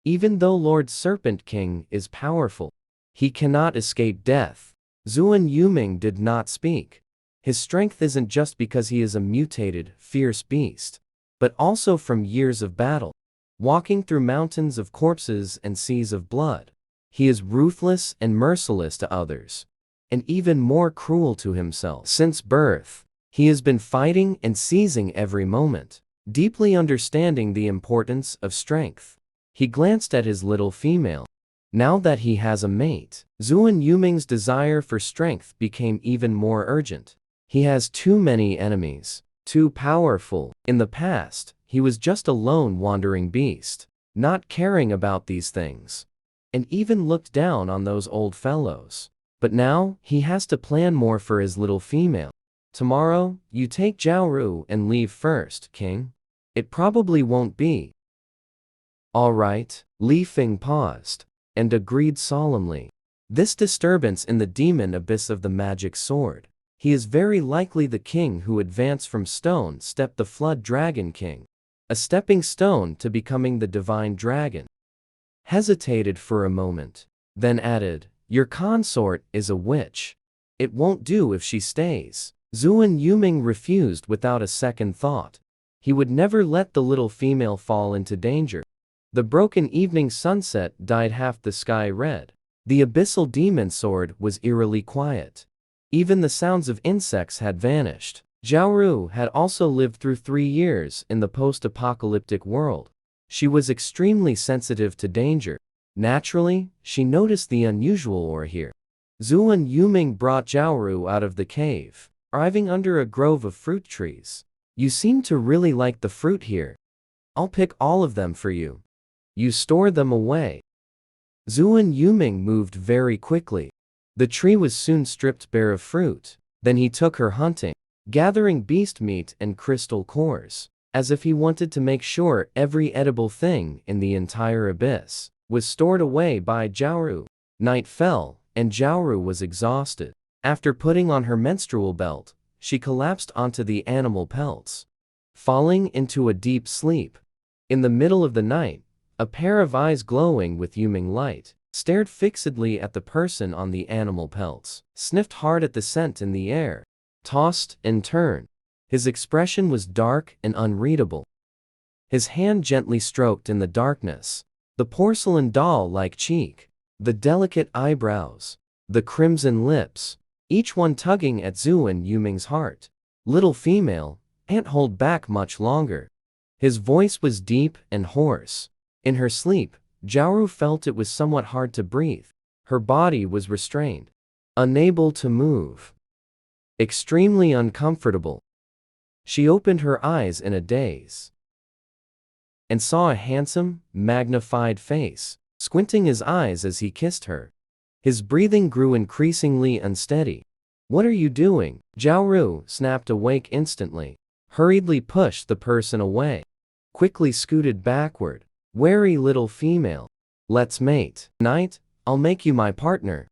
Even though Lord Serpent King is powerful, he cannot escape death. Zuan Yuming did not speak. His strength isn't just because he is a mutated, fierce beast, but also from years of battle. Walking through mountains of corpses and seas of blood, he is ruthless and merciless to others, and even more cruel to himself. Since birth, he has been fighting and seizing every moment, deeply understanding the importance of strength. He glanced at his little female. Now that he has a mate, Zuan Yuming's desire for strength became even more urgent. He has too many enemies, too powerful. In the past, he was just a lone wandering beast, not caring about these things, and even looked down on those old fellows. But now, he has to plan more for his little female. Tomorrow, you take Jiaoru and leave first, King. It probably won't be All right. Li Feng paused and agreed solemnly. This disturbance in the demon abyss of the magic sword. He is very likely the king who advanced from stone stepped the flood dragon king. A stepping stone to becoming the divine dragon. Hesitated for a moment, then added, your consort is a witch. It won't do if she stays. Zuan Yuming refused without a second thought. He would never let the little female fall into danger. The broken evening sunset dyed half the sky red. The abyssal demon sword was eerily quiet. Even the sounds of insects had vanished. Zhao had also lived through 3 years in the post-apocalyptic world. She was extremely sensitive to danger. Naturally, she noticed the unusual aura here. Zuan Yuming brought Zhao out of the cave, arriving under a grove of fruit trees. You seem to really like the fruit here. I'll pick all of them for you. You store them away. Zuan Yuming moved very quickly. The tree was soon stripped bare of fruit. Then he took her hunting, gathering beast meat and crystal cores, as if he wanted to make sure every edible thing in the entire abyss was stored away by Zhao. Night fell, and Zhao was exhausted. After putting on her menstrual belt, she collapsed onto the animal pelts, falling into a deep sleep. In the middle of the night, a pair of eyes glowing with Yuming light stared fixedly at the person on the animal pelts, sniffed hard at the scent in the air, tossed and turned. His expression was dark and unreadable. His hand gently stroked in the darkness. The porcelain doll-like cheek, the delicate eyebrows, the crimson lips, each one tugging at Zuan Yuming's heart. Little female, can't hold back much longer. His voice was deep and hoarse. In her sleep, Zhao felt it was somewhat hard to breathe. Her body was restrained, unable to move, extremely uncomfortable. She opened her eyes in a daze and saw a handsome, magnified face, squinting his eyes as he kissed her. His breathing grew increasingly unsteady. What are you doing? Zhao snapped awake instantly, hurriedly pushed the person away, quickly scooted backward. Wary little female. Let's mate. Tonight, I'll make you my partner.